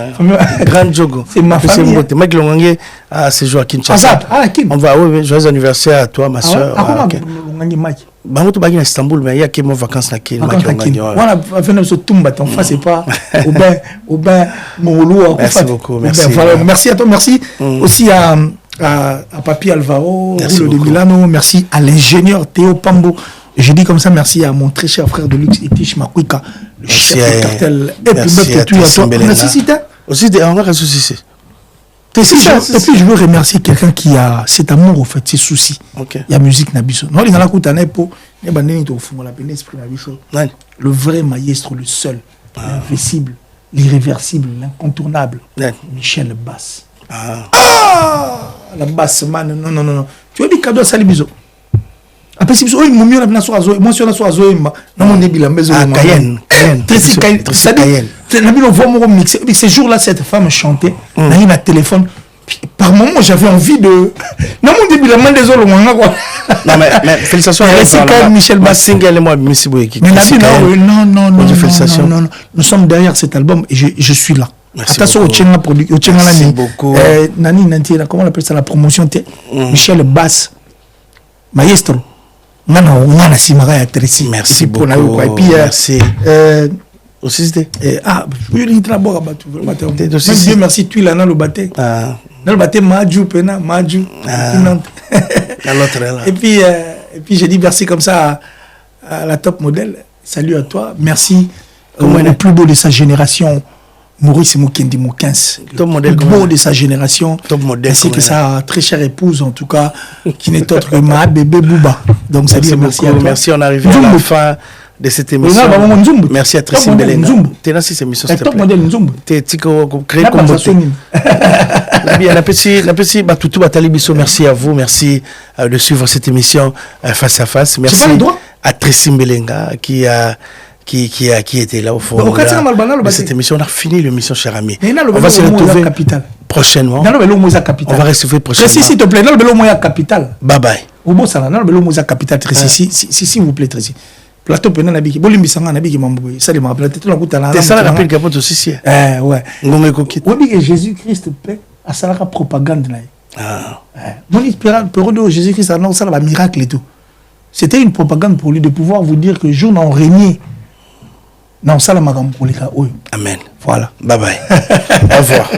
Grand Jogo. C'est ma famille. Mike Longangue a séjour à Kinshasa. On va, oui, joyeux anniversaire à toi, ma soeur. Longangue Mike. Bango to bagi na Istanbul mais il y a qui mon vacances na qui voilà venez se tumba ton face c'est pas au ben Molo. Merci beaucoup, merci. Merci à toi, merci aussi à Papi Alvaro, Roulo de Milano, merci à l'ingénieur Théo Pambo. Je dis comme ça merci à mon très cher frère de luxe Etish Makwika, le chef du cartel et puis à toi. Merci aussi on a ressuscité. Et puis je veux remercier quelqu'un qui a cet amour au fait, ses soucis. Il y a musique Nabiso. Non, il y a le vrai maestro, le seul, l'invincible, l'irréversible, l'incontournable, Michel Basse. La basse man, non. Tu as dit cadeau à Salibiso. Après si vous moi sur la soirée non mon débile la maison Cayenne c'est-à-dire ces jours-là cette femme chantait, elle a un téléphone par moment, j'avais envie de... Non, mon début, la main des autres, non, mais félicitations à Michel Bassin. Non, félicitations. Non, nous sommes derrière cet album et je suis là. Merci beaucoup. Nani, comment on appelle ça, la promotion Michel Bass, maestro. Merci beaucoup. Et puis, merci. Aussi c'était. Dieu merci, tu l'as dans le bâté. Dans le bâté, Maju, Pena, Maju. Et puis j'ai dit merci comme ça à la top modèle. Salut à toi. Merci au plus beau de sa génération. Maurice Mukendi Moukens, le plus beau de sa génération, ainsi que sa très chère épouse en tout cas, qui n'est autre que ma bébé Bouba. Donc ça dit merci à toi. Merci, on arrive à la fin de cette émission. Merci à Tracy Mbelenga. T'es là si c'est émission. Top modèle Nzumbu. T'es tico créé comme merci à vous, merci de suivre cette émission face à face. Merci à Tracy Mbelenga qui était là au fond de cette émission. On a fini l'émission, cher ami. On va se retrouver prochainement. On va recevoir prochainement. Tracy, s'il te plaît, dans le capital. Bye bye. Au beau salon, dans le capital, Tracy, s'il vous plaît, Tracy. Plateau Pena Nabiki, Bolimbisanga Nabiki Mamboui, ça les m'a appelé, tout le monde a ça la rappelle capote aussi. Ouais. Oui, Jésus-Christ paix à ça la propagande. Mon espérance, pour Jésus-Christ, annonce ça, le miracle et tout. C'était une propagande pour lui de pouvoir vous dire que jour n'a régné. Non, ça la magam pour les cas. Amen. Voilà. Bye bye. Au revoir.